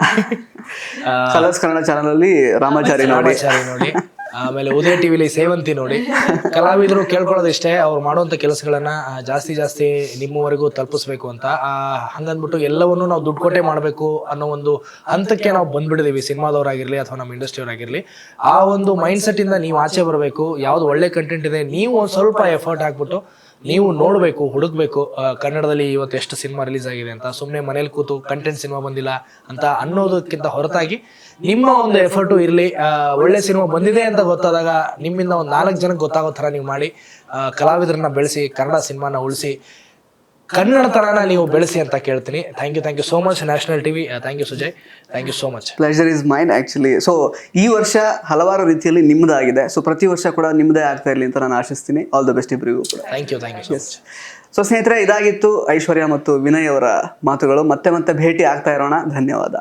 ಕಲರ್ಸ್ ಕನ್ನಡ ಚಾನಲ್ ಅಲ್ಲಿ ರಾಮಾಚಾರಿ ನೋಡಿ, ಆಮೇಲೆ ಉದಯ ಟಿವಿಲಿ ಸೇವಂತಿ ನೋಡಿ. ಕಲಾವಿದರು ಕೇಳ್ಕೊಳ್ಳೋದು ಇಷ್ಟೇ, ಅವ್ರು ಮಾಡುವಂತ ಕೆಲಸಗಳನ್ನ ಜಾಸ್ತಿ ನಿಮ್ಮವರೆಗೂ ತಲುಪಿಸ್ಬೇಕು ಅಂತ. ಹಂಗಂದ್ಬಿಟ್ಟು ಎಲ್ಲವನ್ನೂ ನಾವು ದುಡ್ಡು ಕೊಟ್ಟೆ ಮಾಡಬೇಕು ಅನ್ನೋ ಒಂದು ಹಂತಕ್ಕೆ ನಾವು ಬಂದ್ಬಿಟ್ಟಿದೀವಿ. ಸಿನಿಮಾದವರಾಗಿರ್ಲಿ ಅಥವಾ ನಮ್ಮ ಇಂಡಸ್ಟ್ರಿಯವರಾಗಿರ್ಲಿ, ಆ ಒಂದು ಮೈಂಡ್ ಸೆಟ್ ಇಂದ ನೀವು ಆಚೆ ಬರಬೇಕು. ಯಾವ್ದು ಒಳ್ಳೆ ಕಂಟೆಂಟ್ ಇದೆ ನೀವು ಒಂದ್ ಸ್ವಲ್ಪ ಎಫರ್ಟ್ ಹಾಕ್ಬಿಟ್ಟು ನೀವು ನೋಡಬೇಕು, ಹುಡುಕ್ಬೇಕು. ಕನ್ನಡದಲ್ಲಿ ಇವತ್ತು ಎಷ್ಟು ಸಿನಿಮಾ ರಿಲೀಸ್ ಆಗಿದೆ ಅಂತ ಸುಮ್ಮನೆ ಮನೇಲಿ ಕೂತು ಕಂಟೆಂಟ್ ಸಿನಿಮಾ ಬಂದಿಲ್ಲ ಅಂತ ಅನ್ನೋದಕ್ಕಿಂತ ಹೊರತಾಗಿ ನಿಮ್ಮ ಒಂದು ಎಫರ್ಟು ಇರಲಿ. ಒಳ್ಳೆ ಸಿನಿಮಾ ಬಂದಿದೆ ಅಂತ ಗೊತ್ತಾದಾಗ ನಿಮ್ಮಿಂದ ಒಂದು 4 ಜನಕ್ಕೆ ಗೊತ್ತಾಗೋ ಥರ ನೀವು ಮಾಡಿ, ಕಲಾವಿದರನ್ನ ಬೆಳೆಸಿ, ಕನ್ನಡ ಸಿನಿಮಾನ ಉಳಿಸಿ, ಕನ್ನಡತನನ ನೀವು ಬೆಳೆಸಿ ಅಂತ ಕೇಳ್ತೀನಿ. Thank you so much national TV. Thank you Sujay, thank you so much. Pleasure is mine actually. So ಈ ವರ್ಷ ಹಲವಾರು ರೀತಿಯಲ್ಲಿ ನಿಮ್ಮದಾಗಿದೆ. ಸೊ ಪ್ರತಿ ವರ್ಷ ಕೂಡ ನಿಮ್ಮದೇ ಆಗ್ತಾ ಇರಲಿ ಅಂತ ನಾನು ಆಶಿಸ್ತೀನಿ. ಆಲ್ ದ ಬೆಸ್ಟ್ ಇಬ್ಬರಿಗೂ ಕೂಡ. Thank you so much. So ಸ್ನೇಹಿತರೆ, ಇದಾಗಿತ್ತು ಐಶ್ವರ್ಯ ಮತ್ತು ವಿನಯ್ ಅವರ ಮಾತುಗಳು. ಮತ್ತೆ ಭೇಟಿ ಆಗ್ತಾ ಇರೋಣ. ಧನ್ಯವಾದ.